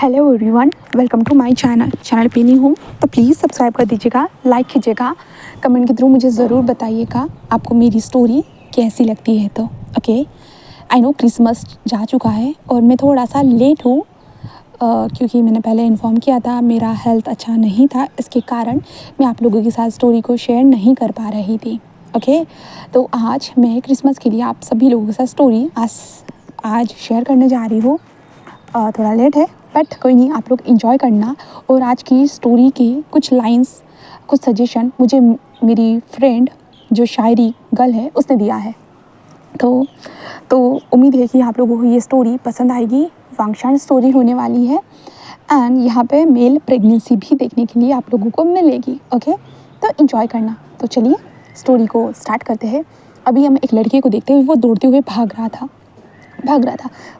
Hello everyone, welcome to my channel पे नहीं हूँ तो प्लीज़ सब्सक्राइब कर दीजिएगा, लाइक कीजिएगा, कमेंट के थ्रू मुझे ज़रूर बताइएगा आपको मेरी स्टोरी कैसी लगती है। तो ओके, आई नो क्रिसमस जा चुका है और मैं थोड़ा सा लेट हूँ क्योंकि मैंने पहले इन्फॉर्म किया था मेरा हेल्थ अच्छा नहीं था, इसके कारण मैं आप लोगों के साथ स्टोरी को शेयर नहीं कर पा रही थी। ओके, तो आज मैं क्रिसमस के लिए आप सभी लोगों के साथ स्टोरी आज शेयर करने जा रही हूँ। थोड़ा लेट है बट कोई नहीं, आप लोग इन्जॉय करना। और आज की स्टोरी के कुछ लाइंस, कुछ सजेशन मुझे मेरी फ्रेंड जो शायरी गर्ल है उसने दिया है। तो उम्मीद है कि आप लोगों को ये स्टोरी पसंद आएगी। वांगशान स्टोरी होने वाली है एंड यहाँ पे मेल प्रेगनेंसी भी देखने के लिए आप लोगों को मिलेगी। ओके, तो इन्जॉय करना। तो चलिए स्टोरी को स्टार्ट करते हैं। अभी हम एक लड़के को देखते हुए, वो दौड़ते हुए भाग रहा था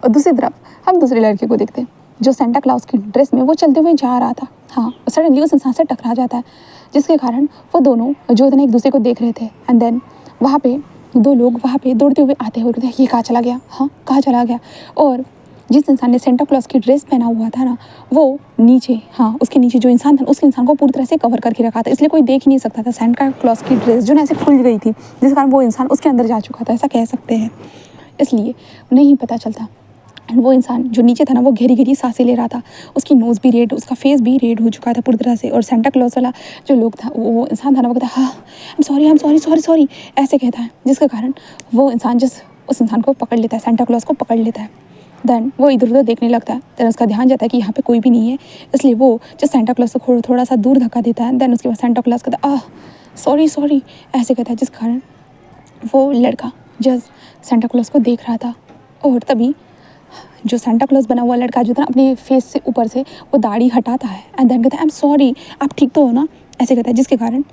और दूसरी तरफ हम दूसरे लड़के को देखते हैं जो सेंटा क्लॉज की ड्रेस में वो चलते हुए जा रहा था। हाँ, सडनली उस इंसान से टकरा जाता है जिसके कारण वो दोनों जो थे एक दूसरे को देख रहे थे एंड देन वहाँ पे दो लोग वहाँ पे दौड़ते हुए आते हुए कहते हैं ये कहाँ चला गया, हाँ कहाँ चला गया। और जिस इंसान ने सेंटा क्लॉज की ड्रेस पहना हुआ था ना, वो नीचे, हाँ उसके नीचे जो इंसान था उसके इंसान को पूरी तरह से कवर करके रखा था, इसलिए कोई देख ही नहीं सकता था। सेंटा क्लॉज की ड्रेस जो ना ऐसे खुल गई थी जिस कारण वो इंसान उसके अंदर जा चुका था, ऐसा कह सकते हैं, इसलिए नहीं पता चलता। वो इंसान जो नीचे था ना, वो घेरी घेरी सांसें ले रहा था, उसकी नोज़ भी रेड, उसका फेस भी रेड हो चुका था पूरी तरह से। और सेंटा क्लॉज वाला जो लोग था, वो इंसान था ना, वो कहता हाँ आई एम सॉरी ऐसे कहता है, जिसके कारण वो इंसान उस इंसान को पकड़ लेता है, सेंटा क्लॉज को पकड़ लेता है। देन वो इधर उधर देखने लगता है। देन उसका ध्यान जाता है कि यहाँ पे कोई भी नहीं है, इसलिए वो जो सेंटा क्लॉज को थोड़ा सा दूर धक्का देता है। देन उसके बाद सेंटा क्लॉज कहता है सॉरी ऐसे कहता है, जिस कारण वो लड़का जस्ट सेंटा क्लॉज को देख रहा था। और तभी जो सेंटा क्लॉज बना हुआ लड़का जो था अपने फेस से ऊपर से वो दाढ़ी हटाता है एंड देन कहता है आई एम सॉरी, आप ठीक तो हो ना, ऐसे कहता है, जिसके कारण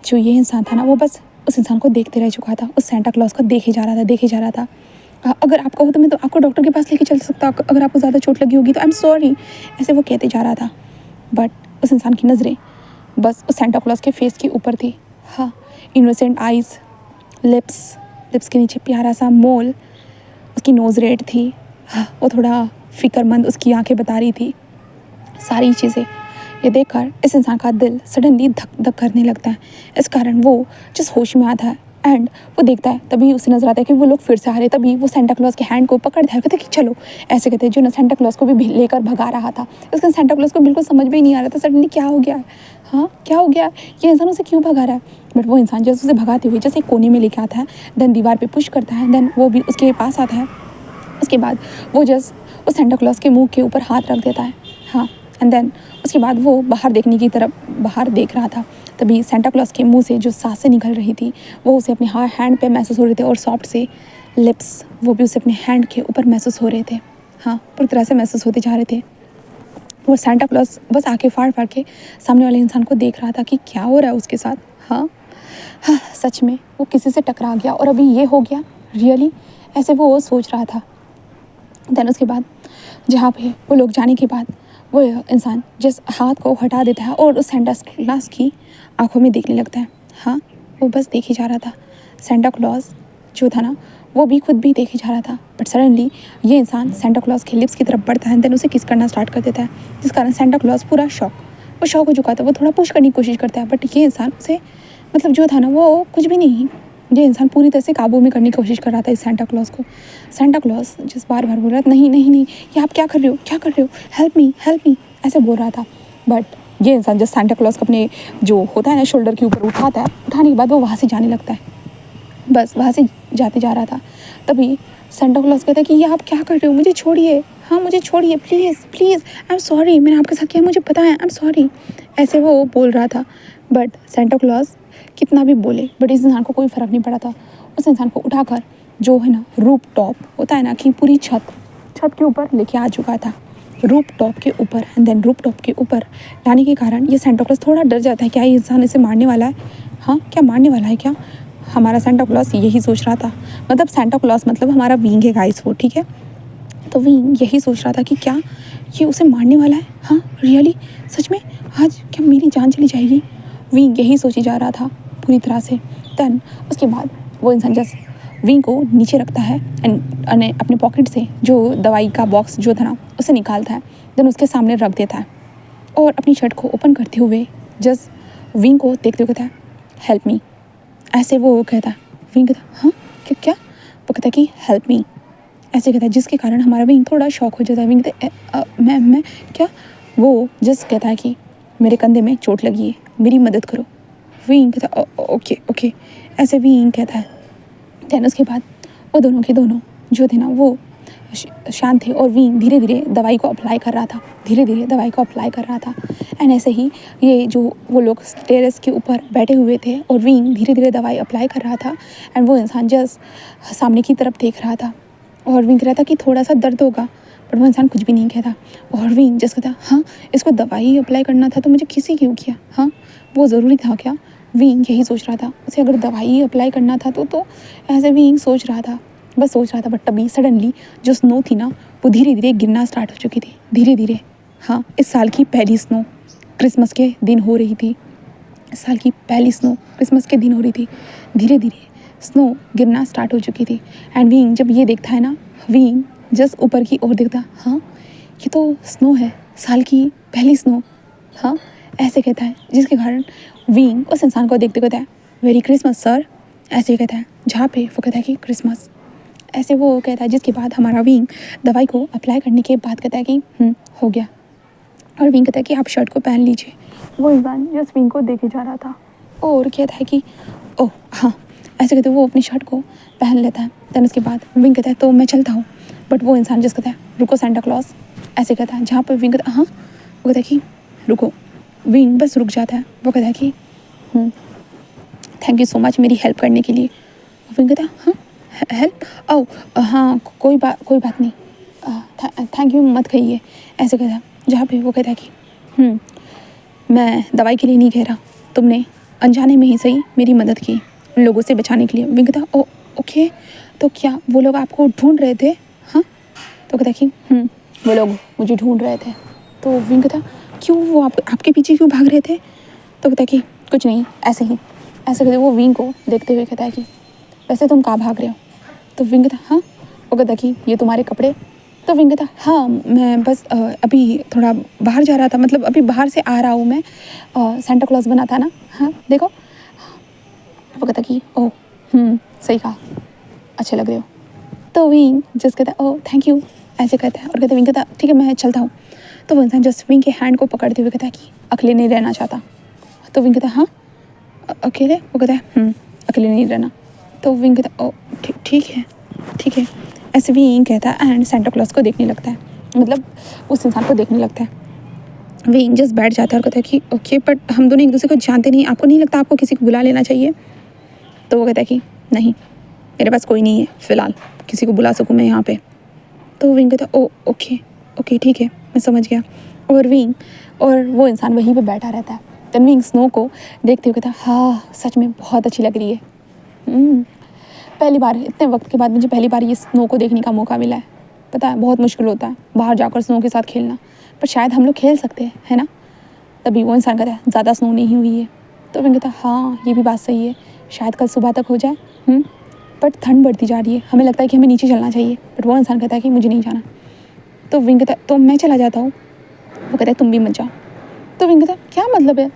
जो ये इंसान था ना, वो बस उस इंसान को देखते रह चुका था, उस सेंटा क्लॉज को देखे जा रहा था। अगर आपका हो तो मैं तो आपको डॉक्टर के पास लेके चल सकता, अगर आपको ज़्यादा चोट लगी होगी तो आई एम सॉरी, ऐसे वो कहते जा रहा था। बट उस इंसान की नज़रें बस उस सेंटा क्लॉज के फेस के ऊपर थी। हाँ, इनोसेंट आइज़, लिप्स के नीचे प्यारा सा मोल, उसकी नोज़ रेड थी, वो थोड़ा फिक्रमंद उसकी आंखें बता रही थी। सारी चीज़ें ये देखकर इस इंसान का दिल सडनली धक धक करने लगता है। इस कारण वो जिस होश में आता है एंड वो देखता है, तभी उसे नजर आता है कि वो लोग फिर से आ रहे। तभी वो सेंटा क्लॉज के हैंड को पकड़ता है, कहते कि चलो, ऐसे कहते हैं, जो ना सेंटा क्लॉज को भी लेकर भगा रहा था। इसका सेंटा क्लॉज को बिल्कुल समझ में ही नहीं आ रहा था सडनली क्या हो गया, हाँ क्या हो गया, ये इंसान उसे क्यों भगा रहा है। बट वो इंसान जैसे उसे भगाते हुए जैसे एक कोने में लेके आता है, देन दीवार पर पुश करता है, देन वो भी उसके पास आता है। उसके बाद वो जस्ट उस सेंटा क्लॉज के मुंह के ऊपर हाथ रख देता है। हाँ, एंड देन उसके बाद वो बाहर देखने की तरफ बाहर देख रहा था। तभी सेंटा क्लॉज के मुंह से जो सांसें निकल रही थी वो उसे अपने हैंड पे महसूस हो रहे थे, और सॉफ्ट से लिप्स वो भी उसे अपने हैंड के ऊपर महसूस हो रहे थे। हाँ, पूरी तरह से महसूस होते जा रहे थे। वो सेंटा क्लॉज बस आके फाड़ के सामने वाले इंसान को देख रहा था कि क्या हो रहा है उसके साथ। हाँ, सच में वो किसी से टकरा गया और अभी ये हो गया, रियली, ऐसे वो सोच रहा था। देन उसके बाद जहाँ पे वो लोग जाने के बाद वो इंसान जिस हाथ को हटा देता है और उस सेंटा क्लॉज की आंखों में देखने लगता है। हाँ, वो बस देखे जा रहा था। सेंटा क्लॉज जो था ना, वो भी खुद भी देखे जा रहा था। बट सडनली ये इंसान सेंटा क्लॉज के लिप्स की तरफ बढ़ता है, देन उसे किस करना स्टार्ट कर देता है, जिस कारण सेंटा क्लॉज पूरा वो शॉक हो चुका था। वो थोड़ा पुश करने की कोशिश करता है, बट ये इंसान उसे मतलब जो था ना, वो कुछ भी नहीं, ये इंसान पूरी तरह से काबू में करने की कोशिश कर रहा था इस सेंटा क्लॉज को। सेंटा क्लॉज जिस बार बोल रहा था नहीं, ये आप क्या कर रहे हो, हेल्प मी ऐसे बोल रहा था। बट ये इंसान जब सेंटा क्लॉज को अपने जो होता है ना शोल्डर के ऊपर उठाता है, उठाने के बाद वो वहाँ से जाने लगता है, बस वहाँ से जाते जा रहा था। तभी सेंटा क्लॉज कहता है कि ये आप क्या कर रहे हो, मुझे छोड़िए, हाँ मुझे छोड़िए, प्लीज़ आई एम सॉरी, मैंने आपके साथ किया, मुझे पता है, आई एम सॉरी, ऐसे वो बोल रहा था। बट सेंटा क्लॉज कितना भी बोले, बट इस इंसान को कोई फ़र्क नहीं पड़ा था। उस इंसान को उठाकर जो है ना रूप टॉप होता है ना, कि पूरी छत के ऊपर लेके आ चुका था, रूप टॉप के ऊपर। एंड देन रूप टॉप के ऊपर लाने के कारण ये सेंटा क्लॉज थोड़ा डर जाता है, क्या ये इंसान इसे मारने वाला है, हाँ क्या मारने वाला है क्या। हमारा सेंटा क्लॉज यही सोच रहा था, मतलब सेंटा क्लॉज मतलब हमारा विंग है गाइस वो, ठीक है। तो विंग यही सोच रहा था कि क्या ये उसे मारने वाला है, हाँ रियली, सच में आज क्या मेरी जान चली जाएगी। विंग यही सोची जा रहा था पूरी तरह से। देन उसके बाद वो इंसान जस्ट विंग को नीचे रखता है एंड अपने पॉकेट से जो दवाई का बॉक्स जो था ना उसे निकालता है, देन उसके सामने रख देता है और अपनी शर्ट को ओपन करते हुए जस्ट विंग को देखते हुए कहता है हेल्प मी। ऐसे वो कहता है, विंग कहता है हाँ क्या क्या, वो कहता है कि हेल्प मी, ऐसे कहता है, जिसके कारण हमारा विंग थोड़ा शॉक हो जाता है। विंग कहता है मैं क्या, वो जस्ट कहता है कि मेरे कंधे में चोट लगी है, मेरी मदद करो। विंग कहता है ओके ओके, ऐसे विंग कहता है। दैन उसके बाद वो दोनों के दोनों जो थे ना वो शांत थे और विंग धीरे धीरे दवाई को अप्लाई कर रहा था, धीरे धीरे दवाई को अप्लाई कर रहा था। एंड ऐसे ही ये जो वो लोग टेरेस के ऊपर बैठे हुए थे और विंग धीरे धीरे दवाई अप्लाई कर रहा था एंड वो इंसान जस्ट सामने की तरफ देख रहा था और विंग कह रहा था कि थोड़ा सा दर्द होगा, बट वो इंसान कुछ भी नहीं कहता। और विंग जस्ट कहता हाँ इसको दवाई अप्लाई करना था तो मुझे किसी क्यों किया, हाँ वो ज़रूरी था क्या। विंग यही सोच रहा था, उसे अगर दवाई अप्लाई करना था तो ऐसे विंग सोच रहा था, बस सोच रहा था। बट तभी सडनली जो स्नो थी ना वो धीरे धीरे गिरना स्टार्ट हो चुकी थी, धीरे धीरे। हाँ, इस साल की पहली स्नो क्रिसमस के दिन हो रही थी, इस साल की पहली स्नो क्रिसमस के दिन हो रही थी। धीरे धीरे स्नो गिरना स्टार्ट हो चुकी थी एंड विंग जब ये देखता है ना, विंग जस्ट ऊपर की ओर देखता, हाँ ये तो स्नो है, साल की पहली स्नो, हाँ ऐसे कहता है। जिसके कारण विंग उस इंसान को देखते कहता है वेरी क्रिसमस सर, ऐसे कहता है, जहाँ पे वो कहता है कि क्रिसमस, ऐसे वो कहता है। जिसके बाद हमारा विंग दवाई को अप्लाई करने के बाद कहता है कि हो गया, और विंग कहता है कि आप शर्ट को पहन लीजिए। वो इंसान जस्ट विंग को देखे जा रहा था और कहता है कि ओह हाँ, ऐसे कहते वो अपनी शर्ट को पहन लेता है। दैन उसके बाद विंग कहता है तो मैं चलता हूँ, बट वो इंसान जस्ट कहता है रुको सेंटा क्लॉज, ऐसे कहता है। जहाँ पर विंग कहता है हाँ, वो कहता है कि रुको, विंग बस रुक जाता है। वो कहता है कि थैंक यू सो मच मेरी हेल्प करने के लिए। विंग कहता है हाँ हेल्प, ओह हाँ कोई बात नहीं, थैंक यू मत कहिए, ऐसे कहता है। जहाँ पे वो कहता है कि मैं दवाई के लिए नहीं कह रहा, तुमने अनजाने में ही सही मेरी मदद की उन लोगों से बचाने के लिए। विंग कहता है ओके, तो क्या वो लोग आपको ढूंढ रहे थे, हाँ, तो कहता है कि वो लोग मुझे ढूंढ रहे थे। तो विंग कहता क्यों, वो आपके पीछे क्यों भाग रहे थे। तो कहता है कि कुछ नहीं, ऐसे ही, ऐसे कहते वो विंग को देखते हुए कहता है कि वैसे तुम कहाँ भाग रहे हो। तो विंग कहता हाँ, वो कहता कि ये तुम्हारे कपड़े। तो विंग कहता हाँ मैं बस अभी थोड़ा बाहर जा रहा था, मतलब अभी बाहर से आ रहा हूँ मैं, सेंटा क्लॉज बना था ना, हाँ देखो। वो कहता कि ओह सही कहा, अच्छे लग रहे हो। तो विंग जस्ट कहता है ओह थैंक यू, ऐसे कहता है। और कहता विंग कहता ठीक है मैं चलता हूँ। तो वो इंसान जस्ट विंग के हैंड को पकड़ते हुए कहता है कि अकेले नहीं रहना चाहता। तो विंग कहता हाँ अकेले, वो कहता है अकेले नहीं रहना। तो विंग कहता ओ ठीक है, ऐसे विंग कहता है एंड सेंटा क्लॉज को देखने लगता है, मतलब उस इंसान को देखने लगता है। विंग जस्ट बैठ जाता है और कहता है कि ओके बट हम दोनों एक दूसरे को जानते नहीं, आपको नहीं लगता आपको किसी को बुला लेना चाहिए। तो वो कहता है कि नहीं मेरे पास कोई नहीं है फ़िलहाल किसी को बुला सकूँ मैं यहाँ पे। तो विंग कहता ओ ओके ठीक है मैं समझ गया। और वो इंसान वहीं पे बैठा रहता है। देन विंग स्नो को देखते हुए कहता हाँ सच में बहुत अच्छी लग रही है। पहली बार इतने वक्त के बाद मुझे पहली बार ये स्नो को देखने का मौका मिला है। पता है बहुत मुश्किल होता है बाहर जाकर स्नो के साथ खेलना, पर शायद हम लोग खेल सकते हैं, है ना। तभी वो इंसान कहता है ज़्यादा स्नो नहीं हुई है। तो विंग कहता हाँ ये भी बात सही है, शायद कल सुबह तक हो जाए, बट ठंड बढ़ती जा रही है, हमें लगता है कि हमें नीचे चलना चाहिए, बट वो इंसान कहता है कि मुझे नहीं जाना। तो विंग कहता है तो मैं चला जाता हूँ। वो कहता है तुम भी मत जाओ। तो विंग कहता है क्या मतलब है,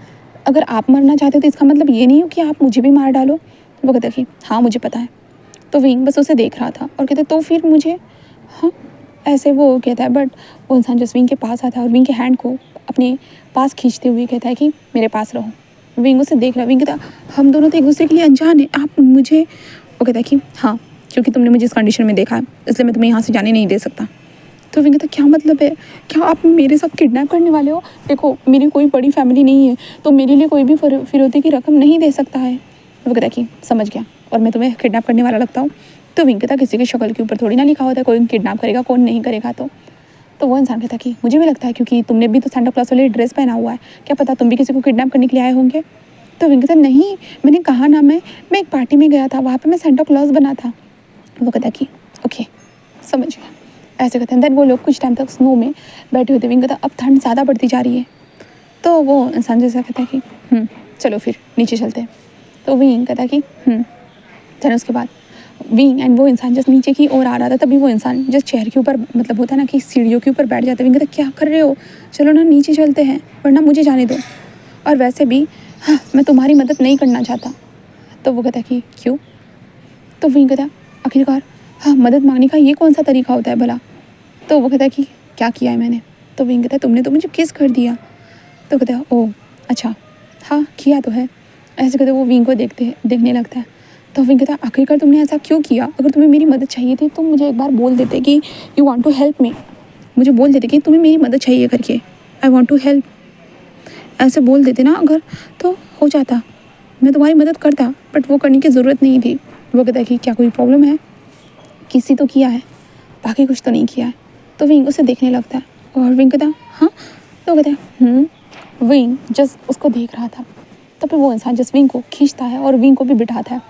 अगर आप मरना चाहते हो तो इसका मतलब ये नहीं हो कि आप मुझे भी मार डालो। वो कहता है कि हाँ मुझे पता है। तो विंग बस उसे देख रहा था और कहता है तो फिर मुझे, हाँ ऐसे वो कहता है। बट वो इंसान जस्ट विंग के पास आता है और विंग के हैंड को अपने पास खींचते हुए कहता है कि मेरे पास रहो। विंग उसे देख रहा है। विंग कहता हम दोनों तो एक दूसरे के लिए अनजान है, आप मुझे, वो कहता है कि हाँ क्योंकि तुमने मुझे इस कंडीशन में देखा है इसलिए मैं तुम्हें यहाँ से जाने नहीं दे सकता। तो विंग कहता क्या मतलब है, क्या आप मेरे साथ किडनैप करने वाले हो। देखो मेरी कोई बड़ी फैमिली नहीं है तो मेरे लिए कोई भी फिरौती की रकम नहीं दे सकता है। वो कहता कि समझ गया, और मैं तुम्हें किडनैप करने वाला लगता हूँ। तो विंग कहता किसी की शक्ल के ऊपर थोड़ी ना लिखा होता है कौन किडनैप करेगा कौन नहीं करेगा। तो वो इंसान कहता कि मुझे भी लगता है क्योंकि तुमने भी तो सेंटा क्लॉज वाली ड्रेस पहना हुआ है, क्या पता तुम भी किसी को किडनैप करने के लिए आए होंगे। तो विंग कहता नहीं मैंने कहा ना, मैं एक पार्टी में गया था, वहाँ पे मैं सेंटा क्लॉज बना था। वो कहता कि ओके समझ गया, ऐसे कहते हैं। देन वो लोग कुछ टाइम तक स्नो में बैठे हुए थे। विंग कहता अब ठंड ज़्यादा बढ़ती जा रही है। तो वो इंसान जैसा कहता है कि चलो फिर नीचे चलते हैं। तो विंग कहता कि देन उसके बाद विंग एंड वो इंसान जस्ट नीचे की ओर आ रहा था। तभी वो इंसान जस्ट चेयर के ऊपर, मतलब होता है ना कि सीढ़ियों के ऊपर बैठ जाता है। विंग कहता क्या कर रहे हो, चलो ना नीचे चलते हैं वरना मुझे जाने दो, और वैसे भी हाँ मैं तुम्हारी मदद नहीं करना चाहता। तो वो कहता है कि क्यों? तो विंग कहता है आखिरकार हाँ मदद मांगने का ये कौन सा तरीका होता है भला? तो वो कहता है कि क्या किया है मैंने? तो विंग कहता है तुमने तो मुझे किस कर दिया। तो कहता है ओह अच्छा हाँ किया तो है। ऐसे कहते वो विंग को देखने लगता है। तो विंग कहता है आखिरकार तुमने ऐसा क्यों किया? अगर तुम्हें मेरी मदद चाहिए थी तो मुझे एक बार बोल देते कि you want to help me, मुझे बोल देते कि तुम्हें मेरी मदद चाहिए करके, आई वांट टू हेल्प, ऐसे बोल देते ना अगर, तो हो जाता, मैं तुम्हारी मदद करता, बट वो करने की ज़रूरत नहीं थी। वो कहता है कि क्या कोई प्रॉब्लम है? किसी तो किया है, बाकी कुछ तो नहीं किया है। तो विंग उसे देखने लगता है और विंग कहता है हाँ। तो कहता है विंग जस्ट उसको देख रहा था। तब फिर वो इंसान जस्ट विंग को खींचता है और विंग को भी बिठाता है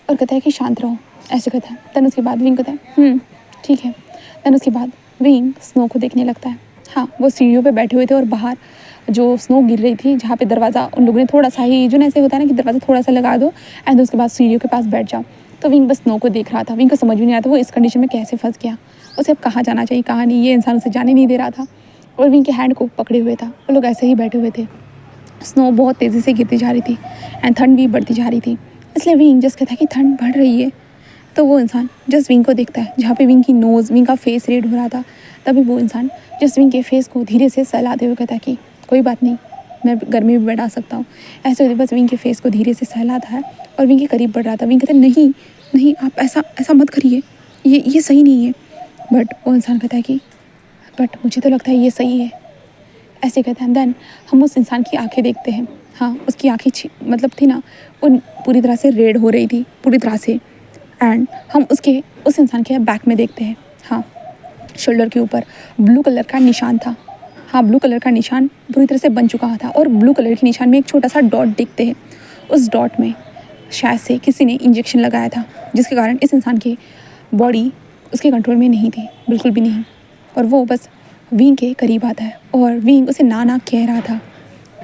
और कहता है कि शांत रहो, ऐसे कहता है। देन उसके बाद विंग कहता है ठीक है। देन उसके बाद विंग स्नो को देखने लगता है। हाँ वो सीढ़ियों पे बैठे हुए थे और बाहर जो स्नो गिर रही थी, जहाँ पे दरवाज़ा उन लोगों ने थोड़ा सा ही, जो ऐसे होता है ना कि दरवाज़ा थोड़ा सा लगा दो एंड उसके बाद सीढ़ियों के पास बैठ जाओ। तो विंग बस स्नो को देख रहा था। विंग को समझ भी नहीं आया था वो इस कंडीशन में कैसे फंस गया, उसे अब कहाँ जाना चाहिए कहाँ नहीं, ये इंसान उसे जाने नहीं दे रहा था और विंग के हैंड को पकड़े हुए था। वो लोग ऐसे ही बैठे हुए थे। स्नो बहुत तेज़ी से गिरती जा रही थी एंड ठंड भी बढ़ती जा रही थी, इसलिए विंग जस्ट कहता है कि ठंड बढ़ रही है। तो वो इंसान जस्ट विंग को देखता है जहाँ पे विंग की नोज़, विंग का फेस रेड हो रहा था। तभी वो इंसान जस्ट विंग के फेस को धीरे से सहलाते हुए कहता है कि कोई बात नहीं, मैं गर्मी भी बढ़ा सकता हूँ। ऐसे होते बस विंग के फेस को धीरे से सहलाता है और विंग के करीब बढ़ रहा था। विंग कहता है नहीं नहीं आप ऐसा ऐसा मत करिए, ये सही नहीं है। बट वो इंसान कहता है कि बट मुझे तो लगता है ये सही है, ऐसे कहते हैं। देन हम उस इंसान की आंखें देखते हैं। हाँ उसकी आंखें मतलब थी ना, वो पूरी तरह से रेड हो रही थी पूरी तरह से। एंड हम उस इंसान के बैक में देखते हैं। हाँ शोल्डर के ऊपर ब्लू कलर का निशान था। हाँ ब्लू कलर का निशान पूरी तरह से बन चुका था और ब्लू कलर के निशान में एक छोटा सा डॉट दिखते हैं। उस डॉट में शायद से किसी ने इंजेक्शन लगाया था, जिसके कारण इस इंसान की बॉडी उसके कंट्रोल में नहीं थी, बिल्कुल भी नहीं। और वो बस विंग के करीब आता है और विंग उसे ना ना कह रहा था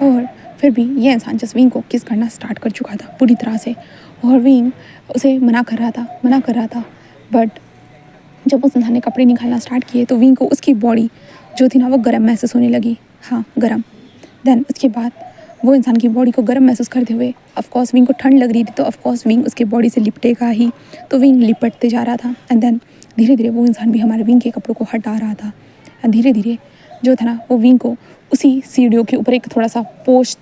और फिर भी ये इंसान जस्ट विंग को किस करना स्टार्ट कर चुका था पूरी तरह से। और विंग उसे मना कर रहा था। बट जब उस इंसान ने कपड़े निकालना स्टार्ट किए तो विंग को उसकी बॉडी जो थी ना वो गर्म महसूस होने लगी। हाँ गर्म। देन उसके बाद वो इंसान की बॉडी को गर्म महसूस करते हुए ऑफकोर्स विंग को ठंड लग रही थी, तो ऑफकोर्स विंग उसके बॉडी से लिपटेगा ही। तो विंग लिपटते जा रहा था एंड देन धीरे धीरे वो इंसान भी हमारे विंग के कपड़ों को हटा रहा था। एंड धीरे धीरे जो था ना वो विंग को उसी सीढ़ियों के ऊपर एक थोड़ा सा पोज,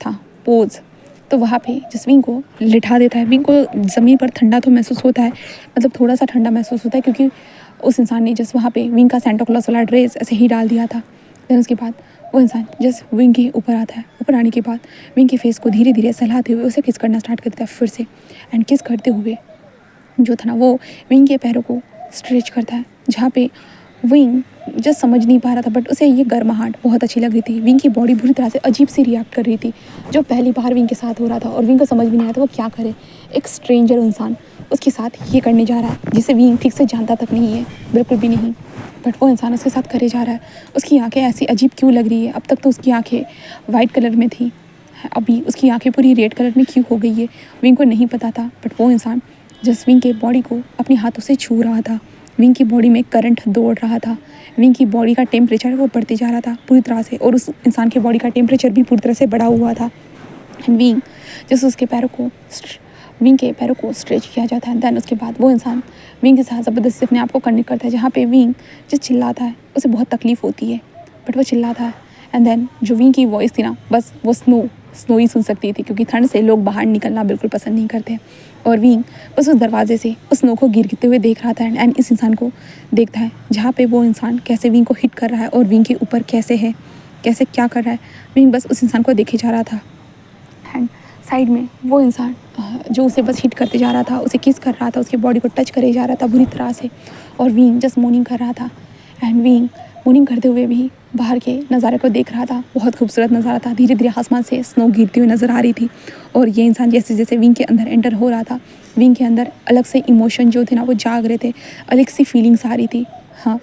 तो वहाँ पे जिस विंग को लिटा देता है। विंग को ज़मीन पर ठंडा तो महसूस होता है, मतलब थोड़ा सा ठंडा महसूस होता है, क्योंकि उस इंसान ने जस्ट वहाँ पे विंग का सेंटा क्लॉज वाला ड्रेस ऐसे ही डाल दिया था। देन उसके बाद वो इंसान जस्ट विंग के ऊपर आता है। ऊपर आने के बाद विंग के फेस को धीरे धीरे सहलाते हुए उसे किस करना स्टार्ट कर देता है फिर से। एंड किस करते हुए जो था ना वो विंग के पैरों को स्ट्रेच करता है, जहाँ पे विंग जस्ट समझ नहीं पा रहा था, बट उसे ये गर्माहट बहुत अच्छी लग रही थी। विंग की बॉडी बुरी तरह से अजीब सी रिएक्ट कर रही थी, जो पहली बार विंग के साथ हो रहा था और विंग को समझ भी नहीं आया था वो क्या करे। एक स्ट्रेंजर इंसान उसके साथ ये करने जा रहा है जिसे विंग ठीक से जानता तक नहीं है, बिल्कुल भी नहीं, बट वो इंसान उसके साथ करे जा रहा है। उसकी आंखें ऐसी अजीब क्यों लग रही है? अब तक तो उसकी आंखें वाइट कलर में थी, अभी उसकी आंखें पूरी रेड कलर में क्यों हो गई है विंग को नहीं पता था। बट वो इंसान जस्ट विंग के बॉडी को अपने हाथों से छू रहा था। विंग की बॉडी में करंट दौड़ रहा था। विंग की बॉडी का टेम्परेचर वो बढ़ते जा रहा था पूरी तरह से, और उस इंसान की बॉडी का टेम्परेचर भी पूरी तरह से बढ़ा हुआ था। विंग जैसे विंग के पैरों को स्ट्रेच किया जाता है। दैन उसके बाद वो इंसान विंग के साथ ज़बरदस्ती अपने आप को कनेक्ट करता है, जहाँ पे विंग जो चिल्लाता है उसे बहुत तकलीफ़ होती है, बट वो चिल्लाता है। एंड देन जो विंग की वॉइस थी ना, बस वो स्नो ही सुन सकती थी, क्योंकि ठंड से लोग बाहर निकलना बिल्कुल पसंद नहीं करते। और विंग बस उस दरवाजे से उस स्नो को गिरते हुए देख रहा था एंड इस इंसान को देखता है, जहाँ पे वो इंसान कैसे विंग को हिट कर रहा है और विंग के ऊपर कैसे है, कैसे क्या कर रहा है। विंग बस उस इंसान को देखे जा रहा था एंड साइड में वो इंसान जो उसे बस हिट करते जा रहा था, उसे किस कर रहा था, उसके बॉडी को टच करे जा रहा था बुरी तरह से, और विंग जस्ट मोर्निंग कर रहा था। एंड विंग मोर्निंग करते हुए भी बाहर के नज़ारे को देख रहा था। बहुत खूबसूरत नज़ारा था, धीरे धीरे आसमान से स्नो गिरती हुई नज़र आ रही थी। और ये इंसान जैसे जैसे विंग के अंदर एंटर हो रहा था, विंग के अंदर अलग से इमोशन जो थे ना वो जाग रहे थे, अलग सी फीलिंग्स आ रही थी। हाँ,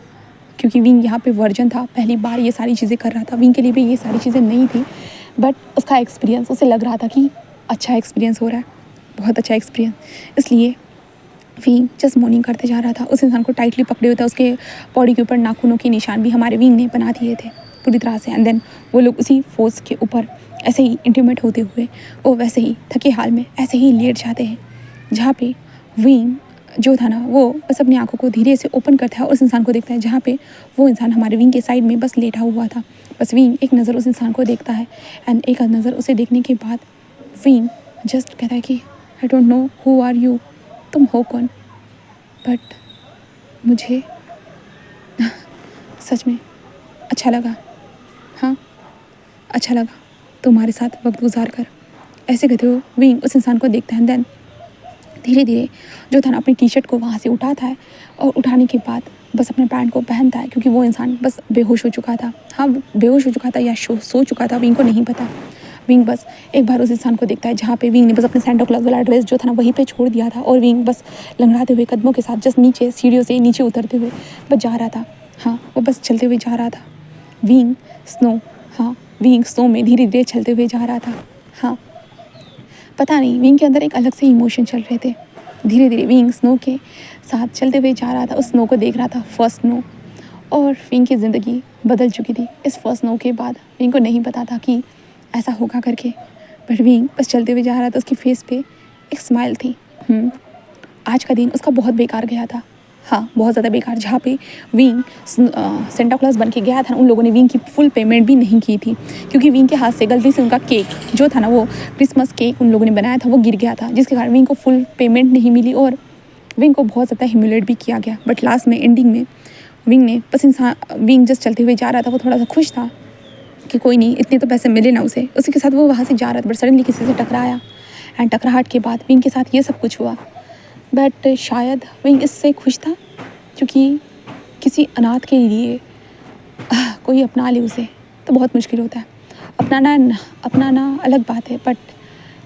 क्योंकि विंग यहाँ पे वर्जन था, पहली बार ये सारी चीज़ें कर रहा था। विंग के लिए भी ये सारी चीज़ें नहीं थी, बट उसका एक्सपीरियंस, उसे लग रहा था कि अच्छा एक्सपीरियंस हो रहा है, बहुत अच्छा एक्सपीरियंस। इसलिए विंग जस्ट मॉर्निंग करते जा रहा था। उस इंसान को टाइटली पकड़े हुए था, उसके बॉडी के ऊपर नाखूनों के निशान भी हमारे विंग ने बना दिए थे पूरी तरह से। एंड देन वो लोग उसी फोर्स के ऊपर ऐसे ही इंटीमेट होते हुए वो वैसे ही थके हाल में ऐसे ही लेट जाते हैं, जहाँ पे विंग जो था ना वो बस अपनी आंखों को धीरे से ओपन करता है और उस इंसान को देखता है जहाँ पे वो इंसान हमारे विंग के साइड में बस लेटा हुआ था। बस विंग एक नज़र उस इंसान को देखता है एंड एक नज़र उसे देखने के बाद विंग जस्ट कहता है कि I don't know who are you, तुम हो कौन, बट मुझे सच में अच्छा लगा, हाँ अच्छा लगा तुम्हारे साथ वक्त गुजार कर। ऐसे कहते हो विंग उस इंसान को देखता है। देन धीरे धीरे जो था ना अपनी टी शर्ट को वहाँ से उठाता है और उठाने के बाद बस अपने पैंट को पहनता है, क्योंकि वो इंसान बस बेहोश हो चुका था। हाँ वो बेहोश हो चुका था या सो चुका था, विंग को नहीं पता। विंग बस एक बार उस इंसान को देखता है जहाँ पे विंग ने बस अपने सेंटा क्लॉज वाला ड्रेस जो था ना वहीं पे छोड़ दिया था और विंग बस लंगड़ाते हुए कदमों के साथ जस्ट नीचे सीढ़ियों से नीचे उतरते हुए बस जा रहा था। हाँ वो बस चलते हुए जा रहा था। विंग स्नो, हाँ विंग स्नो में धीरे धीरे चलते हुए जा रहा था। हाँ पता नहीं विंग के अंदर एक अलग से इमोशन चल रहे थे। धीरे धीरे विंग स्नो के साथ चलते हुए जा रहा था, उस स्नो को देख रहा था, फर्स्ट स्नो। और विंग की ज़िंदगी बदल चुकी थी इस फर्स्ट स्नो के बाद। विंग को नहीं पता था कि ऐसा होगा करके, बट विंग बस चलते हुए जा रहा था। उसकी फेस पे एक स्माइल थी। आज का दिन उसका बहुत बेकार गया था, हाँ बहुत ज़्यादा बेकार। जहाँ पे विंग सेंटा क्लॉज बन के गया था, उन लोगों ने विंग की फुल पेमेंट भी नहीं की थी, क्योंकि विंग के हाथ से गलती से उनका केक जो था ना वो क्रिसमस केक उन लोगों ने बनाया था वो गिर गया था, जिसके कारण विंग को फुल पेमेंट नहीं मिली और विंग को बहुत ज़्यादा ह्यूमिलेट भी किया गया। बट लास्ट में एंडिंग में विंग ने बस विंग जस्ट चलते हुए जा रहा था, वो थोड़ा सा खुश था कि कोई नहीं इतने तो पैसे मिले ना उसे, उसी के साथ वो वहाँ से जा रहा था। बट सडनली किसी से टकराया एंड टकराहट के बाद विंग के साथ ये सब कुछ हुआ। बट शायद विंग इससे खुश था, क्योंकि किसी अनाथ के लिए कोई अपना ले उसे तो बहुत मुश्किल होता है। अपनाना अलग बात है, बट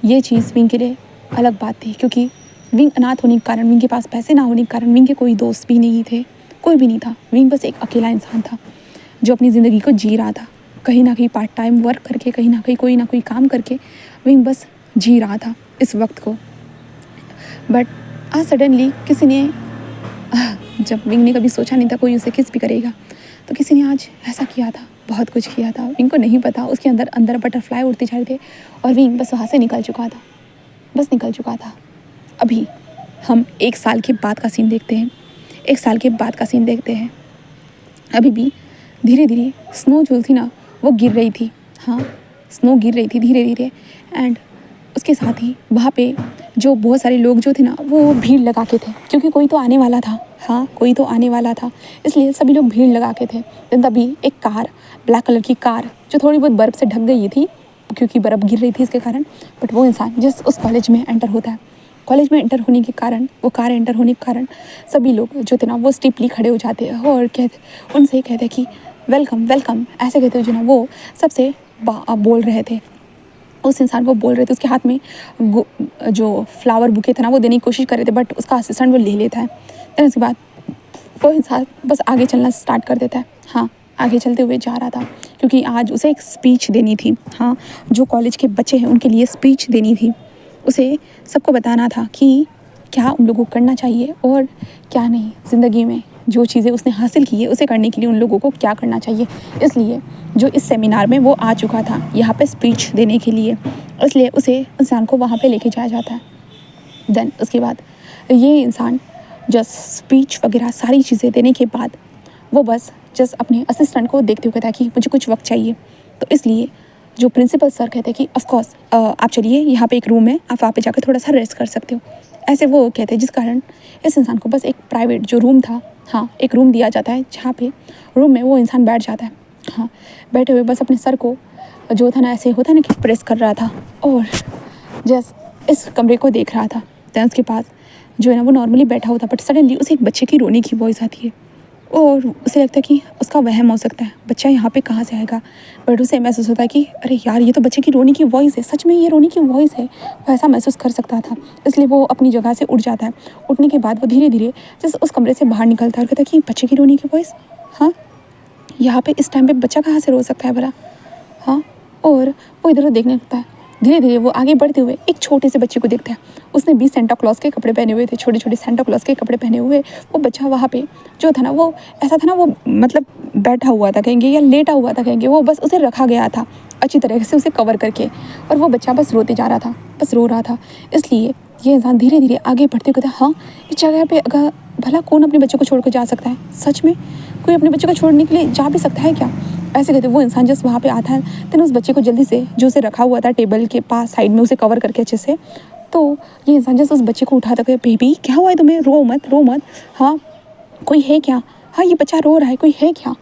ये चीज़ विंग के लिए अलग बात थी, क्योंकि विंग अनाथ होने के कारण, विंग के पास पैसे ना होने के कारण विंग के कोई दोस्त भी नहीं थे, कोई भी नहीं था। विंग बस एक अकेला इंसान था जो अपनी ज़िंदगी को जी रहा था, कहीं ना कहीं पार्ट टाइम वर्क करके, कहीं ना कहीं कोई ना कोई काम करके विंग बस जी रहा था इस वक्त को। बट आज सडनली किसी ने जब विंग ने कभी सोचा नहीं था कोई उसे किस भी करेगा, तो किसी ने आज ऐसा किया था, बहुत कुछ किया था। विंग को नहीं पता, उसके अंदर अंदर बटरफ्लाई उड़ते जा रहे थे और विंग बस वहाँ से निकल चुका था, बस निकल चुका था। अभी हम 1 साल के बाद का सीन देखते हैं, 1 साल के बाद का सीन देखते हैं। अभी भी धीरे धीरे स्नो जो थी ना वो गिर रही थी, हाँ स्नो गिर रही थी धीरे धीरे। एंड उसके साथ ही वहाँ पे जो बहुत सारे लोग जो थे ना वो भीड़ लगा के थे, क्योंकि कोई तो आने वाला था, हाँ कोई तो आने वाला था, इसलिए सभी लोग भीड़ लगा के थे। देन तभी एक कार, ब्लैक कलर की कार जो थोड़ी बहुत बर्फ़ से ढक गई थी क्योंकि बर्फ़ गिर रही थी इसके कारण, बट वो इंसान जिस उस कॉलेज में एंटर होता है, कॉलेज में एंटर होने के कारण, वो कार एंटर होने के कारण सभी लोग जो थे ना वो स्टिपली खड़े हो जाते हैं और उनसे कहते कि वेलकम वेलकम, ऐसे कहते हुए जो ना वो सबसे बोल रहे थे। उस इंसान को बोल रहे थे, उसके हाथ में जो फ्लावर बुके था ना वो देने की कोशिश कर रहे थे, बट उसका असिस्टेंट वो ले लेता है। फिर उसके बाद वो इंसान बस आगे चलना स्टार्ट कर देता है। हाँ आगे चलते हुए जा रहा था, क्योंकि आज उसे एक स्पीच देनी थी, हाँ जो कॉलेज के बच्चे हैं उनके लिए स्पीच देनी थी। उसे सबको बताना था कि क्या उन लोगों को करना चाहिए और क्या नहीं, ज़िंदगी में जो चीज़ें उसने हासिल की है उसे करने के लिए उन लोगों को क्या करना चाहिए। इसलिए जो इस सेमिनार में वो आ चुका था यहाँ पे स्पीच देने के लिए, इसलिए उसे इंसान को वहाँ पे लेके जाया जाता है। देन उसके बाद ये इंसान जस्ट स्पीच वगैरह सारी चीज़ें देने के बाद वो बस जस्ट अपने असिस्टेंट को देखते हुए कहता है कि मुझे कुछ वक्त चाहिए। तो इसलिए जो प्रिंसिपल सर कहते हैं कि ऑफ कोर्स आप चलिए, यहाँ पे एक रूम है, आप वहाँ पे जाकर थोड़ा सा रेस्ट कर सकते हो, ऐसे वो कहते हैं। जिस कारण इस इंसान को बस एक प्राइवेट जो रूम था, हाँ एक रूम दिया जाता है, जहाँ पे रूम में वो इंसान बैठ जाता है। हाँ बैठे हुए बस अपने सर को जो था ना ऐसे होता है ना कि प्रेस कर रहा था और जस्ट इस कमरे को देख रहा था। दैन उसके पास जो है ना वो नॉर्मली बैठा होता, बट सडनली उसे एक बच्चे की रोने की वॉइस आती है और उसे लगता है कि उसका वहम हो सकता है, बच्चा यहाँ पे कहाँ से आएगा। बट उसे महसूस होता है कि अरे यार ये तो बच्चे की रोने की वॉइस है, सच में ये रोने की वॉइस है, वो ऐसा महसूस कर सकता था। इसलिए वो अपनी जगह से उठ जाता है। उठने के बाद वो धीरे धीरे जैसे उस कमरे से बाहर निकलता है और कहता है कि बच्चे की रोने की वॉइस, हाँ यहाँ पे इस टाइम पे बच्चा कहाँ से रो सकता है भला, हाँ। और वो इधर उधर देखने लगता है। धीरे धीरे वो आगे बढ़ते हुए एक छोटे से बच्चे को देखता है। उसने भी सेंटा क्लॉज के कपड़े पहने हुए थे, छोटे छोटे सेंटा क्लॉज के कपड़े पहने हुए। वो बच्चा वहाँ पे जो था ना, वो ऐसा था ना, वो मतलब बैठा हुआ था कहेंगे या लेटा हुआ था कहेंगे, वो बस उसे रखा गया था अच्छी तरह से उसे कवर करके, और वो बच्चा बस रोते जा रहा था, बस रो रहा था। इसलिए ये इंसान धीरे धीरे आगे बढ़ते हुए कहता है, हाँ इस जगह पे अगर भला कौन अपने बच्चे को छोड़ कर जा सकता है? सच में कोई अपने बच्चे को छोड़ने के लिए जा भी सकता है क्या? ऐसे कहते वो इंसान जस्ट वहाँ पे आता है, देन उस बच्चे को जल्दी से जो उसे रखा हुआ था टेबल के पास साइड में उसे कवर करके अच्छे से, तो ये इंसान जस्ट उस बच्चे को उठाता है, बेबी क्या हुआ है तुम्हें, रो मत रो मत, हाँ कोई है क्या, हाँ ये बच्चा रो रहा है, कोई है क्या,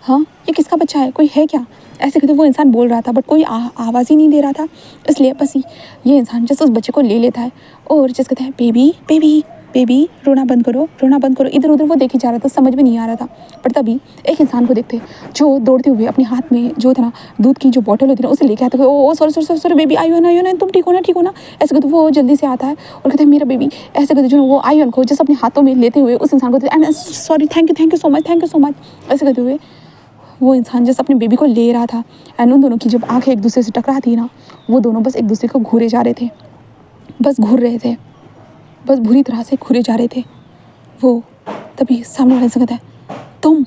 हाँ ये किसका बच्चा है, कोई है क्या? ऐसे कहते वो इंसान बोल रहा था बट कोई आवाज़ ही नहीं दे रहा था। इसलिए बस ये इंसान जस्ट उस बच्चे को ले लेता है और जैसे कहता है, बेबी बेबी बेबी रोना बंद करो, रोना बंद करो। इधर उधर वो देखे जा रहा था, समझ में नहीं आ रहा था। पर तभी एक इंसान को देखते जो दौड़ते हुए अपने हाथ में जो था ना दूध की जो बॉटल होती है ना उसे लेके आते हुए, ओ सॉरी सॉरी सॉरी बेबी, आयो ना तुम ठीक हो ना, ठीक हो ना? ऐसे कहते वो जल्दी से आता है और कहते हैं मेरा बेबी। ऐसे कहते जो वो आयोन को जैसे अपने हाथों में लेते हुए उस इंसान को, I am sorry, thank you so much, thank you so much. ऐसे कहते हुए वो इंसान जैसे अपने बेबी को ले रहा था, एंड उन दोनों की जब आंखें एक दूसरे से टकराती ना, वो दोनों बस एक दूसरे को घूरे जा रहे थे, बस घूर रहे थे, बस बुरी तरह से घूरे जा रहे थे वो। तभी सामने वाले से कहता है तुम,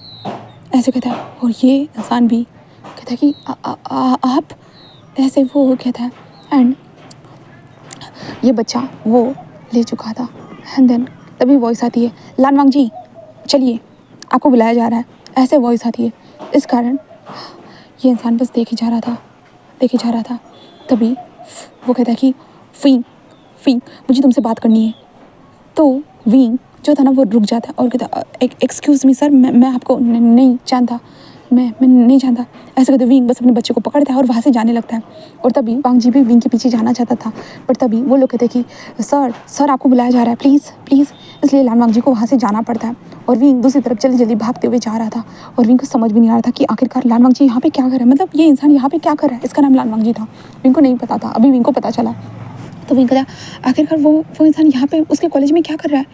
ऐसे कहता है, और ये इंसान भी कहता है कि आप, ऐसे वो कहता है। एंड ये बच्चा वो ले चुका था। एंड देन तभी वॉइस आती है, लानवांग जी चलिए आपको बुलाया जा रहा है, ऐसे वॉइस आती है। इस कारण ये इंसान बस देखे जा रहा था, देखे जा रहा था। तभी वो कहता है कि वींग वींग मुझे तुमसे बात करनी है। तो वींग जो था ना वो रुक जाता है और कहता है एक्सक्यूज़ मी सर, मैं आपको नहीं जानता, मैं नहीं जानता। ऐसे कहते वींग बस अपने बच्चे को पकड़ता है और वहाँ से जाने लगता है। और तभी वांग जी भी वींग के पीछे जाना चाहता था, पर तभी वो लोग कहते कि सर आपको बुलाया जा रहा है, प्लीज़ प्लीज़। इसलिए लानवांग जी को वहाँ से जाना पड़ता है और वींग दूसरी तरफ जल्दी जल्दी भागते हुए जा रहा था। और वींग को समझ भी नहीं आ रहा था कि आखिरकार लानवांग जी यहाँ पे क्या कर रहा है, मतलब ये इंसान यहाँ पे क्या कर रहा है। इसका नाम लानवांग जी था, वींग को नहीं पता था, अभी वींग को पता चला। तो वींग कहता आखिरकार वो इंसान यहाँ पे उसके कॉलेज में क्या कर रहा है,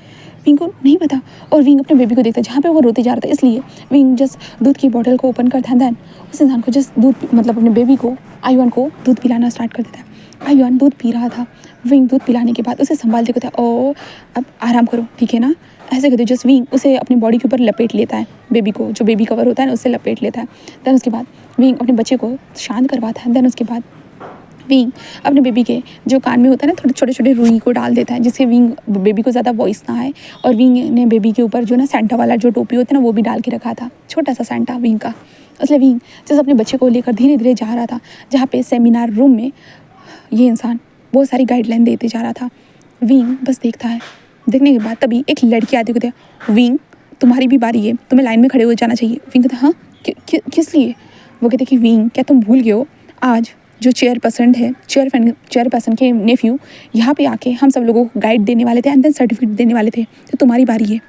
वींग को नहीं पता। और वींग अपने बेबी को देखता है जहाँ पे वो रोते जा रहा था। इसलिए वींग जस्ट दूध की बॉटल को ओपन करता है, देन उस इंसान को जस्ट दूध मतलब अपने बेबी को आयुआन को दूध पिलाना स्टार्ट कर देता है। आयुआन दूध पी रहा था। वींग दूध पिलाने के बाद उसे संभालते कहता है ओ अब आराम करो, ठीक है ना? ऐसे कहते जस्ट वींग उसे अपनी बॉडी के ऊपर लपेट लेता है, बेबी को जो बेबी कवर होता है ना उससे लपेट लेता है। देन उसके बाद वींग अपने बच्चे को शांत करवाता है। देन उसके बाद वींग अपने बेबी के जो कान में होता है ना थोड़े छोटे छोटे रुई को डाल देता है, जिससे वींग बेबी को ज़्यादा वॉइस ना आए। और वींग ने बेबी के ऊपर जो ना सेंटा वाला जो टोपी होता है ना वो भी डाल के रखा था, छोटा सा सेंटा वींग का। इसलिए वींग जैसे अपने बच्चे को लेकर धीरे धीरे जा रहा था, जहाँ पे सेमिनार रूम में ये इंसान बहुत सारी गाइडलाइन देते जा रहा था। वींग बस देखता है, देखने के बाद तभी एक लड़की आती कहती है वींग तुम्हारी भी बारी है, तुम्हें लाइन में खड़े हो जाना चाहिए। वींग कहता हाँ किस लिए? वो कहते कि वींग क्या तुम भूल गए हो आज जो चेयरपर्सन है, चेयरपर्सन के नेफ्यू यहाँ पे आके हम सब लोगों को गाइड देने वाले थे एंड देन सर्टिफिकेट देने वाले थे, तो तुम्हारी बारी है।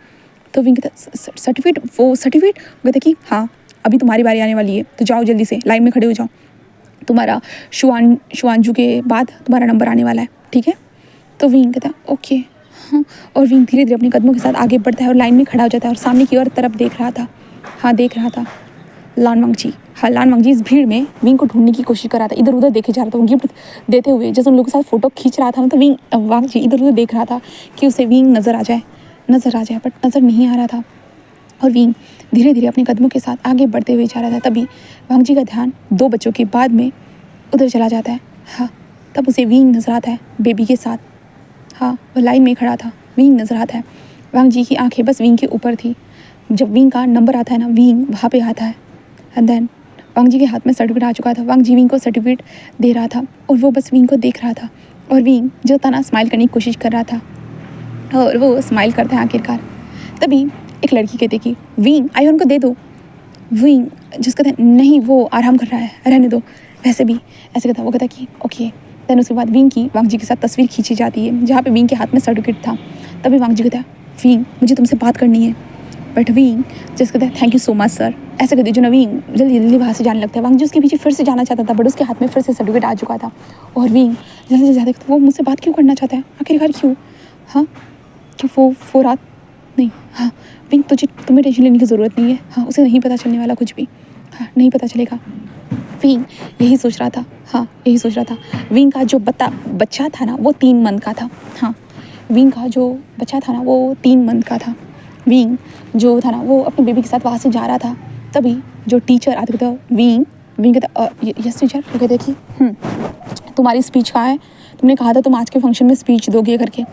तो विंग कहता सर्टिफिकेट, वो सर्टिफिकेट? वो कहता कि हाँ अभी तुम्हारी बारी आने वाली है, तो जाओ जल्दी से लाइन में खड़े हो जाओ, तुम्हारा शुआंजू के बाद तुम्हारा नंबर आने वाला है, ठीक है? तो विंग कहता ओके हाँ। और विंग धीरे धीरे अपने कदमों के साथ आगे बढ़ता है और लाइन में खड़ा हो जाता है और सामने की ओर तरफ देख रहा था। हाँ देख रहा था लानवांग जी। हाँ लानवांग जी इस भीड़ में विंग को ढूंढने की कोशिश कर रहा था, इधर उधर देखे जा रहा था। वो गिफ्ट देते हुए जैसे उन लोगों के साथ फोटो खींच रहा था ना, तो वांग जी इधर उधर देख रहा था कि उसे विंग नज़र आ जाए, बट नज़र नहीं आ रहा था। और विंग धीरे धीरे अपने कदमों के साथ आगे बढ़ते हुए जा रहा था। तभी वांग जी का ध्यान दो बच्चों के बाद में उधर चला जाता है। हाँ तब उसे विंग नज़र आता है बेबी के साथ। हाँ वो लाइन में खड़ा था, विंग नज़र आता है। वांग जी की आंखें बस विंग के ऊपर थी। जब विंग का नंबर आता है ना, विंग वहाँ पे आता है एंड देन वांग जी के हाथ में सर्टिफिकेट आ चुका था। वांग जी विंग को सर्टिफिकेट दे रहा था और वो बस विंग को देख रहा था। और विंग जो था ना स्माइल करने की कोशिश कर रहा था और वो स्माइल करता है आखिरकार। तभी एक लड़की कहती कि विंग आयोन को दे दो। विंग जिस कहते हैं नहीं वो आराम कर रहा है, रहने दो। वैसे भी ऐसे कहता, वो कहता कि ओके। देन उसके बाद विंग की वांग जी के साथ तस्वीर खींची जाती है जहाँ पे विंग के हाथ में सर्टिफिकेट था। तभी वांग जी कहता है विंग मुझे तुमसे बात करनी है। बट विंग जिस कहता है thank you so much sir. ऐसे कहते जो ना विंग जल्दी जल्दी वहाँ से जाने लगता है। वांग जी उसके पीछे फिर से जाना चाहता था बट उसके हाथ में फिर से सर्टिफिकेट आ चुका था। और विंग जल्दी जल्दी जाते वो मुझसे बात क्यों करना चाहता है आखिरकार, क्यों? हाँ क्या वो रात नहीं? हाँ विंग तुम्हें टेंशन लेने की ज़रूरत नहीं है। हाँ उसे नहीं पता चलने वाला कुछ भी। हाँ नहीं पता चलेगा। विंग यही सोच रहा था, हाँ यही सोच रहा था। विंग का जो बच्चा था ना वो 3 मंथ का था। हाँ, विंग का जो बच्चा था ना वो 3 मंथ का था। विंग जो था ना वो अपने बेबी के साथ वहाँ से जा रहा था, तभी जो टीचर आते कहते विंग कहता यस टीचर। वो कहते कि तुम्हारी स्पीच कहाँ है, तुमने कहा था तुम आज के फंक्शन में स्पीच दोगे करके।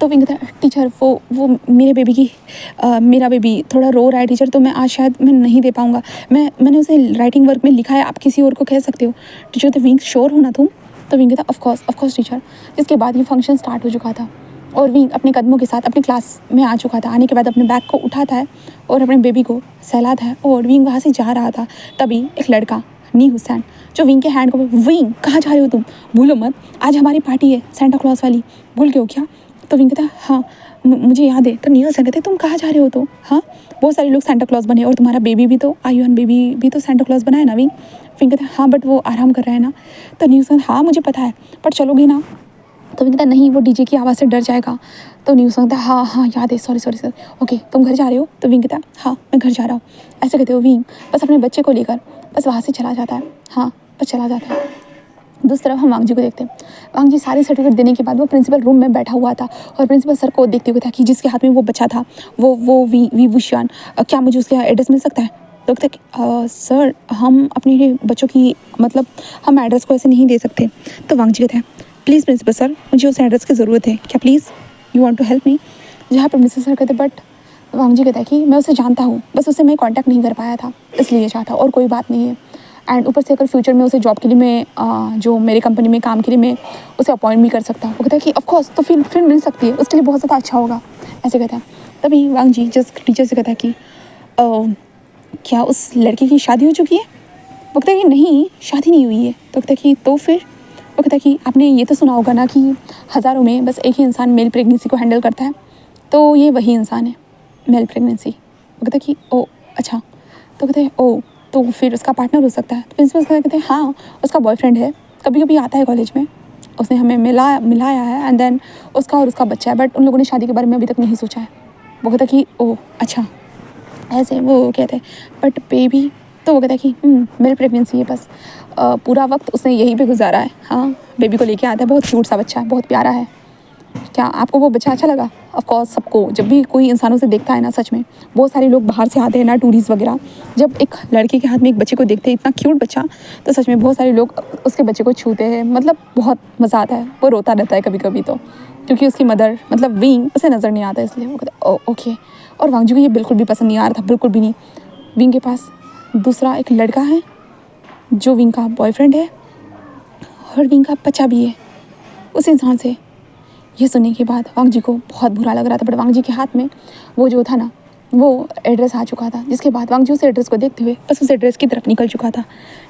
तो विंग कहता टीचर वो मेरे बेबी की मेरा बेबी थोड़ा रो रहा है टीचर, तो मैं आज शायद मैं नहीं दे पाऊँगा। मैंने उसे राइटिंग वर्क में लिखा है, आप किसी और को कह सकते हो। टीचर तो विंग श्योर हो ना तुम? तो विंग कहता ऑफकोर्स टीचर। जिसके बाद ये फंक्शन स्टार्ट हो चुका था और विंग अपने कदमों के साथ अपनी क्लास में आ चुका था। आने के बाद अपने बैग को उठाता है और अपने बेबी को सहलाता है और विंग वहाँ से जा रहा था। तभी एक लड़का नी हुसैन जो विंग के हैंड को, विंग कहाँ जा रहे हो तुम, भूलो मत आज हमारी पार्टी है सेंटा क्लॉज वाली, भूल गए हो क्या? तो विंग कहता हाँ मुझे याद है। तो नी हुसैन कहते तुम कहाँ जा रहे हो? तो हाँ बहुत सारे लोग सेंटा क्लॉज बने और तुम्हारा बेबी भी तो आयुन बेबी भी तो सेंटा क्लॉज बना है ना विंग? विंग कहता हाँ बट वो आराम कर रहा है ना। तो नी हुसैन हाँ मुझे पता है बट चलोगी ना? तो विंग कहता नहीं वो डीजे की आवाज़ से डर जाएगा। तो न्यूज़ कहता हाँ याद है, सॉरी सर। ओके तुम घर जा रहे हो? तो विंग कहता हाँ मैं घर जा रहा हूँ। ऐसे कहते हो विंग बस अपने बच्चे को लेकर बस वहाँ से चला जाता है। हाँ बस चला जाता है। दूसरी तरफ हम वांग जी को देखते हैं। वांग जी सारे सर्टिफिकेट देने के बाद वो प्रिंसिपल रूम में बैठा हुआ था और प्रिंसिपल सर को देखते हुए था कि जिसके हाथ में वो बच्चा था वो वी वुशियान, क्या मुझे उसका एड्रेस मिल सकता है? तो कहते सर हम अपने बच्चों की मतलब हम एड्रेस को ऐसे नहीं दे सकते। तो वांग जी कहते हैं प्लीज़ प्रिंसिपल सर मुझे उस एड्रेस की ज़रूरत है, क्या please you want to help me? जहाँ पर प्रिंसिपल सर कहते बट वांग जी कहता है कि मैं उसे जानता हूँ, बस उसे मैं कांटेक्ट नहीं कर पाया था इसलिए चाहता, और कोई बात नहीं है। एंड ऊपर से अगर फ्यूचर में उसे जॉब के लिए मैं जो मेरे कंपनी में काम के लिए मैं उसे अपॉइंट भी कर सकता हूँ। वो कहता है कि ऑफकोर्स तो फिर मिल सकती है, उसके लिए बहुत ज़्यादा अच्छा होगा। ऐसे कहता है। तभी वांग जी जस्ट टीचर से कहता है कि क्या उस लड़की की शादी हो चुकी है? वो कहता है कि नहीं शादी नहीं हुई है। तो कहता है कि तो फिर? वो कहता है कि आपने ये तो सुना होगा ना कि हज़ारों में बस एक ही इंसान मेल प्रेगनेंसी को हैंडल करता है, तो ये वही इंसान है मेल प्रेगनेंसी। वो कहता है कि ओ अच्छा। तो कहते हैं ओ तो फिर उसका पार्टनर हो सकता है? तो प्रिंसिपल कहते हैं हाँ उसका बॉयफ्रेंड है, कभी कभी आता है कॉलेज में, उसने हमें मिलाया है एंड देन उसका और उसका बच्चा है, बट उन लोगों ने शादी के बारे में अभी तक नहीं सोचा है। वो कहता है कि ओ अच्छा ऐसे। वो कहते हैं बट बेबी? तो वो कहता है कि मेरी प्रेगनेंसी है बस, पूरा वक्त उसने यहीं पे गुजारा है। हाँ बेबी को लेके आता है, बहुत क्यूट सा बच्चा है, बहुत प्यारा है। क्या आपको वो बच्चा अच्छा लगा? ऑफकोर्स सबको, जब भी कोई इंसान उसे देखता है ना, सच में बहुत सारे लोग बाहर से आते हैं ना टूरिस्ट वगैरह, जब एक लड़के के हाथ में एक बच्चे को देखते हैं इतना क्यूट बच्चा, तो सच में बहुत सारे लोग उसके बच्चे को छूते हैं, मतलब बहुत मज़ा आता है। वो रोता रहता है कभी कभी तो, क्योंकि उसकी मदर मतलब विंग उसे नज़र नहीं आता, इसलिए वो कहता है ओके। और वांग जी को ये बिल्कुल भी पसंद नहीं आ रहा था, बिल्कुल भी नहीं। विंग के पास दूसरा एक लड़का है जो विंग का बॉयफ्रेंड है और विंग का बच्चा भी है उस इंसान से। ये सुनने के बाद वांग जी को बहुत बुरा लग रहा था, बट वांग जी के हाथ में वो जो था ना वो एड्रेस आ चुका था, जिसके बाद वांग जी उस एड्रेस को देखते हुए बस उस एड्रेस की तरफ निकल चुका था।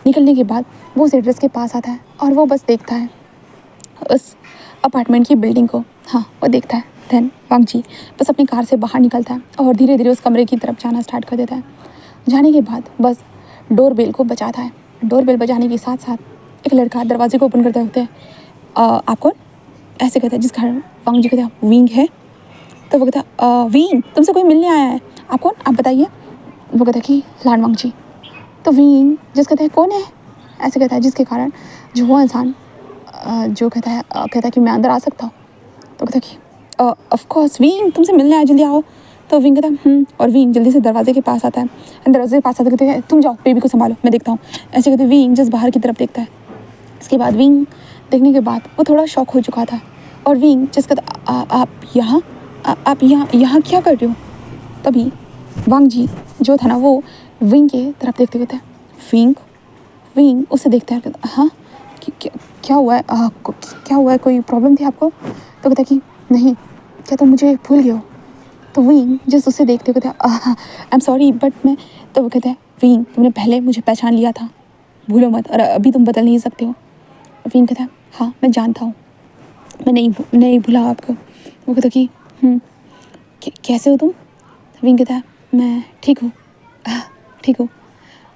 निकलने के बाद वो उस एड्रेस के पास आता है और वो बस देखता है उस अपार्टमेंट की बिल्डिंग को। हाँ वो देखता है। देन वांग जी बस अपनी कार से बाहर निकलता है और धीरे धीरे उस कमरे की तरफ जाना स्टार्ट कर देता है। जाने के बाद बस डोर बेल को बजाता है। डोर बेल बजाने के साथ साथ एक लड़का दरवाजे को ओपन करते होते हैं, आप कौन? ऐसे कहता है, जिस कारण वांग जी कहता है विंग है। तो वो कहता है विंग तुमसे कोई मिलने आया है, आप कौन, आप बताइए। वो कहता है कि लान वांग जी। तो विंग जिस कहता है कौन है, ऐसे कहता है, जिसके कारण जो वो इंसान जो कहता है कि मैं अंदर आ सकता हूँ। तो कहता है कि ऑफकोर्स विंग तुमसे मिलने आया, जल्दी आओ। तो विंग कहता है और विंग जल्दी से दरवाजे के पास आता है। दरवाजे के पास आते कहते हैं तुम जाओ बेबी को संभालो, मैं देखता हूँ। ऐसे कहते विंग जिस बाहर की तरफ देखता है। इसके बाद विंग देखने के बाद वो थोड़ा शॉक हो चुका था और विंग जिस कहता आप यहाँ क्या कर रहे हो? तभी वांग जी जो था ना वो विंग के तरफ देखते कहते हैं विंग उससे देखता है, हाँ क्या हुआ है, क्या हुआ है, कोई प्रॉब्लम थी आपको? तो कहता कि नहीं, क्या तुम मुझे भूल गए हो? तो विंग जस्ट उसे देखते कहते आई एम सॉरी बट मैं। तो वो कहता है विंग तुमने पहले मुझे पहचान लिया था, भूलो मत, और अभी तुम बदल नहीं सकते हो। विंग कहता है हाँ मैं जानता हूँ, मैं नहीं भूला आपको। वो कहता कि कैसे हो तुम? विंग कहता है मैं ठीक हूँ, ठीक हूँ।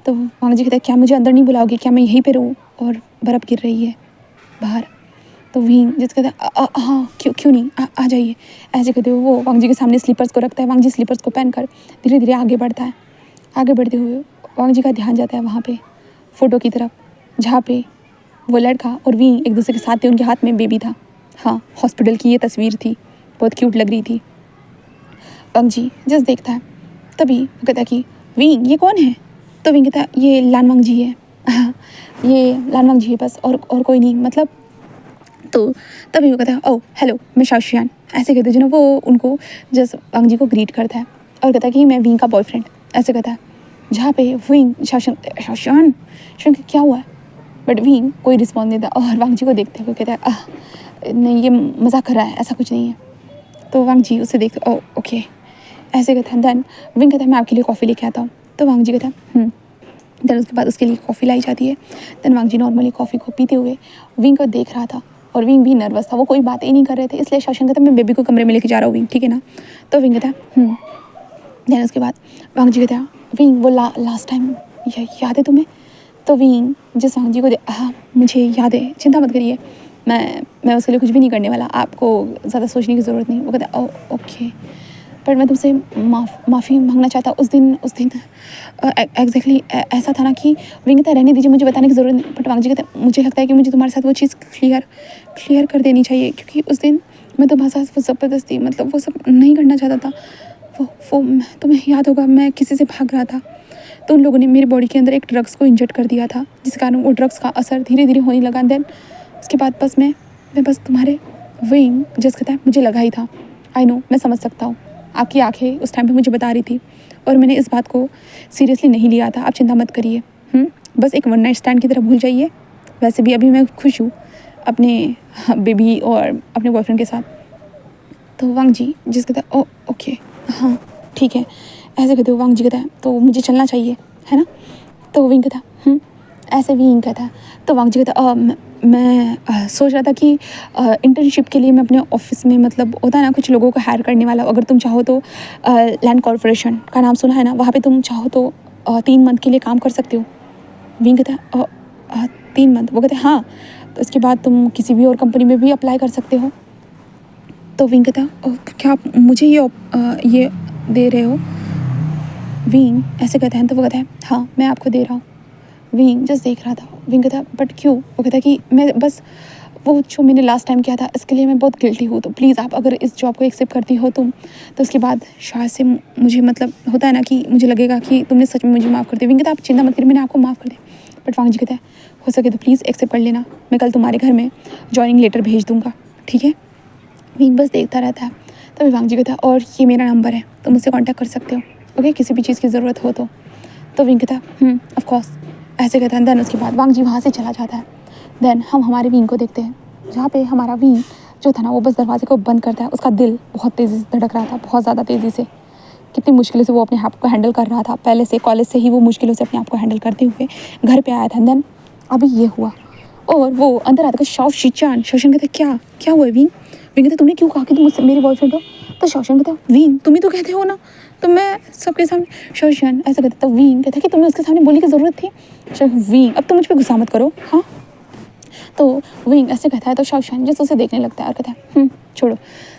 तो वांग जी कहता है क्या मुझे अंदर नहीं बुलाओगे, क्या मैं यहीं पे रहूँ? और बर्फ़ गिर रही है बाहर। तो विंग जिस कहता है हाँ क्यों नहीं, आ जाइए। ऐसे कहते हुए वो वांग जी के सामने स्लीपर्स को रखता है। वांग जी स्लीपर्स को पहनकर धीरे धीरे आगे बढ़ता है। आगे बढ़ते हुए वांग जी का ध्यान जाता है वहाँ पे फ़ोटो की तरफ, जहाँ पे वो लड़का और विंग एक दूसरे के साथ थे, उनके हाथ में बेबी था। हाँ, हॉस्पिटल की ये तस्वीर थी, बहुत क्यूट लग रही थी। पंग जी जस्ट देखता है, तभी वो कहता है कि विंग ये कौन है? तो विंग कहता है ये लानवांग जी है। हाँ, ये लानवांग जी है बस, और कोई नहीं, मतलब। तो तभी वो कहता है ओह हेलो मैं शाओशियान, ऐसे कहते जो ना वो उनको जस्ट वांग जी को ग्रीट करता है और कहता है कि मैं विंग का बॉयफ्रेंड, ऐसे कहता है। जहाँ पे विंग शाओशियान क्या हुआ है, बट विंग कोई रिस्पॉन्स नहीं देता और वांग जी को देखते हुए कहता है नहीं ये मजाक कर रहा है, ऐसा कुछ नहीं है। तो वांग जी उसे देखते ओह ओके ऐसे कहता है। देन विंग कहता है मैं आपके लिए कॉफ़ी लेके आता हूँ। तो वांग जी कहता है देन उसके बाद उसके लिए कॉफ़ी लाई जाती है। देन वांग जी नॉर्मली कॉफ़ी को पीते हुए विंग को देख रहा था और विंग भी नर्वस था, वो कोई बात ही नहीं कर रहे थे, इसलिए शाओशियान कहता है मैं बेबी को कमरे में लेके जा रहा हूँ विंग, ठीक है ना। तो विंग कहता है देन उसके बाद वांग जी कहता है विंग वो लास्ट टाइम याद है तुम्हें? तो विंग जिस वांग जी को हाँ मुझे याद है, चिंता मत करिए, मैं उसके लिए कुछ भी नहीं करने वाला, आपको ज़्यादा सोचने की ज़रूरत नहीं। वो कहता है ओके, पर मैं तुमसे माफ़ी मांगना चाहता। उस दिन एग्जैक्टली ऐसा था ना कि विंग कहता है रहने दीजिए, मुझे बताने की ज़रूरत नहीं। बट वांग जी कहता है मुझे लगता है कि मुझे तुम्हारे साथ वो चीज़ क्लियर कर देनी चाहिए, क्योंकि उस दिन मैं तुम्हारे साथ वो ज़बरदस्ती मतलब वो सब नहीं करना चाहता था। वो तुम्हें याद होगा मैं किसी से भाग रहा था, तो उन लोगों ने मेरी बॉडी के अंदर एक ड्रग्स को इंजेक्ट कर दिया था, जिस कारण वो ड्रग्स का असर धीरे धीरे होने लगा। देन उसके बाद बस मैं बस तुम्हारे विंग जस्ट कहता है मुझे लगा ही था। आई नो, मैं समझ सकता हूँ, आपकी आंखें उस टाइम पे मुझे बता रही थी और मैंने इस बात को सीरियसली नहीं लिया था, आप चिंता मत करिए। बस एक वन नाइट स्टैंड की तरह भूल जाइए। वैसे भी अभी मैं खुश हूँ अपने बेबी और अपने बॉयफ्रेंड के साथ। तो वांग जी जिस कहता है ओ ओके हाँ ठीक है, ऐसे कहते हो। वांग जी कहता है तो मुझे चलना चाहिए है ना। तो विंग कहता है ऐसे विंग कहता है। तो वांग जी कहता है मैं सोच रहा था कि इंटर्नशिप के लिए मैं अपने ऑफिस में, मतलब होता है ना कुछ लोगों को हायर करने वाला, अगर तुम चाहो तो लैंड कॉर्पोरेशन का नाम सुना है ना, वहाँ पे तुम चाहो तो 3 मंथ के लिए काम कर सकते हो। विंग कहता है 3 मंथ? वो कहते हैं हाँ, तो इसके बाद तुम किसी भी और कंपनी में भी अप्लाई कर सकते हो। तो विंग कहता है क्या आप मुझे ये दे रहे हो? विंग ऐसे कहता है। तो वो कहता है हाँ मैं आपको दे रहा हूँ। विंग जस्ट देख रहा था। विंग कहता बट क्यों? वो कहता कि मैं बस वो जो मैंने लास्ट टाइम किया था इसके लिए मैं बहुत गिल्टी हूँ, तो प्लीज़ आप अगर इस जॉब को एक्सेप्ट करती हो तुम, तो उसके बाद शायद से मुझे मतलब होता है ना कि मुझे लगेगा कि तुमने सच में मुझे माफ़ कर दिया। विंग कहता आप चिंता मत करिए, मैंने आपको माफ़ कर दिया। बट वांग जी कहता है हो सके तो प्लीज़ एक्सेप्ट कर लेना, मैं कल तुम्हारे घर में जॉइनिंग लेटर भेज दूँगा, ठीक है। विंग बस देखता रहता है। तभी वांग जी कहता है और ये मेरा नंबर है, तो मुझसे कांटेक्ट कर सकते हो ओके, किसी भी चीज़ की ज़रूरत हो तो। विंग कहता है ऑफ कोर्स, ऐसे कहता है। देन उसके बाद वांग जी वहाँ से चला जाता है। देन हम हमारे विंग को देखते हैं, जहाँ पे हमारा विंग जो था ना वो बस दरवाजे को बंद करता है। उसका दिल बहुत तेज़ी से धड़क रहा था, बहुत ज़्यादा तेज़ी से। कितनी मुश्किल से वो अपने आप को हैंडल कर रहा था, पहले से कॉलेज से ही वो मुश्किलों से अपने आप को हैंडल करते हुए घर पे आया था। देन अभी ये हुआ और वो अंदर आता है शाओशियान कहता है क्या हुआ है विंग? विंग कहता तुमने क्यों कहा कि तुम मुझसे मेरे बॉयफ्रेंड हो? तो शाओशियान कहता विंग तुम ही तो कहते हो ना, तो मैं सबके सामने शाओशियान ऐसा कहता। तो विंग कहता कि तुम्हें उसके सामने बोलने की ज़रूरत थी। विंग अब तुम मुझ पर गुस्सा मत करो हाँ। तो विंग ऐसे कहता है। तो शाओशियान जैसे उसे देखने लगता है और कहता है छोड़ो,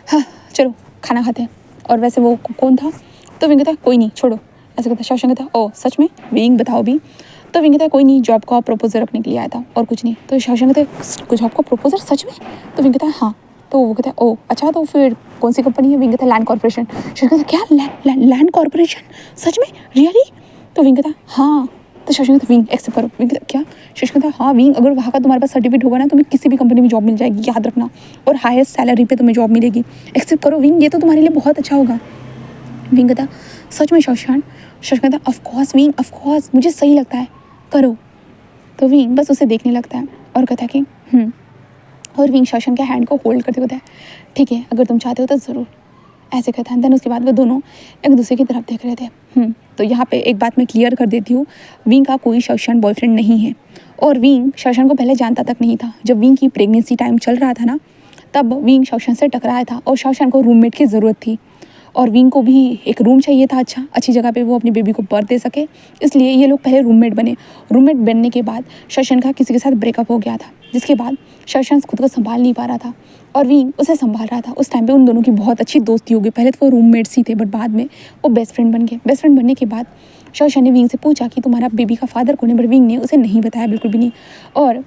हाँ चलो खाना खाते हैं। और वैसे वो कौन था? तो विंग कहता है कोई नहीं छोड़ो, ऐसे कहता है। शाओशियान कहता है ओह सच में? विंग बताओ भी। तो विंग कहता है कोई नहीं, जॉब का प्रपोजल रखने के लिए आया था और कुछ नहीं। तो शाओशियान कहता है जॉब का प्रपोजल सच में? तो विंग कहता है हाँ। तो वो कहता है ओह अच्छा, तो फिर कौन सी कंपनी है? विंग कहता है लैंड कॉर्पोरेशन। शाओशियान कहता है क्या लैंड कॉर्पोरेशन? सच में रियली? तो विंग कहता है हाँ। तो शाओशियान कहता है विंग एक्सेप्ट करो। विंग कहता क्या? शाओशियान कहता है हाँ विंग, अगर वहाँ का तुम्हारे पास सर्टिफिकेट होगा ना तुम्हें किसी भी कंपनी में जॉब मिल जाएगी, याद रखना, और हाईएस्ट सैलरी पे तुम्हें जॉब मिलेगी। एक्सेप्ट करो विंग, ये तो तुम्हारे लिए बहुत अच्छा होगा। विंग कहता सच में शाओशियान? शाओशियान कहता ऑफकोर्स विंग ऑफकोर्स, मुझे सही लगता है, करो। तो विंग बस उसे देखने लगता है और कहता है कि और विंग शाओशियान के हैंड को होल्ड करते होता है ठीक है अगर तुम चाहते हो तो ज़रूर, ऐसे कहता है। देन उसके बाद वो दोनों एक दूसरे की तरफ देख रहे थे। तो यहाँ पे एक बात मैं क्लियर कर देती हूँ, विंग का कोई शाओशियान बॉयफ्रेंड नहीं है और विंग शाओशियान को पहले जानता तक नहीं था। जब विंग की प्रेगनेंसी टाइम चल रहा था ना, तब विंग शाओशियान से टकराया था और शाओशियान को रूममेट की ज़रूरत थी और विंग को भी एक रूम चाहिए था, अच्छी जगह पे वो अपनी बेबी को बर्थ दे सके, इसलिए ये लोग पहले रूममेट बने। रूममेट बनने के बाद शाओशियान का किसी के साथ ब्रेकअप हो गया था, जिसके बाद शाओशियान खुद को संभाल नहीं पा रहा था और विंग उसे संभाल रहा था। उस टाइम पे उन दोनों की बहुत अच्छी दोस्ती हो गई। पहले तो वो रूममेट्स ही थे बट बाद में वो बेस्ट फ्रेंड बन गए। बेस्ट फ्रेंड बनने के बाद शौशन ने विंग से पूछा कि तुम्हारा बेबी का फादर कौन है, बट विंग ने उसे नहीं बताया, बिल्कुल भी नहीं। और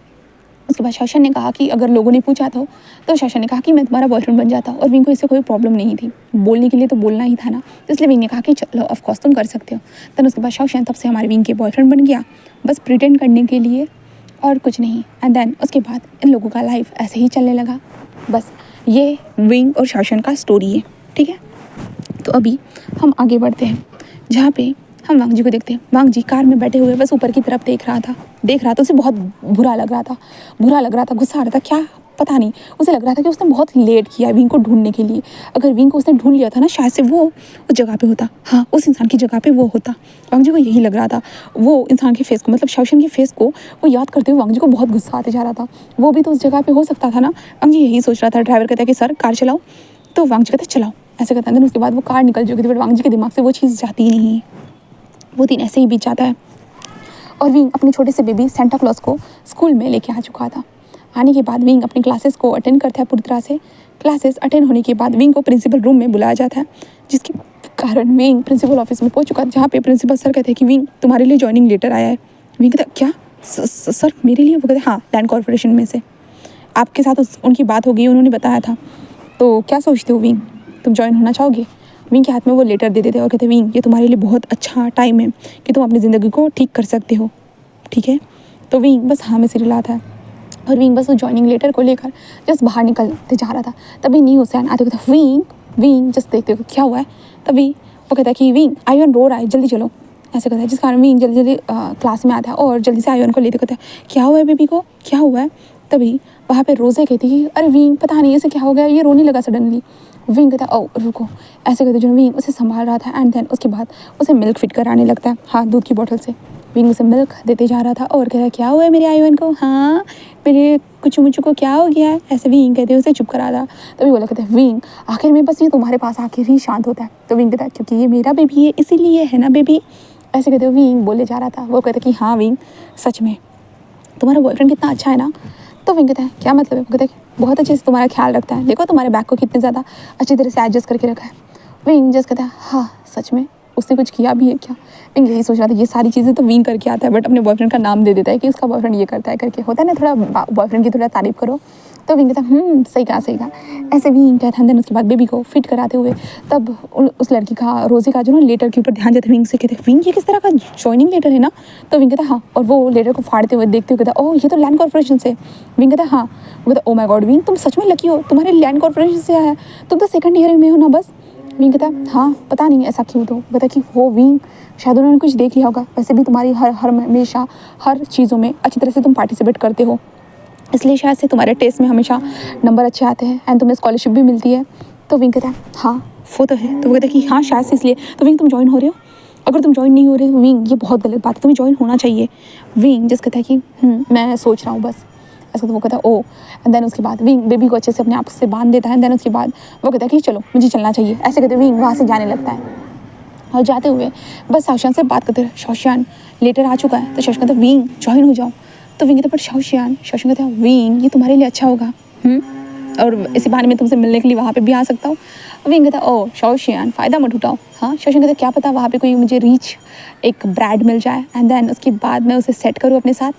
उसके बाद शौशन ने कहा कि अगर लोगों ने पूछा तो शौशन ने कहा कि मैं तुम्हारा बॉयफ्रेंड बन जाता, और विंग को इससे कोई प्रॉब्लम नहीं थी, बोलने के लिए तो बोलना ही था ना, तो इसलिए विंग ने कहा कि चलो ऑफकोर्स तुम कर सकते हो। देन उसके बाद शौशन तब से हमारे विंग के बॉयफ्रेंड बन गया, बस प्रिटेंड करने के लिए और कुछ नहीं। एंड देन उसके बाद इन लोगों का लाइफ ऐसे ही चलने लगा। बस ये विंग और शौशन का स्टोरी है, ठीक है। तो अभी हम आगे बढ़ते हैं, जहाँ पे हम वांग जी को देखते हैं। वांग जी कार में बैठे हुए बस ऊपर की तरफ देख रहा था, उसे बहुत बुरा लग रहा था, गुस्सा आ रहा था, क्या पता नहीं, उसे लग रहा था कि उसने बहुत लेट किया विंग को ढूंढने के लिए। अगर विंग को उसने ढूंढ लिया था ना, शायद से वो उस जगह पे होता, हाँ उस इंसान की जगह पे वो होता। वांग जी को यही लग रहा था। वो इंसान के फेस को, मतलब शौशन के फेस को वो याद करते हुए वांग जी को बहुत गुस्सा आते जा रहा था। वो भी तो उस जगह पे हो सकता था ना। वांग जी यही सोच रहा था। ड्राइवर कहता है कि सर कार चलाओ, तो वांग जी कहते चलाओ, ऐसे कहता है। देन उसके बाद वो कार निकल चुकी थी, बट वांग जी के दिमाग से वो चीज़ जाती ही नहीं। वो दिन ऐसे ही बीत जाता है और विंग अपने छोटे से बेबी सेंटा क्लॉज को स्कूल में लेके आ चुका था। आने के बाद विंग अपनी क्लासेस को अटेंड करता है पूरी तरह से। क्लासेस अटेंड होने के बाद विंग को प्रिंसिपल रूम में बुलाया जाता है, जिसके कारण विंग प्रिंसिपल ऑफिस में पहुंच चुका, जहाँ पे प्रिंसिपल सर कहते हैं कि विंग तुम्हारे लिए ज्वाइनिंग लेटर आया है। विंग कहता क्या सर मेरे लिए? वो कहते हाँ, लैंड कॉर्पोरेशन में से आपके साथ उनकी बात हो गई, उन्होंने बताया था। तो क्या सोचते हो विंग, तुम ज्वाइन होना चाहोगे? विंग के हाथ में वो लेटर दे देते और कहते विंग ये तुम्हारे लिए बहुत अच्छा टाइम है कि तुम अपनी ज़िंदगी को ठीक कर सकते हो, ठीक है। तो विंग बस हाँ में सिर हिलाता है और विंग बस वो ज्वाइनिंग लेटर को लेकर जस्ट बाहर निकलते जा रहा था। तभी नी हुसैन आते कहता विंग जस्ट देखते हो क्या हुआ है। तभी वो कहता है कि विंग आयुन रो रहा है, जल्दी चलो, ऐसे कहता है। जिस कारण विंग जल्दी क्लास में आता है और जल्दी से आयुन को लेते कहता है क्या हुआ है बेबी को, क्या हुआ है। तभी वहाँ पे रोज़े कहती है अरे विंग पता नहीं ऐसे क्या हो गया, ये रोने लगा सडनली। विंग कहता है ओ रुको, ऐसे कहते जो विंग उसे संभाल रहा था। एंड देन उसके बाद उसे मिल्क फिट कराने लगता है, हाँ दूध की बोतल से। विंग उसे मिल्क देते जा रहा था और कह रहा है क्या हुआ है मेरे आयुन को, हाँ मेरे कुछ मुझे को क्या हो गया है, ऐसे विंग कहते उसे चुप करा रहा। तभी बोला कहते हैं विंग आखिर में बस ये तुम्हारे पास आखिर ही शांत होता है। तो विंग कहता है क्योंकि ये मेरा बेबी है इसीलिए, है ना बेबी, ऐसे कहते विंग बोले जा रहा था। वो कहता कि हाँ विंग सच में तुम्हारा बॉयफ्रेंड कितना अच्छा है ना। तो विंग कहता है क्या मतलब है। वो कहता है बहुत अच्छे से तुम्हारा ख्याल रखता है, देखो तुम्हारे बैग को कितने ज़्यादा अच्छी तरह से एडजस्ट करके रखा है। विंग जस्ट कहता है हाँ सच में उसने कुछ किया भी है क्या। विंग यही सोच रहा था ये सारी चीज़ें तो विंग करके आता है, बट अपने बॉयफ्रेंड का नाम दे देता है कि उसका बॉयफ्रेंड ये करता है करके, होता है ना थोड़ा बॉयफ्रेंड की थोड़ा तारीफ करो। तो विंग कहता सही कहा ऐसे विंग कहता है। देन उसके बाद बेबी को फिट कराते हुए तब उस लड़की का रोज़े का जो ना लेटर के ऊपर ध्यान देते विंग से कहते विंग ये किस तरह का ज्वाइनिंग लेटर है ना। तो विंग कहता हाँ, और वो लेटर को फाड़ते हुए देखते हुए कहता ओह ये तो लैंड कॉर्पोरेशन से। विंग कहता हाँ, वो कहता ओ माय गॉड विंग तुम सच में लकी हो, तुम्हारे लैंड कॉर्पोरेशन से आया है, तुम तो सेकंड ईयर में हो ना बस। विंग कहता हाँ पता नहीं ऐसा क्यों। तो कहता कि हो विंग शायद उन्होंने कुछ देख लिया होगा, वैसे भी तुम्हारी हमेशा हर चीज़ों में अच्छी तरह से तुम पार्टिसिपेट करते हो, इसलिए शायद से तुम्हारे टेस्ट में हमेशा नंबर अच्छे आते हैं एंड तुम्हें स्कॉलरशिप भी मिलती है। तो विंग कहता है हाँ वो तो है। तो वो कहता है कि हाँ शायद से इसलिए। तो विंग तुम ज्वाइन हो रहे हो, अगर तुम ज्वाइन नहीं हो रहे हो विंग ये बहुत गलत बात है, तुम्हें ज्वाइन होना चाहिए। विंग जिस कहता है कि मैं सोच रहा हूँ बस, ऐसा। तो वो कहता है ओ। एंड देन उसके बाद विंग बेबी को अच्छे से अपने आप से बांध देता है। देन उसके बाद वो कहता है कि चलो मुझे चलना चाहिए, ऐसे कहते विंग वहाँ से जाने लगता है। और जाते हुए बस शौशान से बात करते रहे, शौशान लेटर आ चुका है। तो शौशान कहता है विंग ज्वाइन हो जाओ। तो विंग कहता पर शौशान कहता है विंग ये तुम्हारे लिए अच्छा होगा, और इसी बहाने में तुमसे मिलने के लिए वहाँ पे भी आ सकता हूँ। विंग कहता ओ शौशान फ़ायदा मत उठाओ, हाँ। शौशान कहता क्या पता वहाँ पे कोई मुझे रीच एक ब्राइड मिल जाए एंड देन उसके बाद मैं उसे सेट करूँ अपने साथ।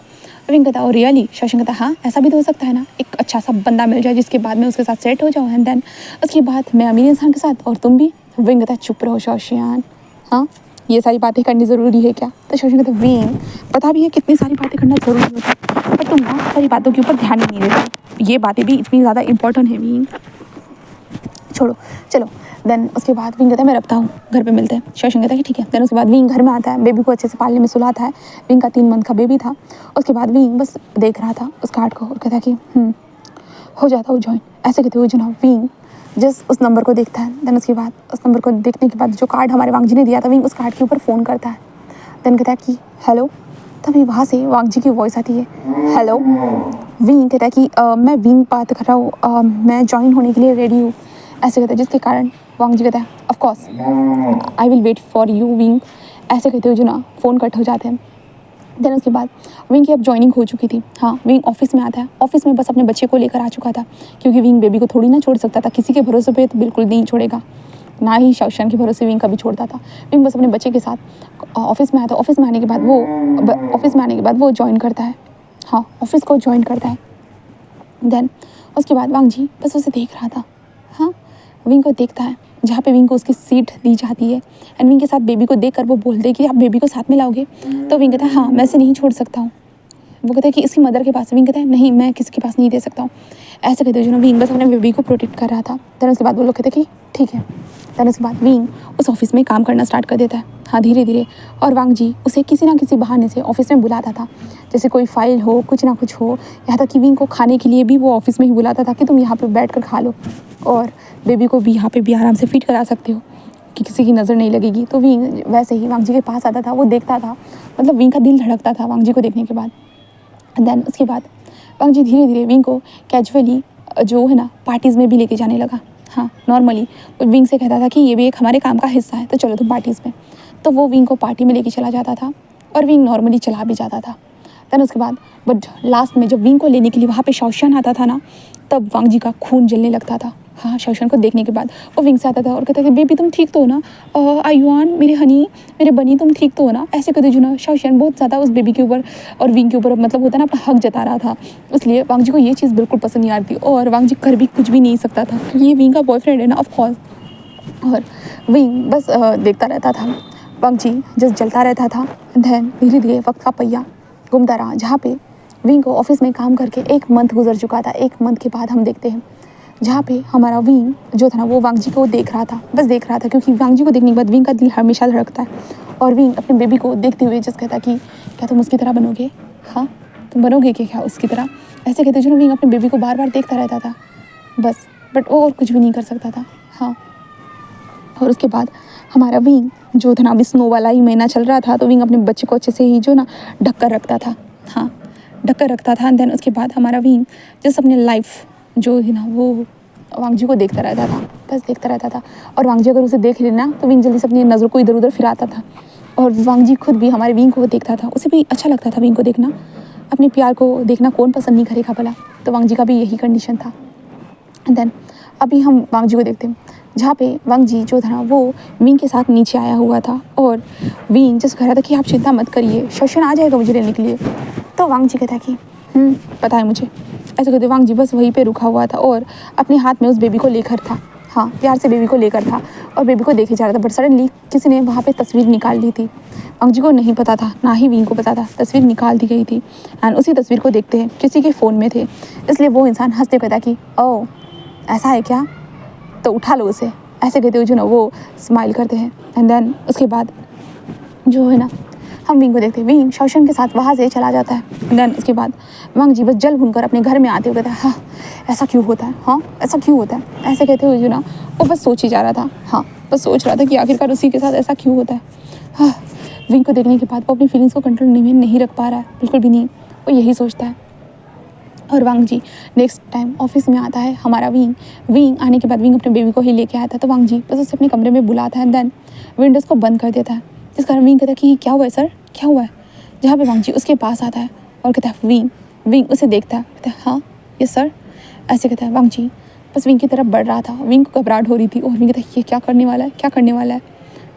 विंग कहता ओ रियली। शौशान कहता हाँ ऐसा भी तो हो सकता है ना, एक अच्छा सा बंदा मिल जाए जिसके बाद मैं उसके साथ सेट हो जाऊँ एंड देन उसके बाद मैं अमीर इंसान के साथ और तुम भी। विंग कहता चुप रहो शौशान, हाँ ये सारी बातें करनी ज़रूरी है क्या। तो शौशान कहता विंग पता भी है कितनी सारी बातें करना ज़रूरी होता है, पर तुम ना सारी बातों के ऊपर ध्यान ही नहीं देते, ये बातें भी इतनी ज़्यादा इंपॉर्टेंट है विंग, छोड़ो चलो। देन उसके बाद विंग कहता है मैं रखता हूँ, घर पे मिलते हैं। शौशान कहता है कि ठीक है। देन उसके बाद विंग घर में आता है, बेबी को अच्छे से पालने में सुलाता है। विंग का 3 मंथ का बेबी था। उसके बाद विंग बस देख रहा था उस कार्ड को और कहता है कि हो जाता हूँ ज्वाइन, ऐसे कहते हुए जुना विंग जस्ट उस नंबर को देखता है। देन उसके बाद उस नंबर को देखने के बाद जो कार्ड हमारे वांग जी ने दिया था विंग उस कार्ड के ऊपर फ़ोन करता है। देन कहता है कि हेलो। तभी वहाँ से वांग जी की वॉइस आती है हेलो। विंग कहता है कि मैं विंग बात कर रहा हूँ, मैं ज्वाइन होने के लिए रेडी हूँ, ऐसे कहता है। जिसके कारण वांग जी कहता है of course I will wait for you wing, ऐसे कहते हुए जो ना फ़ोन कट हो जाते हैं। देन उसके बाद विंग की अब ज्वाइनिंग हो चुकी थी। हाँ विंग ऑफिस में आता है, ऑफिस में बस अपने बच्चे को लेकर आ चुका था, क्योंकि विंग बेबी को थोड़ी ना छोड़ सकता था, किसी के भरोसे पे तो बिल्कुल नहीं छोड़ेगा। ना ही शाओशान के भरोसे विंग कभी छोड़ता था। विंग बस अपने बच्चे के साथ ऑफिस में आया था। ऑफिस में आने के बाद वो ज्वाइन करता है, हाँ ऑफिस को ज्वाइन करता है। देन उसके बाद वांग जी बस उसे देख रहा था, हाँ विंग को देखता है, जहाँ पे विंग को उसकी सीट दी जाती है एंड विंग के साथ बेबी को देखकर वो बोलते हैं कि आप बेबी को साथ में लाओगे। तो विंग कहता है हाँ मैं इसे नहीं छोड़ सकता हूँ। वो कहता है कि इसकी मदर के पास। विंग कहता है नहीं मैं किसी के पास नहीं दे सकता हूँ। ऐसे कहते हुए विंग बस अपने बेबी को प्रोटेक्ट कर रहा था। देन उसके बाद वो लोग कहते हैं कि ठीक है। देन उसके बाद विंग उस ऑफिस में काम करना स्टार्ट कर देता है, हाँ धीरे धीरे। और वांग जी उसे किसी ना किसी बहाने से ऑफिस में बुलाता था, जैसे कोई फाइल हो, कुछ ना कुछ हो। यहाँ तक कि विंग को खाने के लिए भी वो ऑफिस में ही बुलाता था कि तुम यहाँ पे बैठ कर खा लो और बेबी को भी यहाँ पे भी आराम से फीड करा सकते हो कि किसी की नज़र नहीं लगेगी। तो विंग वैसे ही वांग जी के पास आता था, वो देखता था, मतलब विंग का दिल धड़कता था वांग जी को देखने के बाद। देन उसके बाद वांग जी धीरे धीरे विंग को कैजुअली जो है ना पार्टीज़ में भी लेके जाने लगा। हाँ नॉर्मली विंग से कहता था कि ये भी एक हमारे काम का हिस्सा है, तो चलो तुम पार्टीज़ में। तो वो विंग को पार्टी में लेके चला जाता था और विंग नॉर्मली चला भी जाता था। देन उसके बाद बट लास्ट में जब विंग को लेने के लिए वहाँ पे शाओशान आता था ना, तब वांग जी का खून जलने लगता था। हाँ शाओशान को देखने के बाद वो विंग से आता था और कहता था बेबी तुम ठीक तो हो ना, आयुआन मेरे हनी मेरे बनी तुम ठीक तो हो ना। ऐसे कहते जो ना शाओशान बहुत ज़्यादा उस बेबी के ऊपर और विंग के ऊपर मतलब होता है ना अपना हक जता रहा था। इसलिए वांग जी को ये चीज़ बिल्कुल पसंद नहीं आती और वांग जी कर भी कुछ भी नहीं सकता था क्योंकि ये विंग का बॉयफ्रेंड है ना ऑफकोर्स। और विंग बस देखता रहता था, वांग जी जस्ट जलता रहता था। देन धीरे धीरे वक्त का पहिया घूमता रहा, जहाँ पे विंग को ऑफिस में काम करके 1 मंथ गुजर चुका था। 1 मंथ के बाद हम देखते हैं जहाँ पे हमारा विंग जो था ना वो वांग जी को देख रहा था, बस देख रहा था, क्योंकि वांग जी को देखने के बाद विंग का दिल हमेशा धड़कता है। और विंग अपने बेबी को देखते हुए जस्ट कहता कि क्या तुम उसकी तरह बनोगे, हाँ तुम बनोगे क्या उसकी तरह। ऐसे कहते जो विंग अपने बेबी को बार बार देखता रहता था बस, बट वो और कुछ भी नहीं कर सकता था। हाँ और उसके बाद हमारा विंग जो था ना अभी स्नो वाला ही महीना चल रहा था, तो विंग अपने बच्चे को अच्छे से ही जो ना ढक कर रखता था, हाँ ढक कर रखता था। देन उसके बाद हमारा विंग जस्ट अपने लाइफ जो है ना वो वांग जी को देखता रहता था, बस देखता रहता था। और वांग जी अगर उसे देख लेना तो विंग जल्दी से अपनी नज़रों को इधर उधर फिराता था। और वांग जी खुद भी हमारे विंग को देखता था, उसे भी अच्छा लगता था विंग को देखना। अपने प्यार को देखना कौन पसंद नहीं करेगा भला। तो वांग जी का भी यही कंडीशन था। देन अभी हम वांग जी को देखते हैं, जहाँ पे वांग जी जो था ना वो विंग के साथ नीचे आया हुआ था और विंग जस्ट कह रहा था कि आप चिंता मत करिए, शाओशान आ जाएगा मुझे लेने के लिए। तो वांग जी कहता कि पता है मुझे। ऐसे कहते वांग जी बस वहीं पे रुका हुआ था और अपने हाथ में उस बेबी को लेकर था, हाँ प्यार से बेबी को लेकर था और बेबी को देखे जा रहा था। बट सडनली किसी ने वहाँ पे तस्वीर निकाल ली थी। वांग जी को नहीं पता था, ना ही विंग को पता था, तस्वीर निकाल दी गई थी। एंड उसी तस्वीर को देखते हैं किसी के फ़ोन में थे, इसलिए वो इंसान हंसते कहता कि ओह ऐसा है क्या, तो उठा लो उसे। ऐसे कहते हुए जो ना वो स्माइल करते हैं। एंड देन उसके बाद जो है ना हम विंग को देखते हैं, विंग शाओशान के साथ वहाँ से चला जाता है। देन उसके बाद वांग जी बस जल भूनकर अपने घर में आते हुए कहता है हाँ ऐसा क्यों होता है, हाँ ऐसा क्यों होता है। ऐसे कहते हुए जो ना वो बस सोच ही जा रहा था, हाँ बस सोच रहा था कि आखिरकार उसी के साथ ऐसा क्यों होता है। हाँ विंग को देखने के बाद वो अपनी फीलिंग्स को कंट्रोल नहीं रख पा रहा है, बिल्कुल भी नहीं, वो यही सोचता है। और वांग जी नेक्स्ट टाइम ऑफिस में आता है हमारा विंग आने के बाद विंग अपने बेबी को ही लेके आया था। तो वांग जी बस उसे अपने कमरे में बुलाता है, देन विंडोज़ को बंद कर देता है, जिस कारण विंग कहता है कि क्या हुआ है सर, क्या हुआ है। जहाँ पे वांग जी उसके पास आता है और कहता है विंग उसे देखता है, कहता है हाँ यस सर। ऐसे कहता है वांग जी बस विंग की तरफ बढ़ रहा था, विंग को घबराहट हो रही थी और विंग कहता है ये क्या करने वाला है।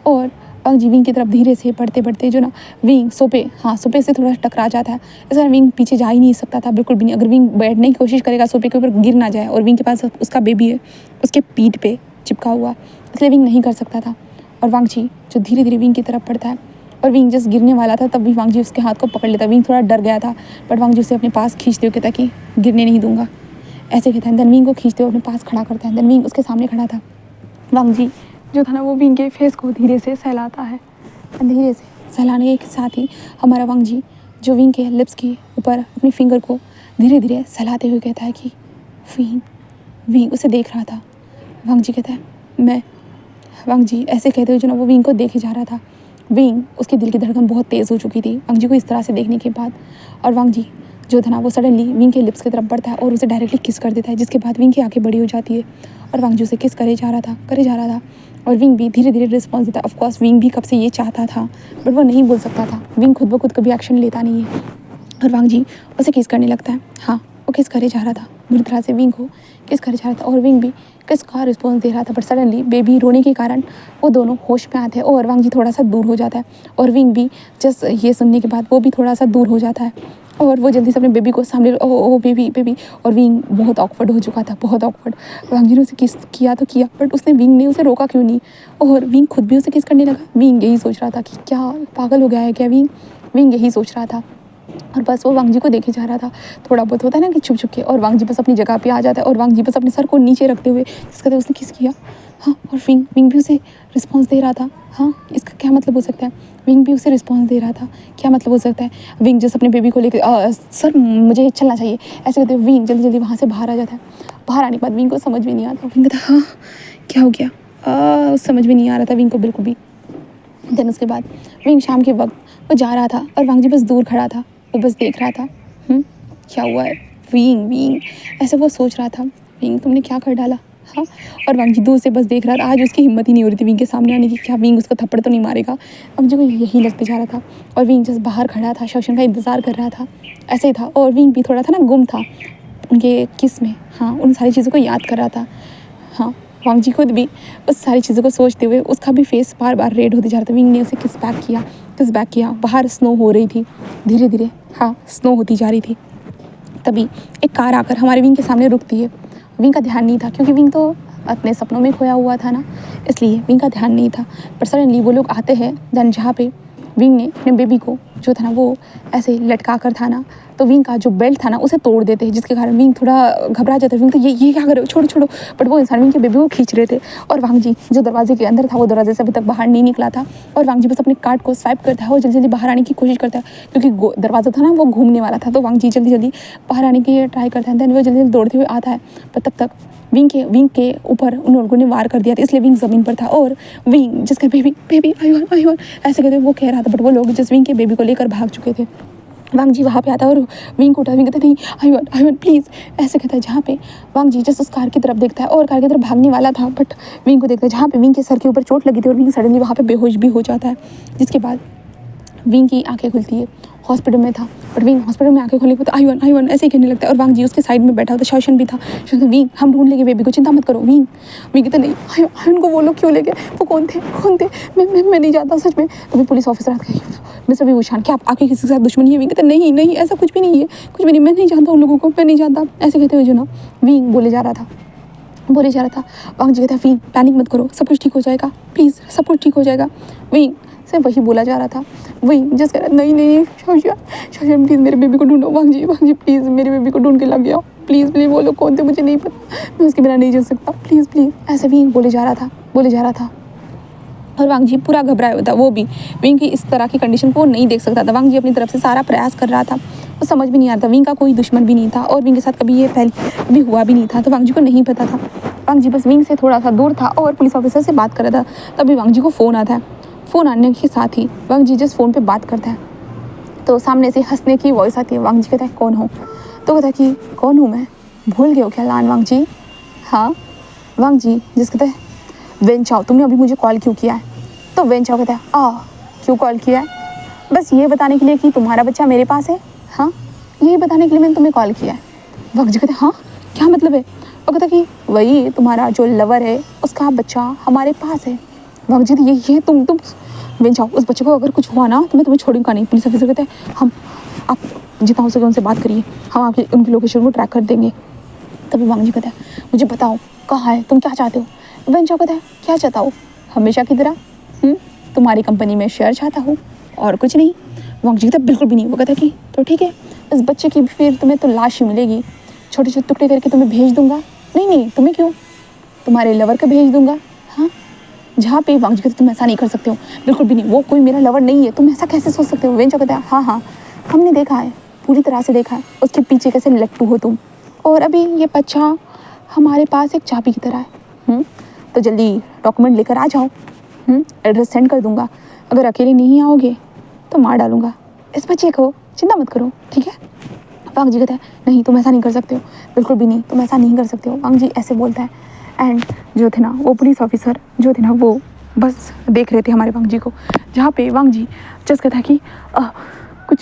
और वांग जी विंग की तरफ धीरे से बढ़ते जो ना विंग सोफे से थोड़ा टकरा जाता है। इस कारण विंग पीछे जा ही नहीं सकता था, बिल्कुल भी नहीं। अगर विंग बैठने की कोशिश करेगा सोफे के ऊपर गिर ना जाए, और विंग के पास उसका बेबी है उसके पीठ पे चिपका हुआ, इसलिए विंग नहीं कर सकता था। और वांग जी जो धीरे धीरे विंग की तरफ बढ़ता है और विंग जस्ट गिरने वाला था, तब भी वांग जी उसके हाथ को पकड़ लेता। विंग थोड़ा डर गया था, बट वांग जी उसे अपने पास खींचते हुए कहता कि गिरने नहीं दूंगा, ऐसे कहता है। देन विंग को खींचते हुए अपने पास खड़ा करता है। देन विंग उसके सामने खड़ा था। वांग जी जो था ना वो विंग के फेस को धीरे से सहलाता है। धीरे से सहलाने के साथ ही हमारा वांग जी जो विंग के लिप्स के ऊपर अपनी फिंगर को धीरे धीरे सहलाते हुए कहता है कि विंग उसे देख रहा था। वांग जी कहता है मैं। वांग जी ऐसे कहते हुए जो ना वो विंग को देखे जा रहा था। विंग उसके दिल की धड़कन बहुत तेज़ हो चुकी थी वांग जी को इस तरह से देखने के बाद। और वांग जी जो था ना वो सडनली विंग के लिप्स की तरफ बढ़ता है और उसे डायरेक्टली किस कर देता है, जिसके बाद विंग की आंखें बड़ी हो जाती है और वांग जी उसे किस करे जा रहा था। और विंग भी धीरे धीरे रिस्पॉन्स देता है। ऑफकोर्स विंग भी कब से ये चाहता था, बट वो नहीं बोल सकता था। विंग खुद ब खुद कभी एक्शन लेता नहीं है और वांग जी उसे किस करने लगता है। हाँ वो किस करे जा रहा था बुरी तरह से, विंग को किस करे जा रहा था और विंग भी किस का रिस्पॉन्स दे रहा था। बट सडनली बेबी रोने के कारण वो दोनों होश में आते हैं और वांग जी थोड़ा सा दूर हो जाता है और विंग भी जस्ट ये सुनने के बाद वो भी थोड़ा सा दूर हो जाता है और वो जल्दी से अपने बेबी को सामने ओ बेबी बेबी। और विंग बहुत ऑकवर्ड हो चुका था, बहुत ऑकवर्ड। वांग जी ने उसे किस किया तो किया, बट उसने विंग ने उसे रोका क्यों नहीं और विंग खुद भी उसे किस करने लगा। विंग यही सोच रहा था कि क्या पागल हो गया है क्या विंग यही सोच रहा था और बस वो वांग जी को देखे जा रहा था। थोड़ा बहुत होता है ना कि छुप छुप के, और वांग जी बस अपनी जगह पे आ जाता है और वांग जी बस अपने सर को नीचे रखते हुए जिसका उसने किस किया। हाँ, और विंग भी उसे रिस्पॉन्स दे रहा था। हाँ, इसका क्या मतलब हो सकता है, विंग भी उसे रिस्पॉन्स दे रहा था, क्या मतलब हो सकता है। विंग जैसे अपने बेबी को लेकर सर मुझे चलना चाहिए ऐसे कहते विंग जल्दी जल्दी वहाँ से बाहर आ जाता है। बाहर आने के बाद विंग को समझ भी नहीं आता, विंग कहता हाँ क्या हो गया, समझ में नहीं आ रहा था विंग को बिल्कुल भी। देन उसके बाद विंग शाम के वक्त वो जा रहा था और वांग जी बस दूर खड़ा था, वो बस देख रहा था। क्या हुआ है विंग ऐसे वो सोच रहा था, विंग तुमने क्या कर डाला। हाँ, और वांग जी दूर से बस देख रहा था। आज उसकी हिम्मत ही नहीं हो रही थी विंग के सामने आने की, क्या विंग उसको थप्पड़ तो नहीं मारेगा। वांग जी को यही लगते जा रहा था और विंग जस्ट बाहर खड़ा था, शौशन का इंतज़ार कर रहा था, ऐसे ही था। और विंग भी थोड़ा था ना गुम था उनके किस में। हाँ, उन सारी चीज़ों को याद कर रहा था। हाँ, वांग जी खुद भी उस सारी चीज़ों को सोचते हुए, उसका भी फेस बार बार रेड होते जा रहा था। विंग ने उसे किस बैक किया। बाहर स्नो हो रही थी धीरे धीरे, हाँ स्नो होती जा रही थी। तभी एक कार आकर हमारे विंग के सामने रुकती है। विंग का ध्यान नहीं था क्योंकि विंग तो अपने सपनों में खोया हुआ था ना, इसलिए विंग का ध्यान नहीं था। पर सडनली वो लोग आते हैं देन जहाँ पे विंग ने अपने बेबी को जो था ना वो ऐसे लटका कर था ना, तो विंग का जो बेल्ट था ना उसे तोड़ देते हैं, जिसके कारण विंग थोड़ा घबरा जाता है। विंग तो ये क्या कर रहे हो, छोड़ो छोड़ो। बट वो इंसान विंग के बेबी को खींच रहे थे और वांग जी जो दरवाजे के अंदर था वो दरवाजे से अभी तक बाहर नहीं निकला था। और वांग जी बस अपने कार्ड को स्वाइप करता है और जल्दी जल्दी बाहर आने की कोशिश करता है क्योंकि दरवाज़ा था ना वो घूमने वाला था। तो वांग जी जल्दी जल्दी बाहर आने की ट्राई करता है। देन वो जल्दी जल्दी दौड़ते हुए आता है, पर तब तक विंग के ऊपर उन लोगों ने वार कर दिया था, इसलिए विंग ज़मीन पर था और विंग जिसका बेबी बेबी आई ऐसे कहते वो कह रहा था, बट वो लोग जिस विंग के बेबी को लेकर भाग चुके थे। वांग जी वहाँ पे आता है और विंग को उठा, विंग कहता नहीं आई वांट प्लीज़ ऐसे कहता है। जहाँ पे वांग जी जस्ट उस कार की तरफ देखता है और कार की तरफ भागने वाला था, बट विंग को देखता है जहाँ पे विंग के सर के ऊपर चोट लगी थी और विंग सडनली वहाँ पे बेहोश भी हो जाता है। जिसके बाद विंग की आंखें खुलती है, हॉस्पिटल में था बट विंग हॉस्पिटल में आंखें खोलने के बाद आई वन ऐसे ही कहने लगता है और वांग जी उसके साइड में बैठा होता, शौशन भी था। शौशन विंग हम ढूंढ लेंगे बेबी को, चिंता मत करो। विंग कहता नहीं आयुन को वो लोग क्यों ले गए, वो कौन थे मैं नहीं जानता सच में। तभी पुलिस ऑफिसर आते हैं, मिस्टर विभूषण क्या आपके किसी के साथ दुश्मनी है। विंग कहता नहीं ऐसा कुछ भी नहीं है, कुछ भी नहीं, मैं नहीं जानता उन लोगों को, मैं नहीं जानता ऐसे कहते हुए जो ना विंग बोले जा रहा था। वांग जी कहता है विंग पैनिक मत करो, सब कुछ ठीक हो जाएगा, प्लीज़ सब कुछ ठीक हो जाएगा। विंग से वही बोला जा रहा था, वही जस्ट कह रहा नहीं शौशन प्लीज़ मेरे बेबी को ढूंढो। वांग जी प्लीज़ मेरे बेबी को ढूंढ के लग गया, प्लीज़ वो लोग कौन थे मुझे नहीं पता, मैं उसके बिना नहीं जी सकता, प्लीज़ ऐसे विंग बोले जा रहा था। और वांग जी पूरा घबराया हुआ था, वो भी विंग की इस तरह की कंडीशन को नहीं देख सकता था। वांग जी अपनी तरफ से सारा प्रयास कर रहा था, वो समझ भी नहीं आता। विंग का कोई दुश्मन भी नहीं था और विंग के साथ कभी ये पहले कभी हुआ भी नहीं था, तो वांग जी को नहीं पता था। वांग जी बस विंग से थोड़ा सा दूर था और पुलिस ऑफिसर से बात कर रहा था। तभी वांग जी को फ़ोन आता है। फ़ोन आने के साथ ही वांग जी जिस फ़ोन पे बात करता है तो सामने से हंसने की वॉइस आती है। वांग जी कहता है कौन हो, तो कहता है कि कौन हूँ मैं, भूल गए हो क्या लान वांग जी। हाँ, वांग जी जिस कहता है वेन चाओ तुमने अभी मुझे कॉल क्यों किया है। तो वेन चाओ कहता है क्यों कॉल किया है, बस ये बताने के लिए कि तुम्हारा बच्चा मेरे पास है। हाँ, यही बताने के लिए मैंने तुम्हें कॉल किया है। वांग जी कहते हाँ क्या मतलब है। वो कहता कि वही तुम्हारा जो लवर है उसका बच्चा हमारे पास है। वांग जी यही है तुम वेन चाओ उस बच्चे को अगर कुछ हुआ ना तो मैं तुम्हें छोड़ूंगा नहीं। पुलिस ऑफिसर कहते हैं आप जितना हो सके उनसे बात करिए, हम आपकी उनकी लोकेशन को ट्रैक कर देंगे। तभी वांग जी कहता है मुझे बताओ कहाँ है, तुम क्या चाहते हो। वेन चाओ कहता है क्या चाहता हो, हमेशा की तरह तुम्हारी कंपनी में शेयर चाहता हूँ और कुछ नहीं। वांग जी कहता बिल्कुल भी नहीं। वो कहता कि तो ठीक है, इस बच्चे की फिर तुम्हें तो लाश ही मिलेगी, छोटे छोटे टुकड़े करके तुम्हें भेज दूंगा। नहीं तुम्हें क्यों, तुम्हारे लवर को भेज दूंगा। हाँ, जहाँ पे वांग जी कहते तुम ऐसा नहीं कर सकते हो, बिल्कुल भी नहीं, वो कोई मेरा लवर नहीं है, तुम ऐसा कैसे सोच सकते हो। वेन चाओ कहता है हाँ हमने देखा है, पूरी तरह से देखा है, उसके पीछे कैसे लट्टू हो तुम, और अभी ये बच्चा हमारे पास एक चाबी की तरह है। तो जल्दी डॉक्यूमेंट लेकर आ जाओ, एड्रेस सेंड कर दूंगा, अगर अकेले नहीं आओगे तो मार डालूंगा इस बच्चे को, चिंता मत करो ठीक है। वांग जी कहता है नहीं तुम ऐसा नहीं कर सकते हो, बिल्कुल भी नहीं, तुम ऐसा नहीं कर सकते हो। वांग जी ऐसे बोलता है एंड जो थे ना वो पुलिस ऑफिसर जो थे ना वो बस देख रहे थे हमारे वांग जी को, जहाँ पे वांग जी जस्ट कहता है कि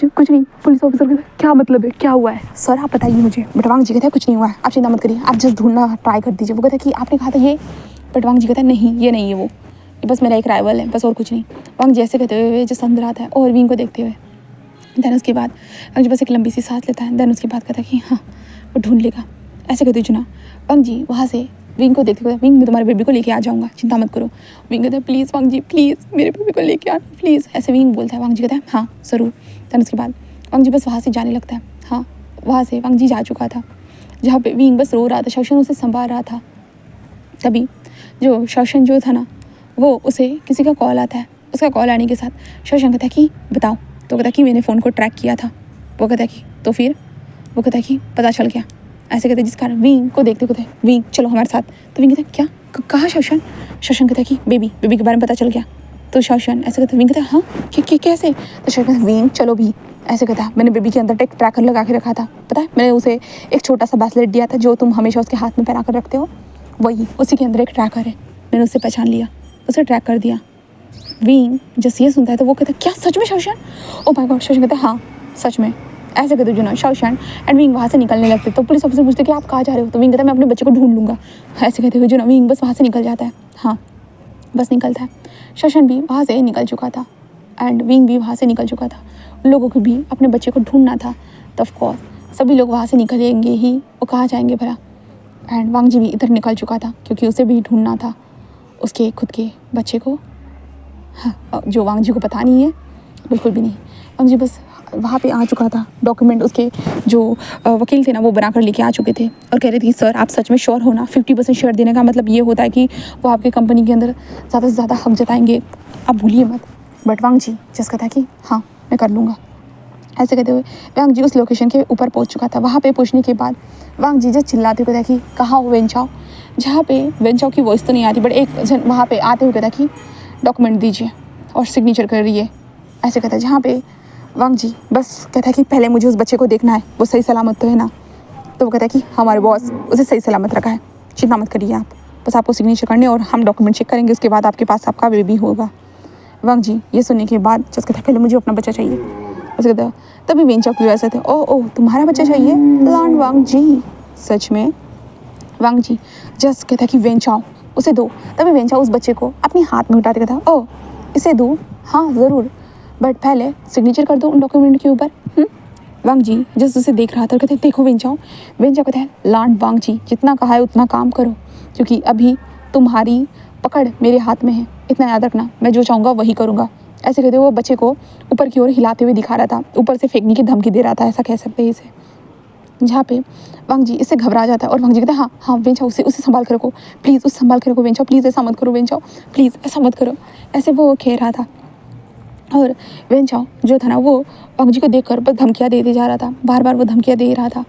कुछ नहीं। पुलिस ऑफिसर कहता है क्या मतलब है, क्या हुआ है? सर आप बताइए मुझे। बट वांग जी कहता है कुछ नहीं हुआ है, आप चिंता मत करिए, आप जस्ट ढूंढना ट्राई कर दीजिए। वो कहता है कि आपने कहा था ये। बट वांग जी कहता है नहीं ये नहीं है वो, ये बस मेरा एक राइवल है, बस और कुछ नहीं। वांग जी ऐसे कहते हुए जस्ट अंदर आता है और विंग को देखते हुए। दैन उसके बाद वांग जी बस एक लंबी सी सांस लेता है। दैन उसके बाद कहता है कि हाँ वो ढूंढ लेगा, ऐसे कहते जुना। वांग जी वहाँ से विंग को देखते हुए, विंग मैं तुम्हारे बेबी को लेके आ जाऊँगा, चिंता मत करो। विंग कहता है प्लीज़ वांग जी प्लीज़ मेरे बेबी को लेके आना प्लीज़, ऐसे विंग बोलता है। वांग जी कहता है हाँ ज़रूर। दैन उसके बाद वांग जी बस वहाँ से जाने लगता है। हाँ वहाँ से वांग जी जा चुका था, जहाँ पे विंग बस रो रहा था, शौशन उसे संभाल रहा था। तभी जो शौशन जो था ना, वो उसे किसी का कॉल आता है। उसका कॉल आने के साथ शौशन कहता है कि बताओ। तो कहता है कि मैंने फ़ोन को ट्रैक किया था। वो कहता है कि तो फिर? वो कहता है कि पता चल गया, ऐसे कहते हैं। जिस कारण विंग को देखते कहते हैं विंग चलो हमारे साथ। तो विंग कहता है क्या कहा शौशन? शौशन कहता है कि बेबी के बारे में पता चल गया। तो शौशन ऐसे कहता है, विंग कहता है हाँ कैसे? तो शौशन कहता है विंग चलो भी, ऐसे कहता है मैंने बेबी के अंदर एक ट्रैकर लगा के रखा था, पता है मैंने उसे एक छोटा सा ब्रेसलेट दिया था जो तुम हमेशा उसके हाथ में पहना कर रखते हो, वही उसी के अंदर एक ट्रैकर है, मैंने उसे पहचान लिया, उसे ट्रैक कर दिया। विंग जैसे ये सुनता है तो वो कहता है क्या सच में शौशन? Oh my God. शौशन कहता है हाँ सच में, ऐसे कहते जुना शौशन एंड विंग वहाँ से निकलने लगते। तो पुलिस ऑफिसर पूछते कि आप कहाँ जा रहे हो? तो विंग कहता है मैं अपने बच्चे को ढूंढ लूँगा, ऐसे कहते हुए जुना विंग बस वहाँ से निकल जाता है। हाँ बस निकलता है। शौशन भी वहाँ से निकल चुका था एंड विंग भी वहाँ से निकल चुका था। उन लोगों को भी अपने बच्चे को ढूंढना था, तो ऑफकोर्स सभी लोग वहाँ से निकलेंगे ही, वो कहाँ जाएंगे भला? एंड वांग जी भी इधर निकल चुका था क्योंकि उसे भी ढूंढना था उसके खुद के बच्चे को। हाँ जो वांग जी को पता नहीं है बिल्कुल भी नहीं। वांग जी बस वहाँ पे आ चुका था, डॉक्यूमेंट उसके जो वकील थे ना वो बना कर लेके आ चुके थे और कह रहे थे कि सर आप सच में श्योर हो ना? 50% शेयर देने का मतलब ये होता है कि वो आपके कंपनी के अंदर ज़्यादा से ज़्यादा हक जताएंगे, आप भूलिए मत। बट वांग जी जस्ट कहता है कि हाँ मैं कर लूँगा, ऐसे कहते हुए वांग जी उस लोकेशन के ऊपर पहुंच चुका था। वहाँ पे पहुंचने के बाद वांग जी जब चिल्लाते हुए कहता कि कहाँ हो वेंचाओ, जहाँ पे वेंचाओ की वॉइस तो नहीं आती बट एक जन वहाँ पे आते हुए कहता कि डॉक्यूमेंट दीजिए और सिग्नेचर करिए, ऐसे कहता है। जहाँ पे वांग जी बस कहता है कि पहले मुझे उस बच्चे को देखना है, वो सही सलामत तो है ना? तो वो कहता है कि हमारे बॉस उसे सही सलामत रखा है, चिंता मत करिए आप, बस आपको सिग्नेचर करने और हम डॉक्यूमेंट चेक करेंगे, उसके बाद आपके पास आपका बेबी होगा। वांग जी ये सुनने के बाद जस कहता है पहले मुझे अपना बच्चा चाहिए, ऐसे कहता तभी वेंचाओ की वजह से थे। ओह तुम्हारा बच्चा चाहिए लॉर्ड वांग जी? सच में? वांग जी जस कहता है कि वेंचाओ उसे दो। तभी वेंचाओ उस बच्चे को अपने हाथ में उठाते कहता ओह इसे दूँ? हाँ ज़रूर, बट पहले सिग्नेचर कर दो उन डॉक्यूमेंट के ऊपर। वांग जी जस्ट उसे देख रहा था और कहते देखो वेंचाओ कहता है लॉर्ड वांग जी जितना कहा है उतना काम करो, क्योंकि अभी तुम्हारी पकड़ मेरे हाथ में है, इतना याद रखना, मैं जो चाहूँगा वही करूँगा। ऐसे कहते वो बच्चे को ऊपर की ओर हिलाते हुए दिखा रहा था, ऊपर से फेंकने की धमकी दे रहा था, ऐसा कह सकते हैं इसे। जहाँ पे वांग जी इससे घबरा जाता है और वांग जी कहता है हाँ वेंचाओ उसे संभाल कर रखो प्लीज़, उसे संभाल कर रखो वेंचाओ प्लीज़, ऐसा मत करो वेंचाओ प्लीज़, ऐसा मत करो, ऐसे वो कह रहा था। और वेंचाओ जो था ना वो वांग जी को देखकर बस धमकियाँ देते जा रहा था, बार बार वो धमकियाँ दे रहा था।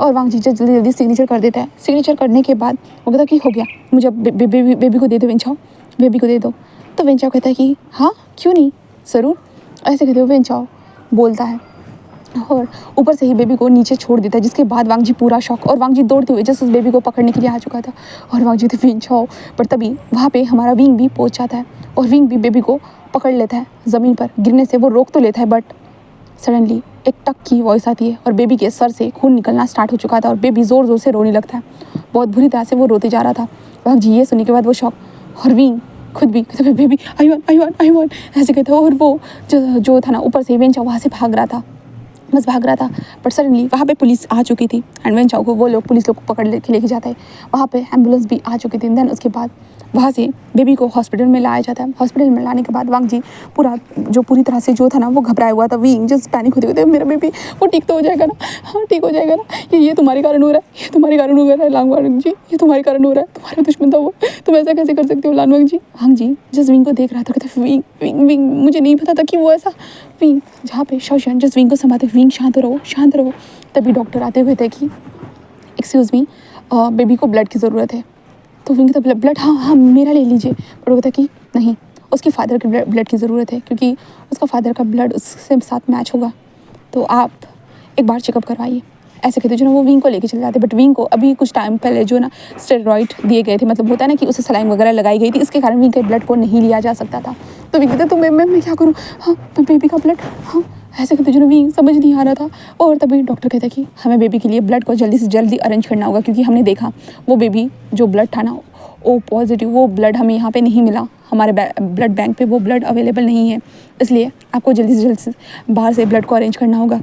और वांग जी जल्दी जल्दी सिग्नेचर कर देता है। सिग्नेचर करने के बाद वो कहता कि हो गया, मुझे बेबी को दे दो वेंचाओ, बेबी को दे दो। तो वेंचाओ कहता है कि हाँ क्यों नहीं, ज़रूर, ऐसे कहते हुए वेंचाओ बोलता है और ऊपर से ही बेबी को नीचे छोड़ देता है। जिसके बाद वांग जी पूरा शॉक और वांग जी दौड़ते हुए जस्ट उस बेबी को पकड़ने के लिए आ चुका था और वांग जी थे वेंचाओ। पर तभी वहाँ पे हमारा विंग भी पहुँच जाता है और विंग भी बेबी को पकड़ लेता है, ज़मीन पर गिरने से वो रोक तो लेता है, बट सडनली एक टक की वॉइस आती है और बेबी के सर से खून निकलना स्टार्ट हो चुका था और बेबी ज़ोर ज़ोर से रोने लगता है, बहुत बुरी तरह से वो रोते जा रहा था। वांग जी ये सुनने के बाद वो शॉक और विंग खुद भी कहता बेबी आई वन ऐसे कहता और वो जो था ना ऊपर से वेंचाओ वहाँ से भाग रहा था, बस भाग रहा था। बट सडनली वहाँ पे पुलिस आ चुकी थी एंड वेंचाओ को वो लोग पुलिस लोग को पकड़ लेके जाता है। वहाँ पे एम्बुलेंस भी आ चुकी थी। देन उसके बाद वहाँ से बेबी को हॉस्पिटल में लाया जाता है। हॉस्पिटल में लाने के बाद वांग जी पूरी तरह से जो था ना वो घबराया हुआ था। विंग जस्ट पैनिक होते हुए मेरा बेबी वो ठीक तो हो जाएगा ना, हाँ ठीक हो जाएगा ना, ये तुम्हारे कारण हो रहा है, ये तुम्हारे कारण हो रहा है लांग वांग जी, ये तुम्हारे कारण हो रहा है, तुम्हारा दुश्मन था वो, तुम ऐसा कैसे कर सकते हो लांग वांग जी? वांग जी जस्ट विंग को देख रहा था, कहते विंग विंग विंग मुझे नहीं पता था कि वो ऐसा। विंग जहाँ पे शौशन जस्ट विंग को संभालते विंग शांत रहो। तभी डॉक्टर आते हुए थे कि एक्सक्यूज़ मी बेबी को ब्लड की ज़रूरत है। तो विंग कहता ब्लड हाँ मेरा ले लीजिए। पर वो कहता कि नहीं उसकी फादर के ब्लड की ज़रूरत है क्योंकि उसका फादर का ब्लड उससे साथ मैच होगा, तो आप एक बार चेकअप करवाइए। ऐसे कहते जो ना वो विंग को लेके चले जाते। बट विंग को अभी कुछ टाइम पहले जो ना स्टेरॉइड दिए गए थे, मतलब होता है ना कि उसे सलाइन वगैरह लगाई गई थी, इसके कारण विंग के ब्लड को नहीं लिया जा सकता था। तो विंग कहते तो मैं क्या करूँ, हाँ बेबी का ब्लड, हाँ ऐसे कहते जो विंग समझ नहीं आ रहा था। और तभी डॉक्टर कहता कि हमें बेबी के लिए ब्लड को जल्दी से जल्दी अरेंज करना होगा, क्योंकि हमने देखा वो बेबी जो ब्लड था ना ओ पॉजिटिव, वो ब्लड हमें यहाँ पे नहीं मिला, हमारे ब्लड बैंक पे वो ब्लड अवेलेबल नहीं है, इसलिए आपको जल्दी से बाहर से ब्लड को अरेंज करना होगा।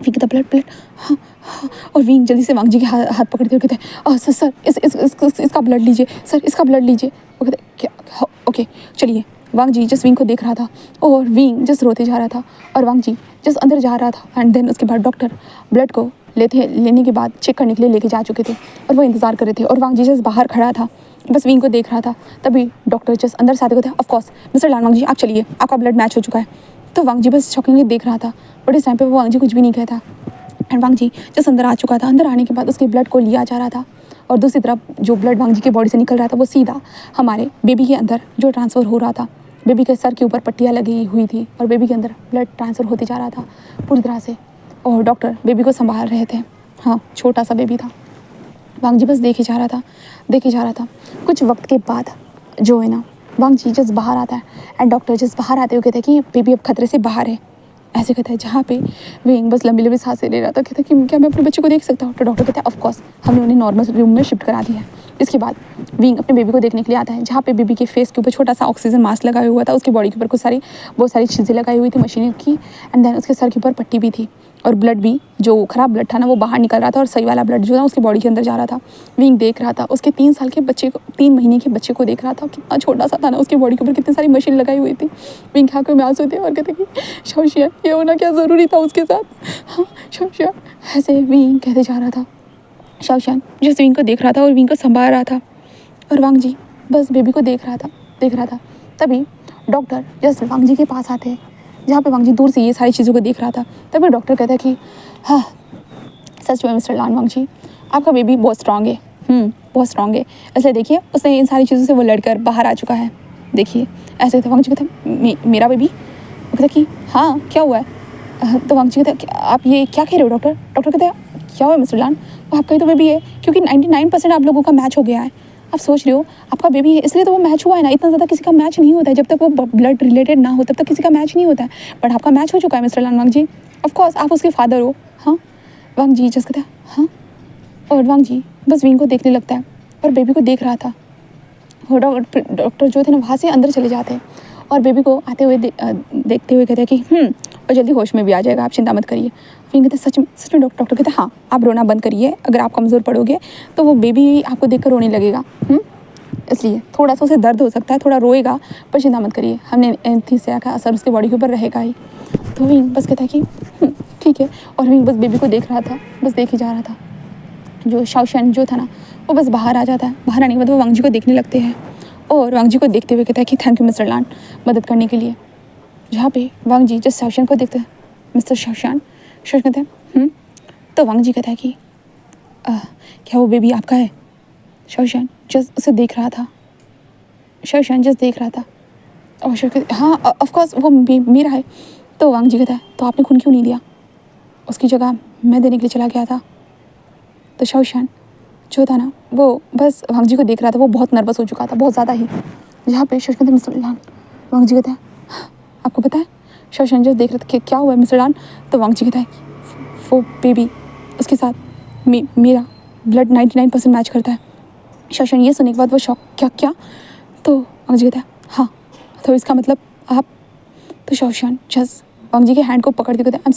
विंग कहता ब्लड, हाँ हाँ। और विंग जल्दी से वांग जी के हाथ पकड़ते हुए कहते हैं सर इसका ब्लड लीजिए सर, इसका ब्लड लीजिए। वो कहते क्या, ओके चलिए। वांग जी जस्ट विंग को देख रहा था और विंग जस्ट रोते जा रहा था और वांग जी जस्ट अंदर जा रहा था। एंड देन उसके बाद डॉक्टर ब्लड को लेने के बाद चेक करने के लिए लेके जा चुके थे और वो इंतज़ार कर रहे थे। और वांग जी जस्ट बाहर खड़ा था, बस विंग को देख रहा था। तभी डॉक्टर जस्ट अंदर से आते को थे, ऑफकोर्स मिस्टर लान वांग जी आप चलिए, आपका ब्लड मैच हो चुका है। तो वांग जी बस शॉकिंगली देख रहा था, बट इस टाइम पे वो वांग जी कुछ भी नहीं कहता। एंड वांग जी जस्ट अंदर आ चुका था। अंदर आने के बाद उसके ब्लड को लिया जा रहा था और दूसरी तरफ जो ब्लड वांग जी के बॉडी से निकल रहा था वो सीधा हमारे बेबी के अंदर जो ट्रांसफ़र हो रहा था। बेबी के सर के ऊपर पट्टियाँ लगी हुई थी और बेबी के अंदर ब्लड ट्रांसफ़र होते जा रहा था पूरी तरह से। और डॉक्टर बेबी को संभाल रहे थे, हाँ छोटा सा बेबी था। वांग जी बस देखे जा रहा था। कुछ वक्त के बाद जो है ना वांग जी जस्ट बाहर आता है एंड डॉक्टर जस्ट बाहर आते हुए कहते हैं कि बेबी अब खतरे से बाहर है। ऐसे कहता है जहाँ पे विंग बस लंबी लंबी सांसें ले रहा था। कहता है कि क्या मैं अपने बच्चे को देख सकता हूँ? तो डॉक्टर कहता है ऑफ कोर्स, हमने उन्हें नॉर्मल रूम में शिफ्ट करा दिया है। इसके बाद विंग अपने बेबी को देखने के लिए आता है, जहाँ पे बेबी के फेस के ऊपर छोटा सा ऑक्सीजन मास्क लगाया हुआ था, उसके बॉडी के ऊपर बहुत सारी चीज़ें लगाई हुई थी मशीनों की। एंड देन उसके सर के ऊपर पट्टी भी थी और ब्लड भी जो खराब ब्लड था ना वो बाहर निकल रहा था और सही वाला ब्लड जो था उसकी बॉडी के अंदर जा रहा था। विंग देख रहा था उसके 3 महीने के बच्चे को देख रहा था, कितना छोटा सा था ना, उसकी बॉडी के ऊपर कितनी सारी मशीन लगाई हुई थी। विंग आंखों में आंसू थे और कहते कि शौशिया ये होना क्या ज़रूरी था उसके साथ, हाँ शौशिया। ऐसे विंग कहते जा रहा था। शौशान जिस विंग को देख रहा था और विंग को संभाल रहा था और वांग जी बस बेबी को देख रहा था। तभी डॉक्टर जस्ट वांग जी के पास आते हैं, जहाँ पे वांग जी दूर से ये सारी चीज़ों को देख रहा था। तभी डॉक्टर कहता है कि हाँ सच में मिस्टर लान वांग जी आपका बेबी बहुत स्ट्रांग है, बहुत स्ट्रांग है। इसलिए देखिए उसने इन सारी चीज़ों से वो लड़कर बाहर आ चुका है, देखिए। ऐसे तो वांग जी कहता मेरा बेबी? वो कहता कि हाँ क्या हुआ है? तो वांग जी कहता आप ये क्या कह रहे हो डॉक्टर? डॉक्टर कहता क्या हुआ मिस्टर लान, वो आपका ही तो बेबी है, क्योंकि 99% आप लोगों का मैच हो गया है। आप सोच रहे हो आपका बेबी है इसलिए तो वो मैच हुआ है ना, इतना ज़्यादा किसी का मैच नहीं होता है, जब तक वो ब्लड रिलेटेड ना हो तब तक किसी का मैच नहीं होता है। बट आपका मैच हो चुका है मिस्टर लान वांग जी, ऑफकोर्स आप उसके फादर हो। हाँ वांग जी जस्ट कहता है हाँ, और वांग जी बस विंग को देखने लगता है और बेबी को देख रहा था। और डॉक्टर जो थे ना वहाँ से अंदर चले जाते हैं और बेबी को आते हुए देखते हुए कहते हैं कि और जल्दी होश में भी आ जाएगा, आप चिंता मत करिए। फिर कहते सच में डॉक्टर कहते हाँ आप रोना बंद करिए, अगर आप कमज़ोर पड़ोगे तो वो बेबी आपको देखकर रोने लगेगा, इसलिए थोड़ा सा उसे दर्द हो सकता है, थोड़ा रोएगा, पर चिंता मत करिए, हमने एनेस्थीसिया का असर उसके बॉडी के ऊपर रहेगा ही। तो विंग बस कहता है कि ठीक है, और विंग बस बेबी को देख रहा था, बस देखे जा रहा था। जो शौशन जो था ना वो बस बाहर आ जाता है। बाहर आने के बाद वो वांग जी को देखने लगते हैं और वांग जी को देखते हुए कहता है कि थैंक यू मिस्टर लान मदद करने के लिए। जहाँ पे वांग जी जस्ट शौशन को देखते हैं, मिस्टर शौशान कहते हैं तो वांग जी कहता है कि क्या वो बेबी आपका है? शौशान जस्ट उसे देख रहा था, शौशान जस्ट देख रहा था और कहते हाँ ऑफकोर्स वो मेरा है। तो वांग जी कहता है तो आपने खून क्यों नहीं दिया? उसकी जगह मैं देने के लिए चला गया था। तो शौशान जो था ना वो बस वांग जी को देख रहा था, वो बहुत नर्वस हो चुका था, बहुत ज़्यादा ही। जहाँ पे शौशान कहते मिस्टर लान, वांग जी कहता है आपको पता है? शौशान जस्ट देख रहा था कि क्या हुआ है मिस्टर लान? तो वांग जी कहता है वो बेबी उसके साथ मेरा ब्लड 99% मैच करता है। शौशान ये सुनने के बाद वो शॉक, क्या? तो वांग जी कहता है हाँ तो इसका मतलब आप? तो शौशान जस्ट वांग जी के हैंड को पकड़ के कहता है आई एम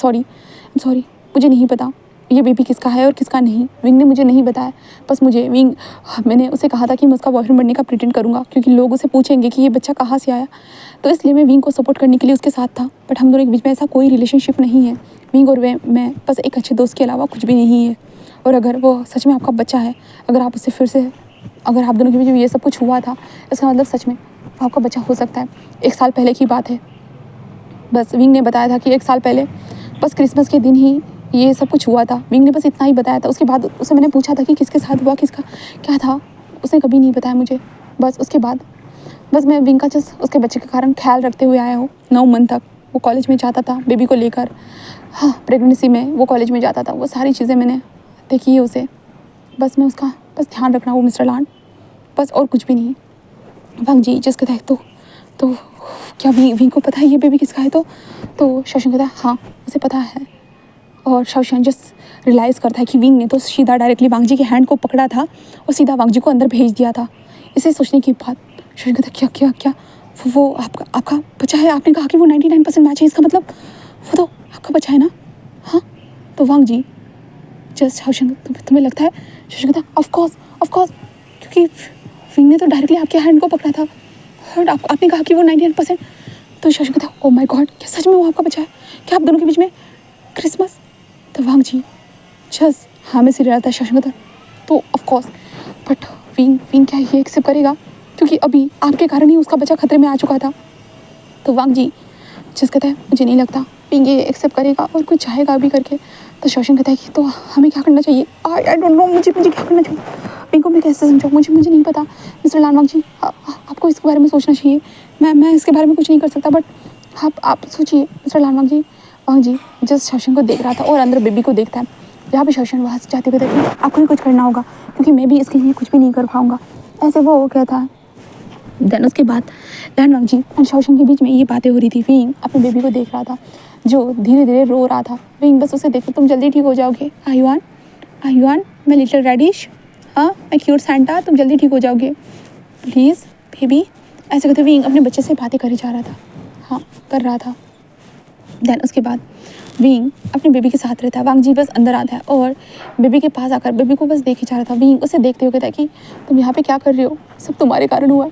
सॉरी मुझे नहीं पता ये बेबी किसका है और किसका नहीं। विंग ने मुझे नहीं बताया, बस मैंने उसे कहा था कि मैं उसका बॉयफ्रेंड बनने का प्रिटेंड करूँगा, क्योंकि लोग उसे पूछेंगे कि ये बच्चा कहाँ से आया, तो इसलिए मैं विंग को सपोर्ट करने के लिए उसके साथ था। बट हम दोनों के बीच में ऐसा कोई रिलेशनशिप नहीं है, विंग और मैं बस एक अच्छे दोस्त के अलावा कुछ भी नहीं है। और अगर वो सच में आपका बच्चा है, अगर आप आप दोनों के बीच में ये सब कुछ हुआ था, इसका मतलब सच में वो आपका बच्चा हो सकता है। 1 साल पहले की बात है, बस विंग ने बताया था कि 1 साल पहले बस क्रिसमस के दिन ही ये सब कुछ हुआ था। विंग ने बस इतना ही बताया था। उसके बाद उससे मैंने पूछा था कि किसके साथ हुआ, किसका क्या था, उसने कभी नहीं बताया मुझे। बस उसके बाद बस मैं विंग का जस्ट उसके बच्चे के कारण ख्याल रखते हुए आया हूँ 9 मंथ तक। वो कॉलेज में जाता था बेबी को लेकर, हाँ प्रेगनेंसी में वो कॉलेज में जाता था, वो सारी चीज़ें मैंने देखी है उसे। बस मैं उसका बस ध्यान रखना वो मिस्टर लान, बस और कुछ भी नहीं। वांग जी जिस कहता है तो क्या विंग को पता है ये बेबी किसका है? तो शौशन कहता है हाँ उसे पता है। और शौशन जस्ट रियलाइज़ करता है कि विंग ने तो सीधा डायरेक्टली वांग जी के हैंड को पकड़ा था और सीधा वांग जी को अंदर भेज दिया था। इसे सोचने की बात शौशन कहता है क्या क्या क्या वो आपका बच्चा है? आपने कहा कि वो 99% मैच है, इसका मतलब वो तो आपका बच्चा है ना? हाँ तो वांग जी जस्ट शौशन तुम्हें लगता है? शौशन कहता है ऑफ कोर्स क्योंकि विंग ने तो डायरेक्टली आपके हैंड को पकड़ा था और आपने कहा कि वो 99%। तो शौशन कहता है ओ माय गॉड, क्या सच में वो आपका बच्चा है? क्या आप दोनों के बीच में क्रिसमस? तो वांग जी जस्ट हाँ में सिर रहता है। शौशन कहता है तो ऑफ कोर्स बट विंग क्या ये एक्सेप्ट करेगा? क्योंकि अभी आपके कारण ही उसका बच्चा खतरे में आ चुका था। तो वांग जी जस्ट कहता है मुझे नहीं लगता विंग ये एक्सेप्ट करेगा और कुछ चाहेगा अभी करके। तो शौशन कहता है कि तो हमें क्या करना चाहिए? आई डोंट नो, मुझे क्या करना चाहिए? विंग को मैं कैसे समझाऊँ? मुझे नहीं पता मिस्टर लान। वांग जी आपको इसके बारे में सोचना चाहिए। मैं इसके बारे में कुछ नहीं कर सकता, बट आप सोचिए मिस्टर लान। वांग जी जस्ट शौशन को देख रहा था और अंदर बेबी को देखता है। यहाँ पे शौशन वहाँ से जाते हुए देखते हैं आपको ही कुछ करना होगा क्योंकि मैं भी इसके लिए कुछ भी नहीं कर पाऊँगा, ऐसे वो कहता है। देन उसके बाद लैन वांग जी और शौशन के बीच में ये बातें हो रही थी। विंग अपने बेबी को देख रहा था जो धीरे धीरे रो रहा था। विंग बस उसे देखो तुम जल्दी ठीक हो जाओगे। आयुआन मैं लिटिल रेडिश, हाँ मैं क्यूट सैंटा, तुम जल्दी ठीक हो जाओगे प्लीज़ बेबी, ऐसे कहते विंग अपने बच्चे से बातें करे जा रहा था, हाँ कर रहा था। देन उसके बाद विंग अपने बेबी के साथ रहता है। वांग जी बस अंदर आता है और बेबी के पास आकर बेबी को बस देखे जा रहा था। विंग उसे देखते हुए कहता है कि तुम यहाँ पे क्या कर रहे हो? सब तुम्हारे कारण हुआ,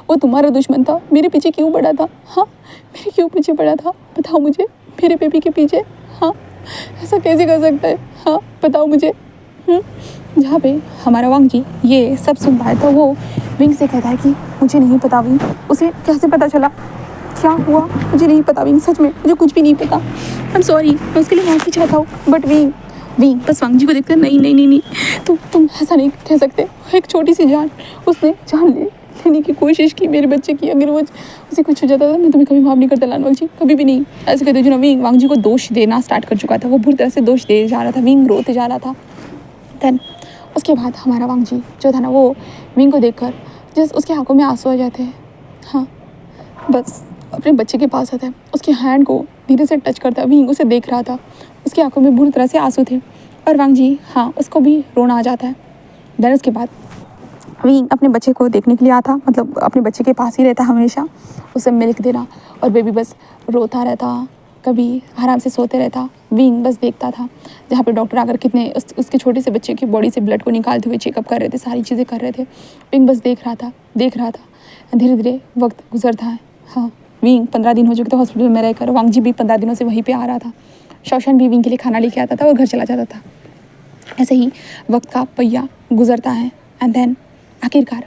वो तुम्हारा दुश्मन था, मेरे पीछे क्यों पड़ा था? हाँ मेरे क्यों पीछे पड़ा था बताओ मुझे, मेरे बेबी के पीछे? हाँ ऐसा कैसे कर सकता है? हाँ बताओ मुझे। जहाँ पे हमारा वांग जी ये सब सुनता है तो वो विंग से कहता है कि मुझे नहीं पता विंग, उसे कैसे पता चला, क्या हुआ मुझे नहीं पता विंग, सच में मुझे कुछ भी नहीं पता। आई एम सॉरी, मैं उसके लिए माफ़ी चाहता हूँ, बट विंग बस वांग जी को देखते नहीं तुम ऐसा नहीं कह सकते। एक छोटी सी जान उसने जान लेने की कोशिश की मेरे बच्चे की, अगर वो उसे कुछ हो जाता था मैं तुम्हें कभी माफ़ नहीं करता लान वांग जी, कभी भी नहीं। ऐसे कहते जो विंग वांग जी को दोष देना स्टार्ट कर चुका था, वो बुरी तरह से दोष दे जा रहा था, विंग रोते जा रहा था। देन उसके बाद हमारा वांग जी जो था ना वो विंग को देखकर जस्ट उसके आंखों में आंसू आ जाते हैं। हाँ बस अपने बच्चे के पास आता है, उसके हैंड को धीरे से टच करता है। विंग उसे देख रहा था, उसकी आंखों में बुरी तरह से आंसू थे और वांग जी हाँ उसको भी रोना आ जाता है। देन उसके बाद विंग अपने बच्चे को देखने के लिए आता, मतलब अपने बच्चे के पास ही रहता हमेशा, उसे मिल्क देना और बेबी बस रोता रहता, कभी आराम से सोते रहता। विंग बस देखता था जहाँ पे डॉक्टर आकर कितने उसके छोटे से बच्चे की बॉडी से ब्लड को निकालते हुए चेकअप कर रहे थे, सारी चीज़ें कर रहे थे। विंग बस देख रहा था। धीरे धीरे वक्त गुजरता है। हाँ विंग 15 दिन हो चुके थे हॉस्पिटल में रहकर, वांग जी भी 15 दिनों से वहीं पे आ रहा था। शौशन भी विंग के लिए खाना लेके आता था और घर चला जाता था। ऐसे ही वक्त का पहिया गुजरता है एंड देन आखिरकार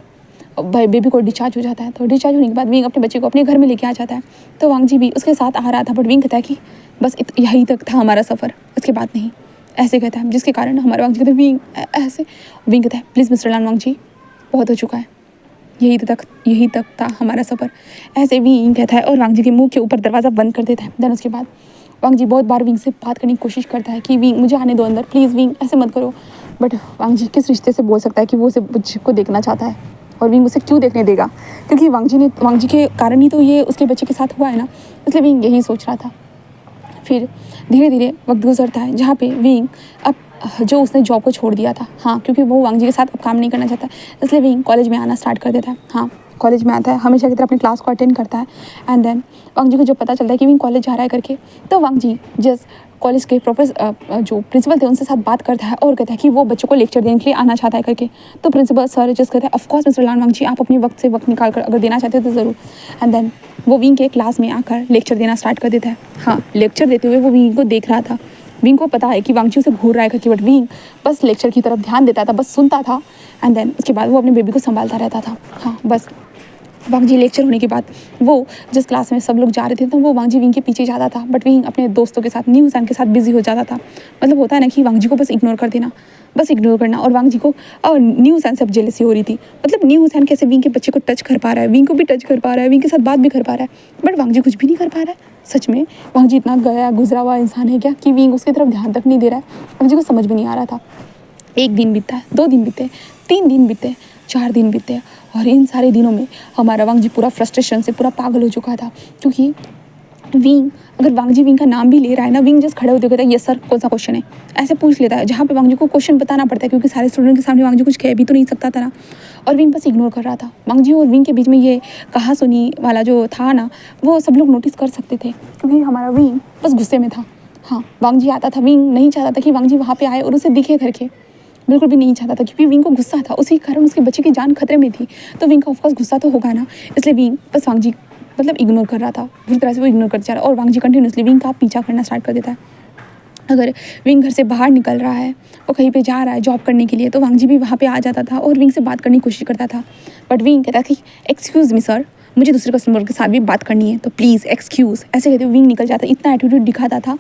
बेबी को डिस्चार्ज हो जाता है। तो डिस्चार्ज होने के बाद विंग अपने बच्चे को अपने घर में लेके आ जाता है। तो वांग जी भी उसके साथ आ रहा था, बट विंग कहता है कि बस यही तक था हमारा सफ़र, उसके बाद नहीं, ऐसे कहता है, जिसके कारण हमारा वांग जी कहते हैं विंग ऐसे। विंग कहता है प्लीज़ मिस्टर लान वांग जी बहुत हो चुका है, यही तक था हमारा सफ़र, ऐसे विंग कहता है और वांग जी के मुंह के ऊपर दरवाज़ा बंद कर देता है। देन उसके बाद वांग जी बहुत बार विंग से बात करने की कोशिश करता है कि विंग मुझे आने दो अंदर, प्लीज़ विंग ऐसे मत करो, बट वांग जी किस रिश्ते से बोल सकता है कि वो उसे बच्चे को देखना चाहता है और विंग उसे क्यों देखने देगा, क्योंकि वांग जी के कारण ही तो ये उसके बच्चे के साथ हुआ है ना, इसलिए विंग यही सोच रहा था। फिर धीरे धीरे वक्त गुजरता है जहाँ पे विंग अब जो उसने जॉब को छोड़ दिया था, हाँ क्योंकि वो वांग जी के साथ अब काम नहीं करना चाहता, इसलिए विंग कॉलेज में आना स्टार्ट कर देता है। हाँ कॉलेज में आता है, हमेशा की तरह अपनी क्लास को अटेंड करता है एंड देन वांग जी को जब पता चलता है कि विंग कॉलेज जा रहा है करके, तो वांग जी जस्ट कॉलेज के जो प्रिंसिपल थे उनसे साथ बात करता है और कहता है कि वो बच्चों को लेक्चर देने के लिए आना चाहता है करके। तो प्रिंसिपल सर जस्ट कहते हैं ऑफकोर्स मिस्टर लान वांग जी आप अपने वक्त से वक्त निकाल कर अगर देना चाहते हो तो ज़रूर। एंड देन वो विंग के क्लास में आकर लेक्चर देना स्टार्ट कर देता है। हाँ लेक्चर देते हुए वो विंग को देख रहा था, विंग को पता है कि वांग जी उसे घूर रहा है करके, बट विंग बस लेक्चर की तरफ ध्यान देता था, बस सुनता था एंड देन उसके बाद वो अपने बेबी को संभालता रहता था। हाँ बस वांगजी लेक्चर होने के बाद वो जिस क्लास में सब लोग जा रहे थे तो वो वांगजी विंग के पीछे जाता था, बट विंग अपने दोस्तों के साथ न्यू सन के साथ बिजी हो जाता था। मतलब होता है ना कि वांगजी को बस इग्नोर कर देना, बस इग्नोर करना। और वांगजी को न्यू सन से अब जेलसी हो रही थी। मतलब न्यू सन कैसे विंग के बच्चे को टच कर पा रहा है, विंग को भी टच कर पा रहा है, विंग के साथ बात भी कर पा रहा है, बट वांगजी कुछ भी नहीं कर पा रहा है। सच में वांगजी इतना गया गुजरा हुआ इंसान है क्या कि विंग उसकी तरफ ध्यान तक नहीं दे रहा है। वांगजी को समझ में नहीं आ रहा था। 1 दिन बीतता है, 2 दिन बीते, 3 दिन बीते, 4 दिन बीते, और इन सारे दिनों में हमारा वांगजी पूरा फ्रस्ट्रेशन से पूरा पागल हो चुका था। क्योंकि विंग, अगर वांगजी विंग का नाम भी ले रहा है ना, विंग जस्ट खड़े होते कहता है यस सर कौन सा क्वेश्चन है, ऐसे पूछ लेता है, जहाँ पे वांगजी को क्वेश्चन बताना पड़ता है क्योंकि सारे स्टूडेंट के सामने वांगजी कुछ कह भी तो नहीं सकता था ना। और विंग बस इग्नोर कर रहा था। वांगजी और विंग के बीच में ये कहा सुनी वाला जो था ना, वो सब लोग नोटिस कर सकते थे क्योंकि हमारा विंग बस गुस्से में था। हाँ, वांगजी आता था, विंग नहीं चाहता था कि वांगजी वहाँ पे आए और उसे दिखे करके, बिल्कुल भी नहीं चाहता था क्योंकि विंग को गुस्सा था, उसी कारण उसके बच्चे की जान खतरे में थी। तो विंग का ऑफकोर्स गुस्सा तो होगा ना, इसलिए विंग बस वांगजी मतलब इग्नोर कर रहा था, पूरी तरह से वो इग्नोर करता जा रहा। और वांगजी कंटिन्यूसली विंग का पीछा करना स्टार्ट कर देता है। अगर विंग घर से बाहर निकल रहा है, वो कहीं पे जा रहा है जॉब करने के लिए, तो वांगजी भी वहाँ पे आ जाता था और विंग से बात करने की कोशिश करता था। बट विंग कहता कि एक्सक्यूज़ मी सर, मुझे दूसरे कस्टमर के साथ भी बात करनी है तो प्लीज़ एक्सक्यूज़, ऐसे कहते हुए विंग निकल जाता। इतना एटीट्यूड दिखाता था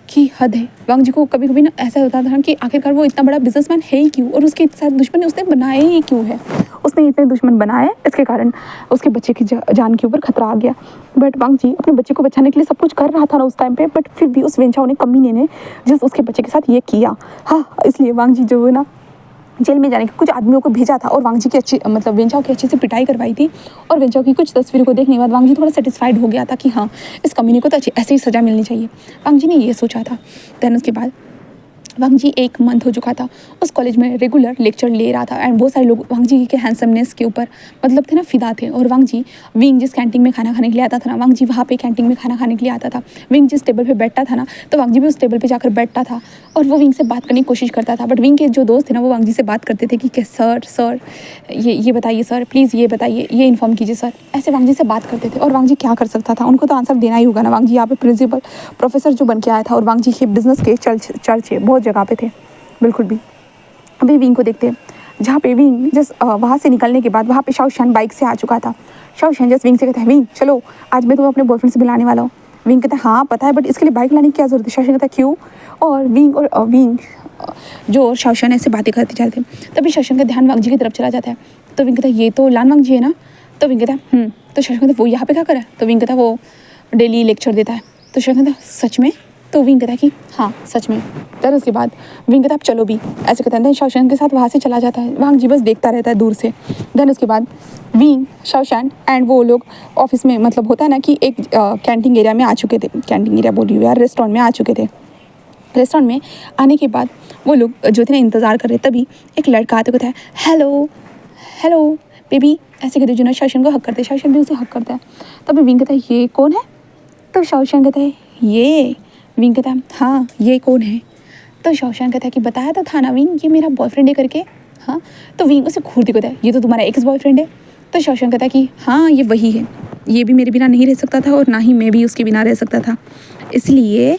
कि हद है। वांगजी को कभी कभी ना ऐसा होता था कि आखिरकार वो इतना बड़ा बिजनेसमैन है ही क्यों, और उसके साथ दुश्मन उसने बनाए ही क्यों है। उसने इतने दुश्मन बनाए, इसके कारण उसके बच्चे की जान के ऊपर खतरा आ गया। बट वांगजी अपने बच्चे को बचाने के लिए सब कुछ कर रहा था ना उस टाइम पे, बट फिर भी उस वेंचाओ ने कमीने ने जिस उसके बच्चे के साथ ये किया, हाँ, इसलिए वांगजी जो है ना जेल में जाने के कुछ आदमियों को भेजा था और वांगजी की अच्छी मतलब वेंचाओ की अच्छे से पिटाई करवाई थी। और वेंचाओ की कुछ तस्वीरों को देखने के बाद वांगजी थोड़ा सेटिस्फाइड हो गया था कि हाँ, इस कमीने को तो अच्छी ऐसे ही सज़ा मिलनी चाहिए। वांगजी ने ये सोचा था। देन उसके बाद वांगजी 1 मंथ हो चुका था उस कॉलेज में रेगुलर लेक्चर ले रहा था, एंड बहुत सारे लोग वांगजी के हैंडसमनेस के ऊपर मतलब थे ना फिदा थे। और वांगजी विंग जिस कैंटीन में खाना खाने के लिए आता था ना, वांगजी वहाँ पे कैंटीन में खाना खाने के लिए आता था। विंग जिस टेबल पे बैठता था ना, तो वांगजी भी उस टेबल पे जाकर बैठता था और वो विंग से बात करने की कोशिश करता था। बट विंग के जो दोस्त थे ना, वो वांगजी से बात करते थे कि सर ये बताइए सर, प्लीज़ ये बताइए, ये इन्फॉर्म कीजिए सर, ऐसे वांगजी से बात करते थे। और वांगजी क्या कर सकता था, उनको तो आंसर देना ही होगा ना। वांगजी यहाँ पे प्रिंसिपल प्रोफेसर जो बन के आया था, और वांगजी के बिजनेस के चर्चे बहुत जगह पे थे बिल्कुल भी। अभी विंग को देखते हैं, जहाँ पे विंग जिस वहाँ से निकलने के बाद वहाँ पे शाओशान बाइक से आ चुका था। शाओशान जस्ट विंग से कहता है विंग चलो आज मैं तुम्हें अपने बॉयफ्रेंड से मिलाने वाला हूँ। विंग कहता है हाँ पता है, बट इसके लिए बाइक लाने की क्या ज़रूरत है। शाओशान कहता है क्यों। और विंग जो शाओशान ऐसे बातें करते जा रहे थे, तभी शाओशान का ध्यान वांगजी की तरफ चला जाता है। तो विंग कहता है ये तो लान वांगजी है ना। तो विंग कहता है तो शाओशान कहता है वो यहाँ पे क्या कर रहा है। तो विंग कहता है वो डेली लेक्चर देता है। तो शाओशान कहता है सच में। तो विंग कहता है कि हाँ सच में। फिर उसके बाद विंग कहता है आप चलो भी, ऐसे कहता है। शाओशान के साथ वहाँ से चला जाता है। वांगजी बस देखता रहता है दूर से। देन उसके बाद विंग, शाओशान एंड वो लोग ऑफिस में मतलब होता है ना कि एक कैंटीन एरिया में आ चुके थे। कैंटीन एरिया बोल रही हूँ यार, रेस्टोरेंट में आ चुके थे। रेस्टोरेंट में आने के बाद वो लोग जो थे ना इंतज़ार कर रहे, तभी एक लड़का आते कहता है हेलो बेबी, ऐसे कहते जो ना शाओशान को हक करते। शाओशान भी उसे हक करता है। तभी विंग कहता है ये कौन है। तो शाओशान कहता है ये। विंग कहता है हाँ ये कौन है। तो शाओशान कहता है कि बताया था ना विंग, ये मेरा बॉयफ्रेंड है करके। हाँ, तो विंग उसे घूरती कहता है ये तो तुम्हारा एक्स बॉयफ्रेंड है। तो शाओशान कहता है कि हाँ ये वही है, ये भी मेरे बिना नहीं रह सकता था और ना ही मैं भी उसके बिना रह सकता था, इसलिए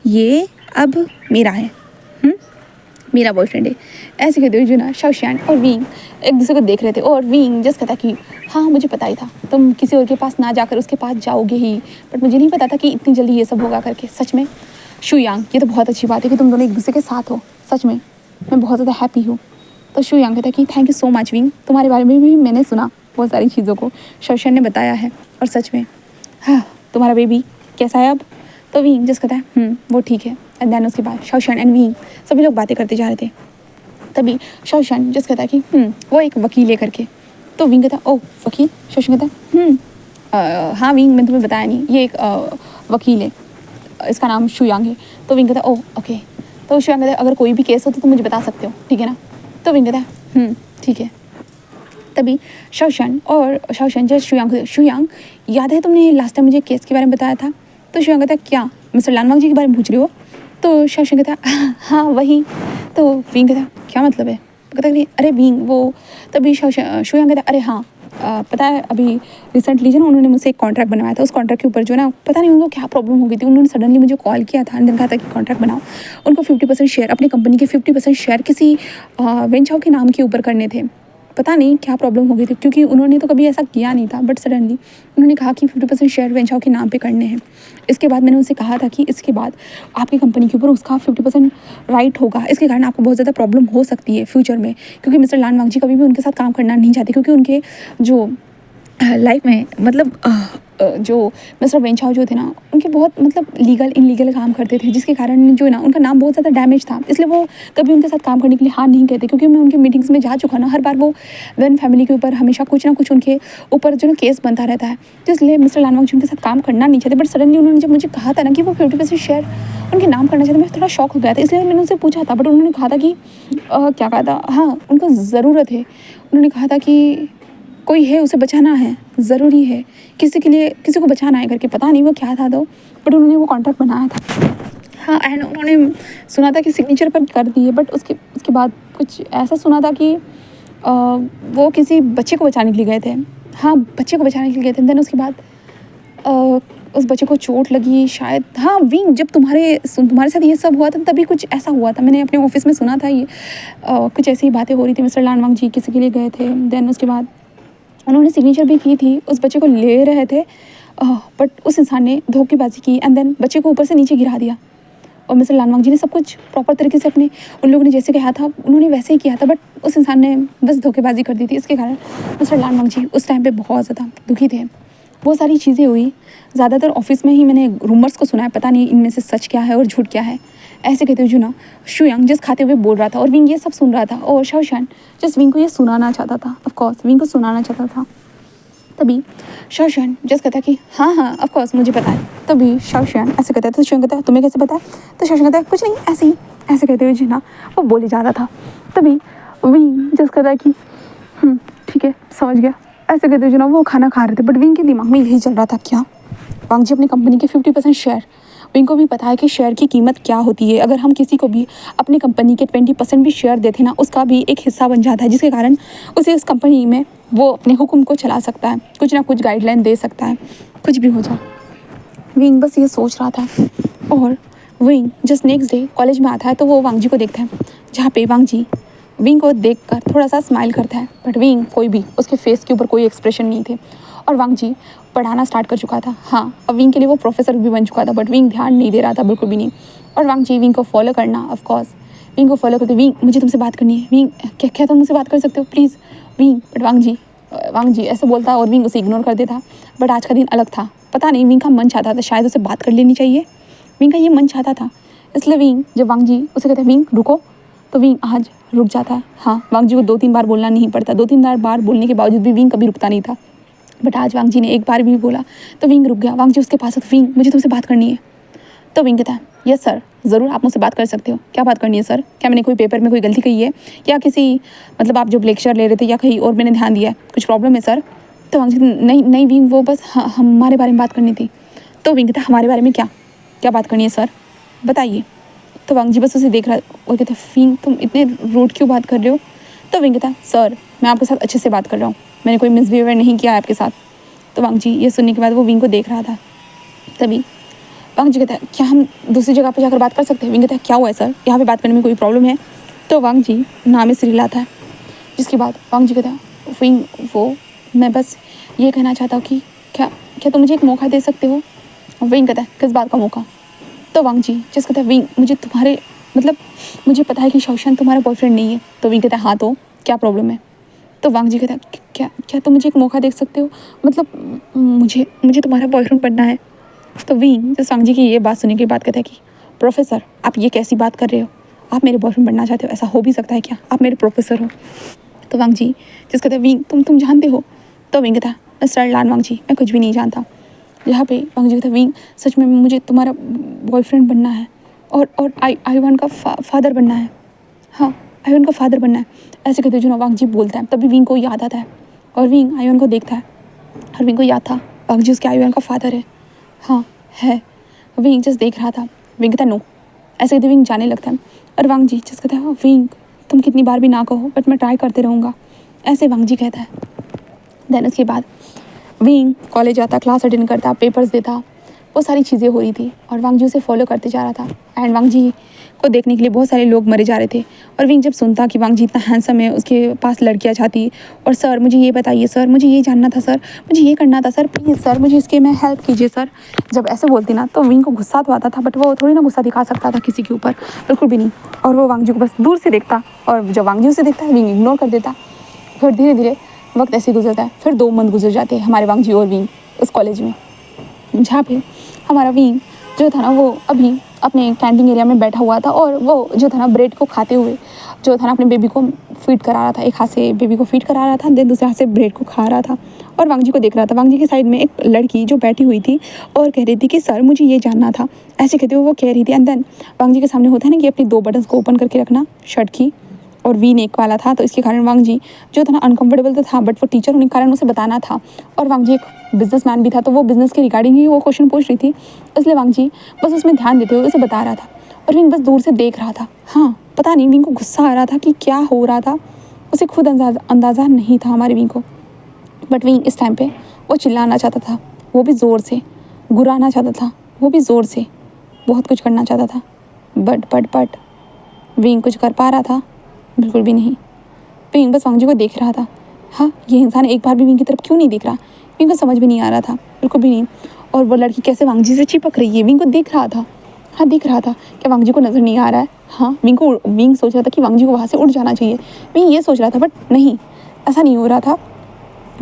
ये अब मेरा है, मेरा बॉयफ्रेंड है। ऐसे कहते हुए जो ना शाओशान और विंग एक दूसरे को देख रहे थे। और विंग जस्ट कहता कि हाँ मुझे पता ही था तुम किसी और के पास ना जाकर उसके पास जाओगे ही, बट मुझे नहीं पता था कि इतनी जल्दी ये सब होगा करके। सच में शुयांग, ये तो बहुत अच्छी बात है कि तुम दोनों एक दूसरे के साथ हो, सच में मैं बहुत ज़्यादा हैप्पी हूँ। तो शुयांग कहता है कि thank you so much wing, तुम्हारे बारे में भी मैंने सुना, बहुत सारी चीज़ों को शाओशान ने बताया है, और सच में हाँ तुम्हारा बेबी कैसा है अब। तो विंग जस्ट कहता है वो ठीक है। एंड देन उसके बाद शाओशान एंड विंग सभी लोग बातें करते जा रहे थे। तभी शाओशान जस्ट कहता है कि वो एक वकील है करके। तो विंग कहता है ओह वकील। शाओशान कहता है हाँ विंग मैंने तुम्हें बताया नहीं, ये एक वकील है, इसका नाम शुयांग है। तो विंग कहता है ओह ओके। तो शुयांग कहता है अगर कोई भी केस हो तो मुझे बता सकते हो, ठीक है ना। तो विंग कहता है ठीक है। तभी शाओशान जस्ट शुयांग याद है तुमने लास्ट टाइम मुझे केस के बारे में बताया था। तो शुयांग कहता है क्या मिस्टर लान वांगजी के बारे में पूछ रहे हो। तो शाओशान कहता है हाँ वही। तो विंग कहता है क्या मतलब है। तो कहता है अरे विंग वो। तभी शुयांग कहता है अरे हाँ पता है अभी रिसेंटली जो ना उन्होंने मुझसे एक कॉन्ट्रैक्ट बनवाया था, उस कॉन्ट्रैक्ट के ऊपर जो ना पता नहीं उनको क्या प्रॉब्लम हो गई थी, उन्होंने सडनली मुझे कॉल किया था एंड कहा था कि कॉन्ट्रैक्ट बनाओ। उनको 50% शेयर, अपनी कंपनी के 50% शेयर किसी वेंचाओ के नाम के ऊपर करने थे। पता नहीं क्या प्रॉब्लम हो गई थी, क्योंकि उन्होंने तो कभी ऐसा किया नहीं था, बट सडनली उन्होंने कहा कि 50% शेयर वेंचाओ के नाम पे करने हैं। इसके बाद मैंने उनसे कहा था कि इसके बाद आपकी कंपनी के ऊपर उसका 50% राइट होगा, इसके कारण आपको बहुत ज़्यादा प्रॉब्लम हो सकती है फ्यूचर में, क्योंकि मिस्टर लान वांगजी कभी भी उनके साथ काम करना नहीं चाहते, क्योंकि उनके जो लाइफ में मतलब जो मिस्टर वेंचाओ जो थे ना, उनके बहुत मतलब लीगल इनलीगल काम करते थे, जिसके कारण जो है ना उनका नाम बहुत ज़्यादा डैमेज था। इसलिए वो कभी उनके साथ काम करने के लिए हाँ नहीं कहते, क्योंकि मैं उनकी मीटिंग्स में जा चुका ना, हर बार वो वन फैमिली के ऊपर हमेशा कुछ ना कुछ उनके ऊपर जो ना केस बनता रहता है। तो इसलिए मिस्टर लान वांगजी उनके साथ काम करना नहीं चाहते। बट सडनली उन्होंने जब मुझे कहा था ना कि वो 50% शेयर उनके नाम करना चाहते, मैं थोड़ा शॉक हो गया था। इसलिए मैंने उनसे पूछा था, बट उन्होंने कहा था कि क्या कहा था, हाँ उनको ज़रूरत है। उन्होंने कहा था कि कोई है उसे बचाना है, ज़रूरी है, किसी के लिए किसी को बचाना है करके, पता नहीं वो क्या था तो, बट उन्होंने वो कॉन्ट्रैक्ट बनाया था। हाँ एंड उन्होंने सुना था कि सिग्नेचर पर कर दिए, बट उसके बाद कुछ ऐसा सुना था कि वो किसी बच्चे को बचाने के लिए गए थे। हाँ बच्चे को बचाने के लिए गए थे। देन उसके बाद उस बच्चे को चोट लगी शायद। हाँ विंग, जब तुम्हारे साथ ये सब हुआ था तभी कुछ ऐसा हुआ था, मैंने अपने ऑफिस में सुना था ये कुछ ऐसी बातें हो रही थी। मिस्टर लान वांगजी किसी के लिए गए थे, देन उसके बाद उन्होंने सिग्नेचर भी की थी, उस बच्चे को ले रहे थे, बट उस इंसान ने धोखेबाजी की एंड देन बच्चे को ऊपर से नीचे गिरा दिया। और मिस्टर लान वांगजी ने सब कुछ प्रॉपर तरीके से अपने उन लोगों ने जैसे कहा था उन्होंने वैसे ही किया था, बट उस इंसान ने बस धोखेबाजी कर दी थी। इसके कारण मिस्टर लान वांगजी उस टाइम पे बहुत ज़्यादा दुखी थे। बहुत सारी चीज़ें हुई, ज़्यादातर ऑफिस में ही मैंने रूमर्स को सुना है, पता नहीं इनमें से सच क्या है और झूठ क्या है। ऐसे कहते हुए जो ना शुयांग जिस खाते हुए बोल रहा था और विंग ये सब सुन रहा था, और शाओशान जस्ट विंग को ये सुनाना चाहता था, ऑफकोर्स विंग को सुनाना चाहता था। तभी शाओशान जस्ट कहता कि हाँ हाँ ऑफकोर्स मुझे पता है। तभी शाओशान ऐसे कहता है, तो शुयांग कहता है तुम्हें कैसे पता है? तो शाओशान कहता है कुछ नहीं, ऐसे ही, ऐसे कहते हुए जो ना वो बोले जा रहा था। तभी विंग जस्ट कहता है कि ठीक है समझ गया। ऐसे कहते हुए जो ना वो खाना खा रहे थे, बट विंग के दिमाग में यही चल रहा था, क्या वांगजी अपनी कंपनी के 50% शेयर, विंग को भी पता है कि शेयर की कीमत क्या होती है। अगर हम किसी को भी अपनी कंपनी के 20% भी शेयर देते ना, उसका भी एक हिस्सा बन जाता है, जिसके कारण उसे उस कंपनी में वो अपने हुक्म को चला सकता है, कुछ ना कुछ गाइडलाइन दे सकता है, कुछ भी हो जाए। विंग बस ये सोच रहा था। और wing just next day college में आता है तो वो वांगजी को देखता है, जहाँ पे वांगजी विंग को देखकर थोड़ा सा स्माइल करता है, बट विंग कोई भी उसके फेस के ऊपर कोई एक्सप्रेशन नहीं थे। और वांगजी पढ़ाना स्टार्ट कर चुका था। हाँ अब विंग के लिए वो प्रोफेसर भी बन चुका था, बट विंग ध्यान नहीं दे रहा था बिल्कुल भी नहीं। और वांगजी विंग को फॉलो करना, ऑफकोर्स विंग को फॉलो करते, विंग मुझे तुमसे बात करनी है, विंग क्या तुम मुझसे बात कर सकते हो प्लीज़ विंग। बट वांगजी ऐसे बोलता और विंग उसे इग्नोर कर देता। बट आज का दिन अलग था, पता नहीं विंग का मन चाहता था शायद उसे बात कर लेनी चाहिए, विंग का ये मन चाहता था। इसलिए विंग जब वांगजी उसे कहते हैं विंग रुको, तो विंग आज रुक जाता है। हाँ वांगजी को 2-3 बार बोलना नहीं पड़ता, 2-3 बार बोलने के बावजूद भी विंग कभी रुकता नहीं था, बट आज वांगजी ने एक बार भी बोला तो विंग रुक गया। वांगजी उसके पास, विंग मुझे तुमसे बात करनी है। तो विंग कहता है यस सर ज़रूर आप मुझसे बात कर सकते हो, क्या बात करनी है सर? क्या मैंने कोई पेपर में कोई गलती कही है, या किसी मतलब आप जब लेक्चर ले रहे थे या कहीं और मैंने ध्यान दिया है, कुछ प्रॉब्लम है सर? तो वांगजी नहीं नहीं विंग वो बस हमारे बारे में बात करनी थी। तो विंग कहता हमारे बारे में क्या क्या बात करनी है सर बताइए। तो वांगजी बस उसे देख रहा और कहते विंग तुम इतने रूड क्यों बात कर रहे हो? तो विंग कहता सर मैं आपके साथ अच्छे से बात कर रहा हूँ, मैंने कोई मिसबिहेवियर नहीं किया है आपके साथ। तो वांगजी ये सुनने के बाद वो विंग को देख रहा था। तभी वांगजी कहता है क्या हम दूसरी जगह पे जाकर बात कर सकते हैं? विंग कहता है क्या हुआ है सर, यहाँ पे बात करने में कोई प्रॉब्लम है? तो वांगजी नाम से हिलाता है, जिसके बाद वांगजी कहता है विंग वो मैं बस ये कहना चाहता हूँ कि क्या तुम मुझे एक मौका दे सकते हो? विंग कहता है किस बात का मौका? तो वांगजी जिस कहता है विंग मुझे तुम्हारे मतलब मुझे पता है कि शाओशान तुम्हारा बॉयफ्रेंड नहीं है। तो विंग कहता है हाँ तो क्या प्रॉब्लम है? तो वांगजी कहता है क्या तुम मुझे एक मौका दे सकते हो, मतलब मुझे तुम्हारा बॉयफ्रेंड बनना है। तो विंग जस्ट वांगजी की ये बात सुनने के बाद कहता है कि प्रोफेसर आप ये कैसी बात कर रहे हो, आप मेरे बॉयफ्रेंड बनना चाहते हो? ऐसा हो भी सकता है क्या, आप मेरे प्रोफेसर हो? तो वांगजी जिस कहता है विंग तुम जानते हो? तो विंग कहता है मिस्टर लान वांगजी मैं कुछ भी नहीं जानता। जहाँ पे वांगजी कहता है विंग सच में मुझे तुम्हारा बॉयफ्रेंड बनना है और आयुवान का फादर बनना है। हाँ आयुवान का फादर बनना है। ऐसे कहते जो ना वांगजी बोलता है, तभी विंग को याद आता है और विंग आयुवान को देखता है और विंग को याद था वांगजी उसके आयुवान का फादर है। हाँ है। विंग जस्ट देख रहा था। विंग कहता नो, ऐसे कहते विंग जाने लगता है और वांगजी जस्ट कहता है विंग तुम कितनी बार भी ना कहो बट मैं ट्राई करते रहूँगा, ऐसे वांगजी कहता है। देन उसके बाद विंग कॉलेज आता, क्लास अटेंड करता, पेपर्स देता, वो सारी चीज़ें हो रही थी और वांग जी उसे फॉलो करते जा रहा था। एंड वांग जी को देखने के लिए बहुत सारे लोग मरे जा रहे थे। और विंग जब सुनता कि वांग जी इतना हैंडसम है, उसके पास लड़कियाँ चाहती और सर मुझे ये बताइए, सर मुझे ये जानना था, सर मुझे ये करना था, सर प्लीज़ सर मुझे इसके में हेल्प कीजिए सर। जब ऐसे बोलती ना तो विंग को गुस्सा तो आता था, बट वो थोड़ी ना गुस्सा दिखा सकता था किसी के ऊपर, बिल्कुल भी नहीं। और वो वांग जी को बस दूर से देखता और जब वांग जी उसे देखता है विंग इग्नोर कर देता। फिर धीरे धीरे वक्त ऐसे गुजरता है। फिर 2 मंथ गुजर जाते हैं हमारे वांग जी और विंग उस कॉलेज में, जहाँ पे हमारा विंग जो था ना वो अभी अपने कैंटीन एरिया में बैठा हुआ था और वो जो था ना ब्रेड को खाते हुए जो था ना अपने बेबी को फीड करा रहा था। एक हाथ से बेबी को फीड करा रहा था, देन दूसरे हाथ से ब्रेड को खा रहा था और वांग जी को देख रहा था। वांग जी की साइड में एक लड़की जो बैठी हुई थी और कह रही थी कि सर मुझे ये जानना था, ऐसे कहते हुए वो कह रही थी। एंड देन वांग जी के सामने होता है ना कि अपनी 2 बटन्स को ओपन करके रखना शर्ट की, और वी नेक वाला था, तो इसके कारण वांग जी जो था ना अनकंफर्टेबल तो था, बट वो टीचर होने के कारण उसे बताना था। और वांग जी एक बिजनेसमैन भी था, तो वो बिजनेस के रिगार्डिंग ही वो क्वेश्चन पूछ रही थी, इसलिए वांग जी बस उसमें ध्यान देते हुए उसे बता रहा था और विंग बस दूर से देख रहा था। हाँ, पता नहीं विंग को गुस्सा आ रहा था कि क्या हो रहा था, उसे खुद अंदाज़ा नहीं था हमारे विंग को। बट विंग इस टाइम पे वो चिल्लाना चाहता था, वो भी ज़ोर से, गुर्राना चाहता था, वो भी ज़ोर से, बहुत कुछ करना चाहता था। बट विंग कुछ कर पा रहा था? बिल्कुल भी नहीं। विंग बस वांग जी को देख रहा था। हाँ, ये इंसान एक बार भी विंग की तरफ क्यों नहीं देख रहा? विंग को समझ में नहीं आ रहा था, बिल्कुल भी नहीं। और वो लड़की कैसे वांग जी से चिपक रही है, विंग को दिख रहा था। हाँ, दिख रहा था। क्या वांग जी को नज़र नहीं आ रहा है? हाँ, विंग सोच रहा था कि वांग जी को वहाँ से उड़ जाना चाहिए। विंग ये सोच रहा था, बट नहीं, ऐसा नहीं हो रहा था।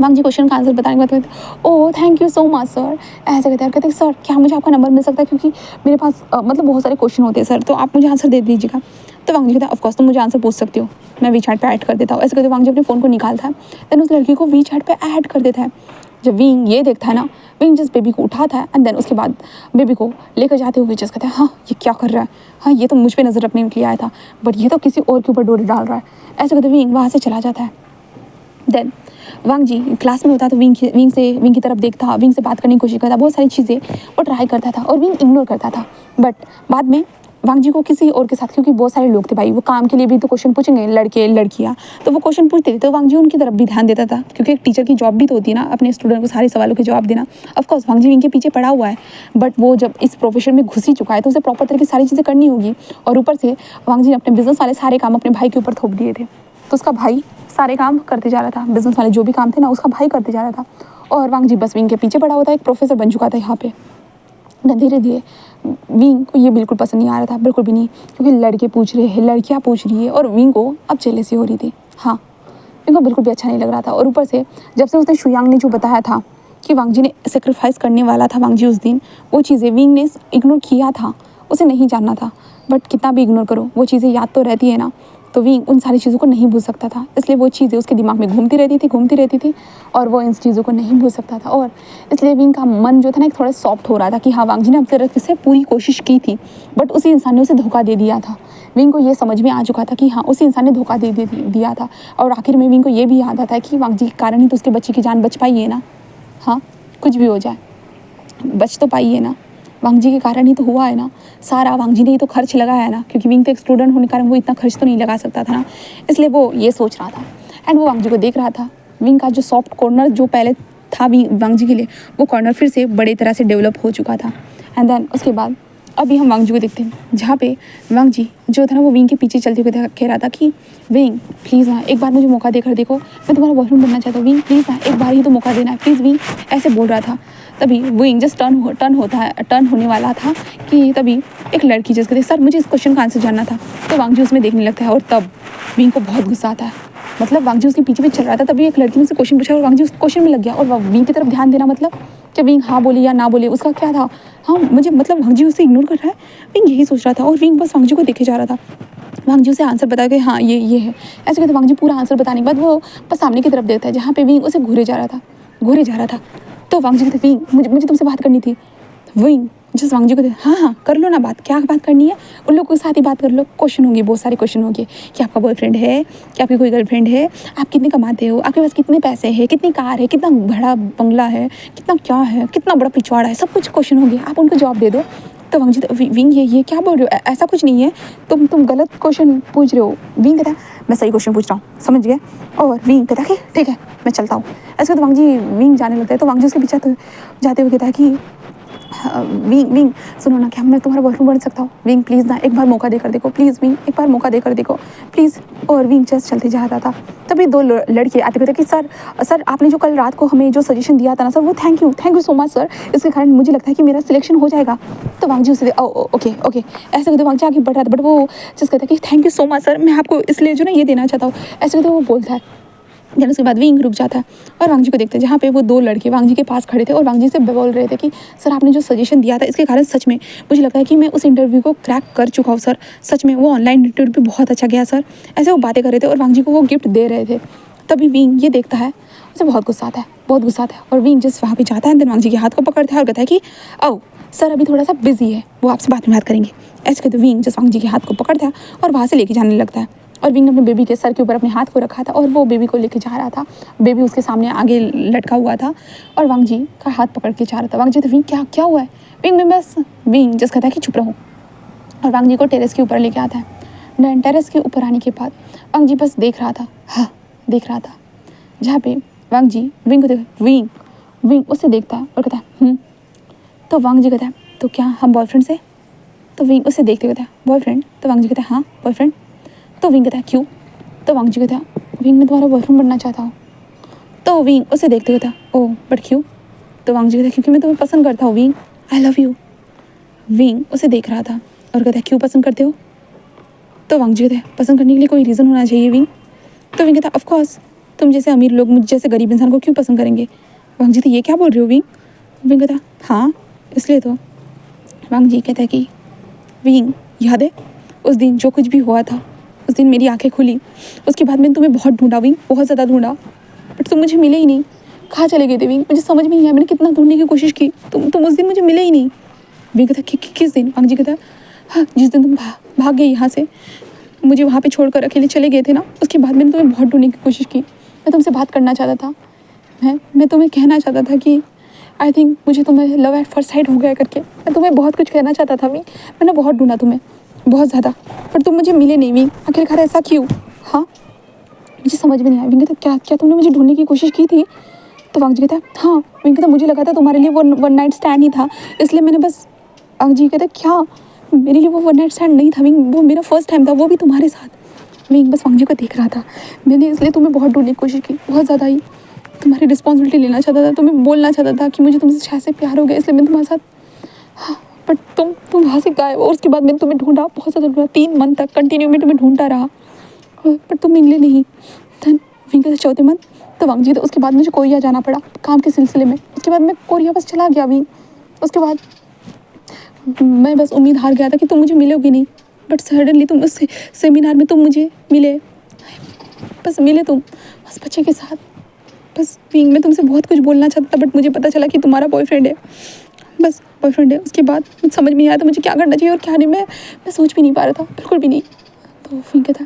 वांग जी क्वेश्चन का आंसर बताने के बाद कहते oh thank you so much sir, ऐसे कहते हैं। कहते सर क्या मुझे आपका नंबर मिल सकता है, क्योंकि मेरे पास मतलब बहुत सारे क्वेश्चन होते हैं सर, तो आप मुझे आंसर दे दीजिएगा। तो वांग जी कहता है ऑफकोर्स तुम मुझे आंसर पूछ सकते हो, मैं वी चैट पर ऐड कर देता हूँ। ऐसे कहते वांग जी अपने फ़ोन को निकालता है, देन उस लड़की को वी चैट पर ऐड कर देता है। जब विंग ये देखता है ना, विंग जस्ट बेबी को उठाता है एंड देन उसके बाद बेबी को लेकर जाते हुए जस्ट कहता है हाँ ये क्या कर रहा है, हाँ ये तो मुझ पर नज़र रखने के लिए आया था, बट ये तो किसी और के ऊपर डोरी डाल रहा है। ऐसे कहते विंग वहाँ से चला जाता है। देन वांग जी क्लास में होता तो विंग की तरफ देखता, विंग से बात करने की कोशिश करता, बहुत सारी चीज़ें वो ट्राई करता था और विंग इग्नोर करता था। बट बाद में वांग जी को किसी और के साथ, क्योंकि बहुत सारे लोग थे भाई, वो काम के लिए भी तो क्वेश्चन पूछेंगे, लड़के लड़कियाँ, तो वो क्वेश्चन पूछते थे, तो वांग जी उनकी तरफ भी ध्यान देता था, क्योंकि एक टीचर की जॉब भी तो होती है ना, अपने स्टूडेंट को सारे सवालों के जवाब देना। ऑफकोर्स वांग जी विंग के पीछे पड़ा हुआ है, बट वो जब इस प्रोफेशन में घुस ही चुका है तो उसे प्रॉपर तरीके से सारी चीज़ें करनी होगी। और ऊपर से वांग जी ने अपने बिजनेस वाले सारे काम अपने भाई के ऊपर थोप दिए थे, तो उसका भाई सारे काम करते जा रहा था, बिजनेस वाले जो भी काम थे ना उसका भाई करते जा रहा था, और वांग जी बस विंग के पीछे पड़ा हुआ था, एक प्रोफेसर बन चुका था यहाँ पे। धीरे धीरे विंग को ये बिल्कुल पसंद नहीं आ रहा था, बिल्कुल भी नहीं, क्योंकि लड़के पूछ रहे हैं, लड़कियाँ पूछ रही है, और विंग को अब जेलसी हो रही थी। हाँ, विंग को बिल्कुल भी अच्छा नहीं लग रहा था। और ऊपर से जब से उसने शुयांग ने जो बताया था कि वांग जी ने सेक्रीफाइस करने वाला था वांग जी उस दिन, वो चीज़ें विंग ने इग्नोर किया था, उसे नहीं जानना था। बट कितना भी इग्नोर करो वो चीज़ें याद तो रहती है ना, तो विंग उन सारी चीज़ों को नहीं भूल सकता था, इसलिए वो चीज़ें उसके दिमाग में घूमती रहती थी और वो इन चीज़ों को नहीं भूल सकता था। और इसलिए विंग का मन जो था ना एक थोड़ा सॉफ्ट हो रहा था कि हाँ वांग जी ने अपनी तरफ से पूरी कोशिश की थी, बट उसी इंसान ने उसे धोखा दे दिया था। विंग को ये समझ में आ चुका था कि हाँ उसी इंसान ने धोखा दे दिया था। और आखिर में विंग को ये भी याद आता है कि वांग जी के कारण ही तो उसके बच्चे की जान बच पाई है ना। हाँ, कुछ भी हो जाए बच तो पाई है ना, वांग जी के कारण ही तो हुआ है ना, सारा वांग जी ने ही तो खर्च लगाया है ना, क्योंकि विंग तो एक स्टूडेंट होने के कारण वो इतना खर्च तो नहीं लगा सकता था ना, इसलिए वो ये सोच रहा था। एंड वो वांग जी को देख रहा था। विंग का जो सॉफ्ट कॉर्नर जो पहले था वांग जी के लिए, वो कॉर्नर फिर से बड़े तरह से डेवलप हो चुका था। एंड देन उसके बाद अभी हम वांग जी को देखते हैं, जहाँ पे वांग जी जो था ना वो विंग के पीछे चलते हुए कह रहा था कि विंग प्लीज़ ना एक बार मुझे मौका देकर देखो, मैं तुम्हारा बॉयफ्रेंड बनना चाहता हूँ, विंग प्लीज़ ना एक बार ही तो मौका देना है प्लीज़ विंग, ऐसे बोल रहा था। तभी विंग जस्ट टर्न होने वाला था कि तभी एक लड़की जिसके कहती सर मुझे इस क्वेश्चन का आंसर जानना था, तो वांग जी उसमें देखने लगता है। और तब विंग को बहुत गुस्सा आता है, मतलब वांग जी उसके पीछे चल रहा था, तभी एक लड़की ने उससे क्वेश्चन पूछा और वांग जी उस क्वेश्चन में लग गया। और विंग की तरफ ध्यान देना मतलब क्या विंग हाँ बोले या ना बोले उसका क्या था, हाँ मुझे मतलब वांग जी उसे इग्नोर कर रहा है, विंग यही सोच रहा था। और विंग बस वांग जी को देखे जा रहा था। वांग जी उसे आंसर बता के हाँ ये है ऐसे कहते, वांग जी पूरा आंसर बताने के बाद वो बस सामने की तरफ देखता है जहाँ पे विंग उसे घूरे जा रहा था। तो वांग जी कहते विंग मुझे तुमसे बात करनी थी। विंग जस्ट वांग जी को हाँ कर लो ना बात, क्या बात करनी है, उन लोगों के साथ ही बात कर लो। क्वेश्चन होंगे, बहुत सारे क्वेश्चन होंगे कि आपका बॉयफ्रेंड है, कि आपकी कोई गर्लफ्रेंड है, आप कितने कमाते हो, आपके पास कितने पैसे हैं, कितनी कार है, कितना बड़ा बंगला है, कितना क्या है, कितना बड़ा पिछवाड़ा है, सब कुछ क्वेश्चन होंगे, आप उनको जवाब दे दो। तो वांग जी विंग ये क्या बोल रहे हो, ऐसा कुछ नहीं है, तुम गलत क्वेश्चन पूछ रहे हो। विंग कहता है मैं सही क्वेश्चन पूछ रहा हूँ, समझ गए। और विंग कहता है ठीक है मैं चलता हूँ। ऐसे तो वांग जी विंग जाने लगता है, तो वांग जी उसके पीछे जाते हुए कहता है कि विंग विंग सुनो ना, क्या मैं तुम्हारा बॉयफ्रेंड बन सकता हूँ? विंग प्लीज़ ना, एक बार मौका देकर देखो प्लीज़ विंग, एक बार मौका देकर देखो प्लीज़। और विंग जस्ट चलते जा रहा था, तभी दो लड़के आते कहते कि सर सर आपने जो कल रात को हमें जो सजेशन दिया था ना सर, वो thank you so much sir, इसके कारण मुझे लगता है कि मेरा सिलेक्शन हो जाएगा। तो वांग जी उसे ओके ओके ऐसे कहते वांग जी आगे बढ़ रहा था, बट वो जस्ट कहता है कि thank you so much sir, मैं आपको इसलिए जो ना ये देना चाहता हूँ, ऐसे कहते वो बोलता है। देन उसके बाद विंग रुक जाता है और वांग जी को देखते हैं, जहाँ पे वो दो लड़के वांग जी के पास खड़े थे और वांग जी से बोल रहे थे कि सर आपने जो सजेशन दिया था इसके कारण सच में मुझे लगता है कि मैं उस इंटरव्यू को क्रैक कर चुका हूँ सर, सच में वो ऑनलाइन इंटरव्यू भी बहुत अच्छा गया सर। ऐसे वो बातें कर रहे थे और वांग जी को वो गिफ्ट दे रहे थे। तभी विंग ये देखता है, उसे बहुत गुस्सा आता है, बहुत गुस्सा आता है, और विंग जस्ट वहाँ पे जाता है, देन वांग जी के हाथ को पकड़ता है और कहता है कि आओ सर अभी थोड़ा सा बिजी है, वो आपसे बाद में बात करेंगे। ऐसे कहते विंग जस्ट वांग जी के हाथ को पकड़ता है और वहाँ से लेके जाने लगता है। और विंग ने अपने बेबी के सर के ऊपर अपने हाथ को रखा था और वो बेबी को लेके जा रहा था, बेबी उसके सामने आगे लटका हुआ था और वांग जी का हाथ पकड़ के जा रहा था। वांग जी तो विंग क्या क्या हुआ है? विंग में बस विंग जस्ट कहता है कि चुप रहो, और वांग जी को टेरेस के ऊपर लेके आता है। देन टेरेस के ऊपर आने के बाद वांग जी बस देख रहा था, हाँ देख रहा था, जहाँ पे वांग जी विंग को देख, विंग विंग उससे देखता है और कहता है तो वांग जी कहता है तो क्या हम बॉयफ्रेंड से? तो विंग उसे देखते कहता है बॉयफ्रेंड? तो वांग जी कहता है हाँ बॉयफ्रेंड। तो विंग कहता है क्यों? तो वांग जी कहता है विंग मैं तुम्हारा बॉयफ्रेंड बनना चाहता हूँ। तो विंग उसे देखते कहता है ओह बट क्यों? तो वांग जी कहता है क्योंकि मैं तुम्हें पसंद करता हूँ wing, I love you. Wing उसे देख रहा था और कहता है क्यों पसंद करते हो? तो वांग जी कहता है पसंद करने के लिए कोई रीज़न होना चाहिए विंग। तो विंग कहता है ऑफकोर्स, तुम जैसे अमीर लोग मुझ जैसे गरीब इंसान को क्यों पसंद करेंगे? वांग जी तो ये क्या बोल रहे हो विंग? विंग कहता है हाँ इसलिए तो। वांग जी कहता है कि विंग याद है उस दिन जो कुछ भी हुआ था, उस दिन मेरी आंखें खुली, उसके बाद मैंने तुम्हें बहुत ढूंढा विंग, बहुत ज़्यादा ढूंढा, बट तुम मुझे मिले ही नहीं। कहाँ चले गए थे विंग? मुझे समझ में नहीं आया, मैंने कितना ढूंढने की कोशिश की, तुम उस दिन मुझे मिले ही नहीं। विंग कहता किस दिन? वांग जी कहता हाँ जिस दिन तुम भाग गए यहाँ से, मुझे वहाँ पे छोड़कर अकेले चले गए थे ना, उसके बाद मैंने तुम्हें बहुत ढूंढने की कोशिश की, मैं तुमसे बात करना चाहता था, मैं तुम्हें कहना चाहता था कि आई थिंक मुझे तुम्हें लव एट फर्स्ट साइट हो गया करके, मैं तुम्हें बहुत कुछ कहना चाहता था विंग, मैंने बहुत ढूंढा तुम्हें बहुत ज़्यादा, पर तुम मुझे मिले नहीं विंग, आखिरकार ऐसा क्यों? हाँ मुझे समझ में नहीं आया। विंग कहता क्या क्या तुमने मुझे ढूंढने की कोशिश की थी? तो वांग जी कहता है हाँ। विंग कहता मुझे लगा था तुम्हारे लिए वो वन नाइट स्टैंड ही था, इसलिए मैंने बस। वांग जी कहता क्या मेरे लिए वो वन नाइट स्टैंड नहीं था विंग, वो मेरा फर्स्ट टाइम था, वो भी तुम्हारे साथ। विंग बस वांग जी को देख रहा था, मैंने इसलिए तुम्हें बहुत ढूंढने की कोशिश की, बहुत ज़्यादा ही तुम्हारी रिस्पॉन्सिबिलिटी लेना चाहता था, तुम्हें बोलना चाहता था कि मुझे तुमसे शायद से प्यार हो गया, इसलिए मैं तुम्हारे साथ। हाँ बट तुम वहाँ से गायब, और उसके बाद मैंने तुम्हें ढूंढा, बहुत ज़्यादा ढूंढा, 3 मंथ तक कंटिन्यू में तुम्हें ढूंढता रहा, पर तुम मिले नहीं। देन विंग के चौथे मंथ तो वांग जी, तो उसके बाद मुझे कोरिया जाना पड़ा काम के सिलसिले में, उसके बाद मैं कोरिया बस चला गया विंग। उसके बाद मैं बस उम्मीद हार गया था कि तुम मुझे मिलोगी नहीं, बट सडनली तुम उस सेमिनार में तुम मुझे मिले, बस मिले तुम बस बच्चे के साथ। बस विंग मैं तुमसे बहुत कुछ बोलना चाहता था, बट मुझे पता चला कि तुम्हारा बॉयफ्रेंड है, बस बॉयफ्रेंड है। उसके बाद मुझे समझ में नहीं आया था मुझे क्या करना चाहिए और क्या नहीं, मैं सोच भी नहीं पा रहा था, बिल्कुल भी नहीं। तो विंग कहता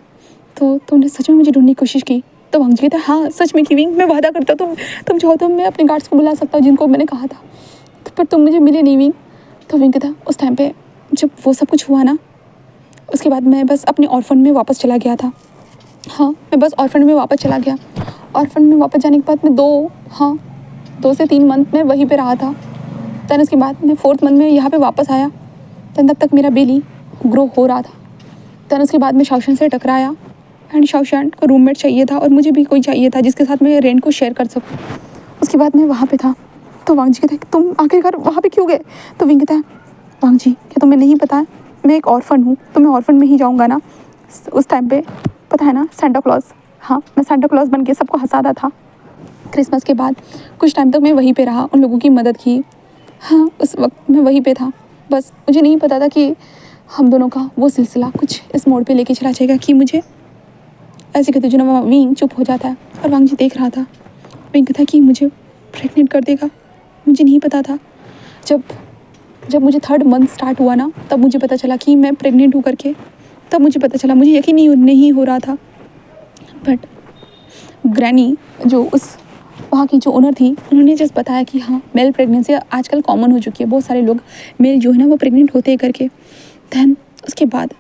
तो तुमने सच में मुझे ढूंढने की कोशिश की? तो वांग जी कहता हाँ सच में की विंग, मैं वादा करता तुम चाहो तो मैं अपने गार्ड्स को बुला सकता हूँ जिनको मैंने कहा था, तो पर तुम मुझे मिले नहीं विंग। तो विंग कहता उस टाइम पे जब वो सब कुछ हुआ ना, उसके बाद मैं बस अपने ऑर्फन में वापस चला गया था। हाँ मैं बस ऑर्फन में वापस चला गया, ऑर्फन में वापस जाने के बाद मैं 2 से 3 मंथ में वहीं पे रहा था। दैन उसके बाद मैं 4th मंथ में यहाँ पे वापस आया, दैन तब तक मेरा बेली ग्रो हो रहा था। दैन उसके बाद मैं शाओशान से टकराया, एंड शाओशान को रूममेट चाहिए था और मुझे भी कोई चाहिए था जिसके साथ मैं रेंट को शेयर कर सकूँ। उसके बाद मैं वहाँ पे था। तो वांग जी कहते हैं तुम आखिरकार वहाँ पे क्यों गए? तो विंग कहता है वांग जी क्या तुम्हें नहीं पता है मैं एक ऑर्फन हूँ, तो मैं ऑर्फन में ही जाऊँगा ना। उस टाइम पे पता है ना सेंटा क्लॉज, हाँ मैं सेंटा क्लॉज बन के सबको हंसाता था। क्रिसमस के बाद कुछ टाइम तक मैं वहीं पे रहा, उन लोगों की मदद की। हाँ उस वक्त मैं वहीं पे था, बस मुझे नहीं पता था कि हम दोनों का वो सिलसिला कुछ इस मोड़ पे लेके चला जाएगा कि मुझे ऐसे कहते जो ना विंग चुप हो जाता है और वांग जी देख रहा था। विंग कहता कि मुझे प्रेग्नेंट कर देगा, मुझे नहीं पता था। जब मुझे 3rd मंथ स्टार्ट हुआ ना, तब मुझे पता चला कि मैं प्रेग्नेंट हूँ करके, तब मुझे पता चला, मुझे यकीन नहीं हो रहा था। बट ग्रैनी जो उस वहाँ की जो ओनर थी, उन्होंने जस्ट बताया कि हाँ मेल प्रेगनेंसी आजकल कॉमन हो चुकी है, बहुत सारे लोग मेल जो है ना वो प्रेग्नेंट होते हैं करके। दैन उसके बाद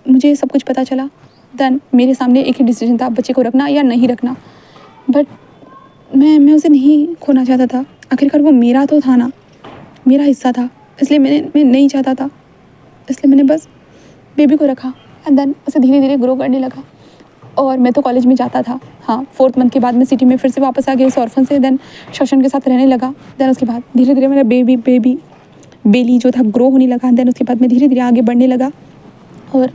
मुझे सब कुछ पता चला। दैन मेरे सामने एक ही डिसीजन था, बच्चे को रखना या नहीं रखना, बट मैं उसे नहीं खोना चाहता था, आखिरकार वो मेरा तो था ना। मेरा हिस्सा था, इसलिए मैं नहीं चाहता था, इसलिए मैंने बस बेबी को रखा एंड देन उसे धीरे धीरे ग्रो करने लगा। और मैं तो कॉलेज में जाता था। हाँ, 4th मंथ के बाद मैं सिटी में फिर से वापस आ गई उस ऑर्फन से। देन शशन के साथ रहने लगा। देन उसके बाद धीरे धीरे मेरा बेली जो था ग्रो होने लगा। देन उसके बाद मैं धीरे धीरे आगे बढ़ने लगा और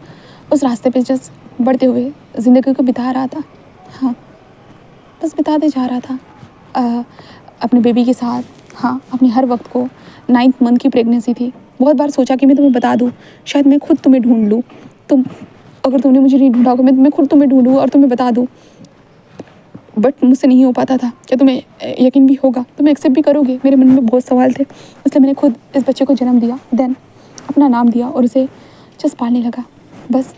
उस रास्ते पे जस्ट बढ़ते हुए ज़िंदगी को बिता रहा था। हाँ, बस बिताते जा रहा था अपने बेबी के साथ। हाँ, अपने हर वक्त को। 9th मंथ की प्रेगनेंसी थी। बहुत बार सोचा कि मैं तुम्हें बता दूँ, शायद मैं खुद तुम्हें ढूंढ लूँ, अगर तुमने मुझे नहीं ढूंढा होगा मैं खुद तुम्हें ढूंढूँ और तुम्हें बता दूँ, बट मुझसे नहीं हो पाता था। क्या तुम्हें यकीन भी होगा, तुम्हें एक्सेप्ट भी करोगे? मेरे मन में बहुत सवाल थे, इसलिए मैंने खुद इस बच्चे को जन्म दिया। देन अपना नाम दिया और उसे जस्ट पालने लगा बस।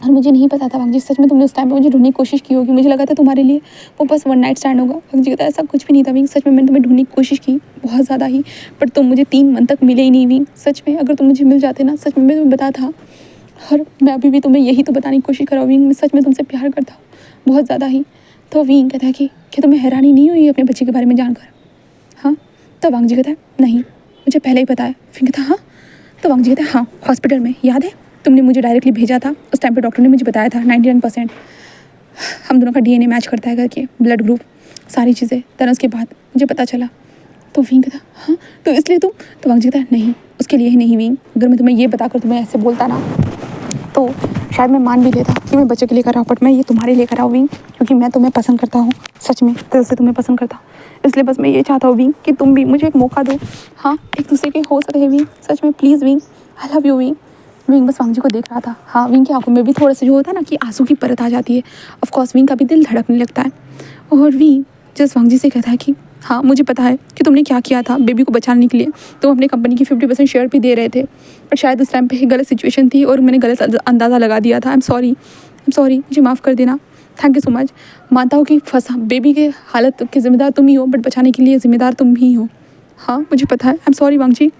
और मुझे नहीं पता था वांगजी, सच में तुमने उस टाइम पे मुझे ढूंढने की कोशिश की होगी। मुझे लगा था तुम्हारे लिए वो बस 1 नाइट स्टैंड होगा। वांगजी कहता ऐसा कुछ भी नहीं था विंग, सच में मैंने तुम्हें ढूंढने की कोशिश की बहुत ज़्यादा ही, बट तुम मुझे 3 मंथ तक मिले ही नहीं विंग। सच में अगर तुम मुझे मिल जाते ना, सच में मैं तुम्हें बता था। और मैं अभी भी तुम्हें यही तो बताने की कोशिश कर रहा हूँ विंग, मैं सच में तुमसे प्यार करता हूँ बहुत ज़्यादा ही। तो विंग कहता है कि क्या तुम्हें हैरानी नहीं हुई अपने बच्चे के बारे में जानकर? हाँ। तो वांगजी कहता है नहीं, मुझे पहले ही पता है। फिर कहता हाँ। तो वांगजी कहता है हाँ, हॉस्पिटल में याद है तुमने मुझे डायरेक्टली भेजा था, उस टाइम पे डॉक्टर ने मुझे बताया था 99% हम दोनों का DNA मैच करता है करके, ब्लड ग्रुप, सारी चीज़ें। देन उसके बाद मुझे पता चला। तो विंग कहता हाँ, तो इसलिए तुम? तो वांगजी कहता है नहीं, उसके लिए ही नहीं विंग, अगर मैं तुम्हें ये बताकर तुम्हें ऐसे बोलता ना तो शायद मैं मान भी लेता कि मैं बच्चे के लिए कर रहा हूँ, बट मैं ये तुम्हारे लिए कर रहा हूँ विंग, क्योंकि मैं तुम्हें पसंद करता हूँ, सच में दिल से तुम्हें पसंद करता हूँ। इसलिए बस मैं ये चाहता हूँ विंग कि तुम भी मुझे एक मौका दो। हाँ, एक दूसरे के हो सके विंग, सच में please wing, I love you wing. Wing बस वांगजी को देख रहा था। हाँ, विंग की आंखों में भी थोड़ा सा जो होता है ना कि आंसू की परत आ जाती है। ऑफकोर्स विंग का भी दिल धड़कने लगता है और विंग जस्ट वांगजी से कहता है कि हाँ, मुझे पता है कि तुमने क्या किया था बेबी को बचाने के लिए। तुम अपने कंपनी की 50% शेयर भी दे रहे थे, बट शायद उस टाइम पे ही गलत सिचुएशन थी और मैंने गलत अंदाज़ा लगा दिया था। आई एम सॉरी, मुझे माफ़ कर देना। Thank you so much. मानता हूँ कि फंसा बेबी के हालत की ज़िम्मेदार तुम ही हो, बट बचाने के लिए ज़िम्मेदार तुम ही हो। हाँ, मुझे पता है। I am sorry वांगजी।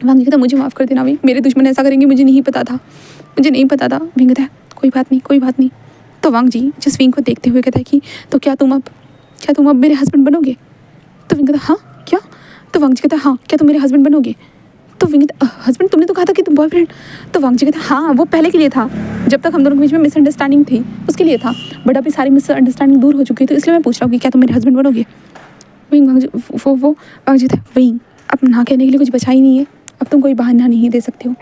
वांगजी कहता मुझे माफ़ कर देना विंग, मेरे दुश्मन ऐसा करेंगे मुझे नहीं पता था, मुझे नहीं पता था। विंग कहता है कोई बात नहीं, कोई बात नहीं। तो वांगजी जिस विंग को देखते हुए कहता है कि तो क्या तुम अब मेरे हस्बैंड बनोगे? तो विंग कहता हाँ क्या? तो वांगजी कहता हाँ, क्या तुम मेरे हस्बैंड बनोगे? तो विंग कहता हस्बैंड? तुमने तो कहा था कि तुम बॉयफ्रेंड। तो वांगजी कहता हाँ, वो पहले के लिए था, जब तक हम दोनों के बीच में मिसअंडरस्टैंडिंग थी उसके लिए था, बट अभी सारी मिसअंडरस्टैंडिंग दूर हो चुकी है, तो इसलिए मैं पूछ रहा हूँ कि क्या तुम मेरे हस्बैंड बनोगे? विंग वांगजी वो वांगजी था विंग, अब ना कहने के लिए कुछ बचा ही नहीं है, अब तुम कोई बहाना नहीं दे सकते हो,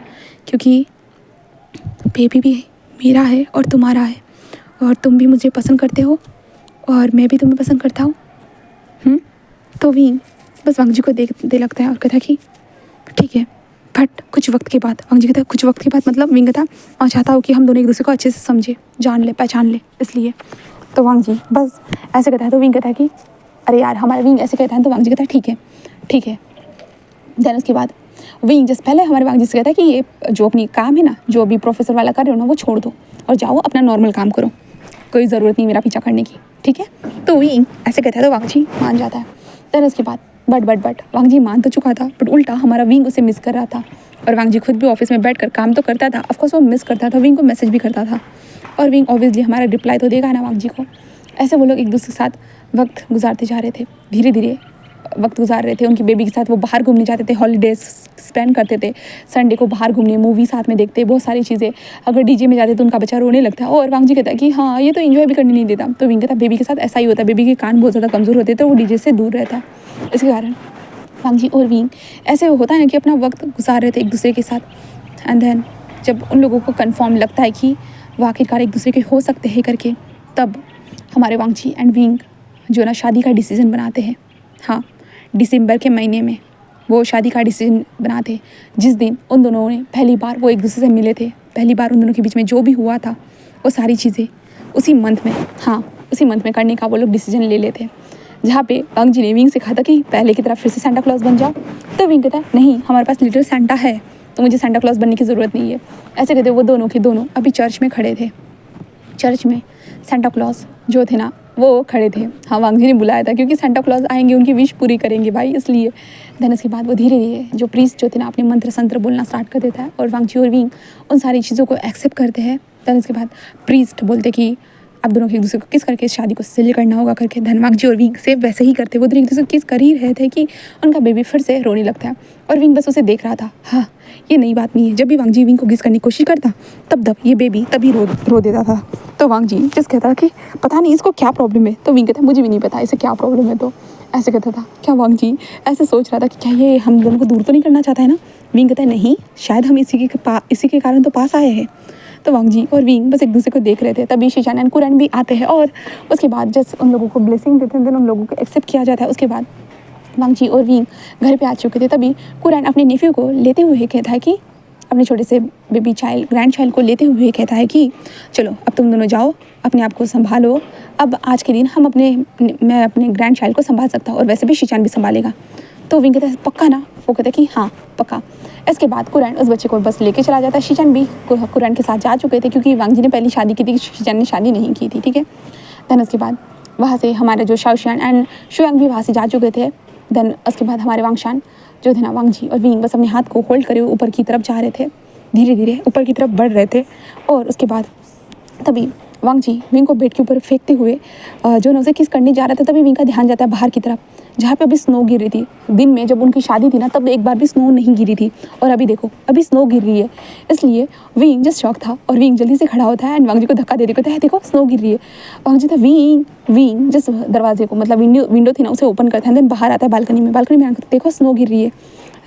क्योंकि बेबी भी मेरा है और तुम्हारा है, और तुम भी मुझे पसंद करते हो और मैं भी तुम्हें पसंद करता हूँ। तो विंग बस वांगजी को देखते लगता है और कहता है कि ठीक है, बट कुछ वक्त के बाद। वांगजी कहता है कुछ वक्त के बाद मतलब? विंग कहता और चाहता हूँ कि हम दोनों एक दूसरे को अच्छे से समझे, जान ले, पहचान ले, इसलिए। तो वांगजी बस ऐसे कहता है। तो विंग कहता है कि अरे यार, हमारा विंग ऐसे कहता है। तो वांगजी कहता है ठीक है। देन उसके बाद विंग जस्ट पहले हमारे वांगजी से कहता है कि ये जो अपनी काम है ना, जो अभी प्रोफेसर वाला कर रहे हो ना, वो छोड़ दो और जाओ अपना नॉर्मल काम करो, कोई ज़रूरत नहीं मेरा पीछा करने की, ठीक है? तो विंग ऐसे कहता है तो वांगजी मान जाता है। देन उसके बाद बट वांगजी मान तो चुका था, बट उल्टा हमारा विंग उसे मिस कर रहा था, और वांगजी खुद भी ऑफिस में बैठकर काम तो करता था, ऑफकोर्स वो मिस करता था, विंग को मैसेज भी करता था, और विंग ऑब्वियसली हमारा रिप्लाई तो देगा ना वांगजी को। ऐसे वो लोग एक दूसरे के साथ वक्त गुजारते जा रहे थे, धीरे धीरे वक्त गुजार रहे थे। उनकी बेबी के साथ वो बाहर घूमने जाते थे, हॉलीडेज स्पेंड करते थे, संडे को बाहर घूमने, मूवी साथ में देखते, बहुत सारी चीज़ें। अगर डीजे में जाते तो उनका बच्चा रोने लगता है, और वांगजी कहता है कि हाँ, ये तो एंजॉय भी करने नहीं देता। तो विंग कहता बेबी के साथ ऐसा ही होता है, बेबी के कान बहुत ज़्यादा कमज़ोर होते हैं, तो वो डीजे से दूर रहता है। इसके कारण वांगजी और विंग ऐसे होता है ना कि अपना वक्त गुजार रहे थे एक दूसरे के साथ। एंड देन जब उन लोगों को कन्फर्म लगता है कि वो आखिरकार एक दूसरे के हो सकते हैं करके, तब हमारे वांगजी एंड विंग जो ना शादी का डिसीज़न बनाते हैं। हाँ, दिसंबर के महीने में वो शादी का डिसीजन बनाते, जिस दिन उन दोनों ने पहली बार वो एक दूसरे से मिले थे, पहली बार उन दोनों के बीच में जो भी हुआ था वो सारी चीज़ें उसी मंथ में, हाँ उसी मंथ में करने का वो लोग डिसीजन ले लेते। जहाँ पे वांगजी ने विंग से कहा था कि पहले की तरह फिर से सेंटा क्लॉज बन जाओ, तो विंग कहता है नहीं, हमारे पास लिटिल सेंटा है, तो मुझे सेंटा क्लॉज बनने की ज़रूरत नहीं है। ऐसे कहते वो दोनों के दोनों अभी चर्च में खड़े थे। चर्च में सेंटा क्लॉज जो थे ना वो खड़े थे। हाँ, वांगजी ने बुलाया था क्योंकि सेंटा क्लॉज आएंगे, उनकी विश पूरी करेंगे भाई, इसलिए। देन उसके बाद वो धीरे धीरे जो प्रीस्ट जो थे ना अपने मंत्र संत्र बोलना स्टार्ट कर देता है, और वांगजी और विंग उन सारी चीज़ों को एक्सेप्ट करते हैं। देन उसके बाद प्रीस्ट बोलते कि आप दोनों को एक दूसरे को किस करके इस शादी को सील करना होगा करके। धन वांग जी और विंग से वैसे ही करते, वो दोनों एक दूसरे को किस कर ही रहे थे कि उनका बेबी फिर से रोने लगता है और विंग बस उसे देख रहा था। हाँ, ये नई बात नहीं है, जब भी वांग जी विंग को किस करने की कोशिश करता तब ये बेबी तभी रो देता था। तो वांग जी जिस कहता कि पता नहीं इसको क्या प्रॉब्लम है, तो विंग कहता मुझे भी नहीं पता इसे क्या प्रॉब्लम है। तो ऐसे कहता था। क्या वांग जी ऐसे सोच रहा था कि क्या ये हम दोनों को दूर तो नहीं करना चाहता है ना। विंग कहता है नहीं, शायद हम इसी के कारण तो पास आए हैं। तो वांग जी और विंग बस एक दूसरे को देख रहे थे। तभी शीचान एंड कुरैन भी आते हैं और उसके बाद जैसे उन लोगों को ब्लेसिंग देते हैं, उन लोगों को एक्सेप्ट किया जाता है। उसके बाद वांग जी और विंग घर पे आ चुके थे। तभी कुरैन अपने नेफ्यू को लेते हुए कहता है कि अपने छोटे से बेबी चाइल्ड ग्रैंड चाइल्ड को लेते हुए कहता है कि चलो अब तुम दोनों जाओ, अपने आप को संभालो, अब आज के दिन मैं अपने ग्रैंड चाइल्ड को संभाल सकता हूँ और वैसे भी शीचान भी संभालेगा। तो विंग कहता है पक्का ना। वो कहता है कि हाँ पक्का। इसके बाद कुरैन उस बच्चे को बस लेके चला जाता है। शीचान भी कुरैन के साथ जा चुके थे क्योंकि वांग जी ने पहली शादी की थी, शीचान ने शादी नहीं की थी, ठीक है। देन उसके बाद वहाँ से हमारे जो शाओशियान एंड शुयांग भी वहाँ से जा चुके थे। देन उसके बाद हमारे वांगशान जो थे ना, वांग जी और विंग बस अपने हाथ को होल्ड करे ऊपर की तरफ जा रहे थे, धीरे धीरे ऊपर की तरफ बढ़ रहे थे। और उसके बाद तभी वांग जी विंग को बेड के ऊपर फेंकते हुए जो ना उसे किस करने जा रहे थे। तभी विंग का ध्यान जाता है बाहर की तरफ, जहाँ पे अभी स्नो गिर रही थी। दिन में जब उनकी शादी थी ना, तब एक बार भी स्नो नहीं गिरी थी और अभी देखो अभी स्नो गिर रही है। इसलिए विंग जस्ट शॉक था और विंग जल्दी से खड़ा होता है एंड वांग जी को धक्का दे देता है, देखो स्नो गिर रही है। वांग जी था विंग जस्ट दरवाजे को, मतलब विंडो थी ना, उसे ओपन करता है। देन बाहर आता है बालकनी में आकर देखो स्नो गिर रही है।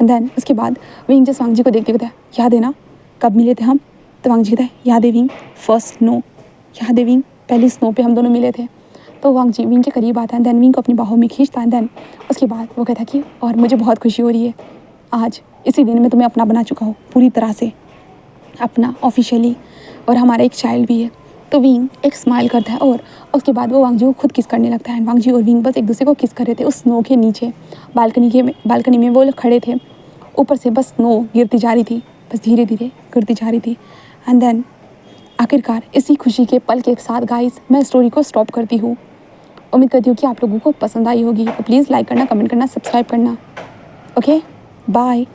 एंड देन उसके बाद विंग जस्ट वांग जी को देखते कहता है याद है ना कब मिले थे हम। तो वांग जी कहता है याद है विंग, फर्स्ट स्नो याद है विंग, पहली स्नो पे हम दोनों मिले थे। तो वांग जी विंग के करीब आता है, देन विंग को अपनी बाहों में खींचता है। देन उसके बाद वो कहता कि और मुझे बहुत खुशी हो रही है, आज इसी दिन मैं तुम्हें अपना बना चुका हूँ पूरी तरह से, अपना ऑफिशियली, और हमारा एक चाइल्ड भी है। तो विंग एक स्माइल करता है और उसके बाद वो वांग जी को खुद किस करने लगता है। वांग जी और विंग बस एक दूसरे को किस कर रहे थे उस स्नो के नीचे, बालकनी में वो लोग खड़े थे। ऊपर से बस स्नो गिरती जा रही थी, बस धीरे धीरे गिरती जा रही थी। एंड देन आखिरकार इसी खुशी के पल के साथ गाइस मैं स्टोरी को स्टॉप करती हूँ। उम्मीद करती हूँ कि आप लोगों को पसंद आई होगी। तो प्लीज़ लाइक करना, कमेंट करना, सब्सक्राइब करना। Okay, bye.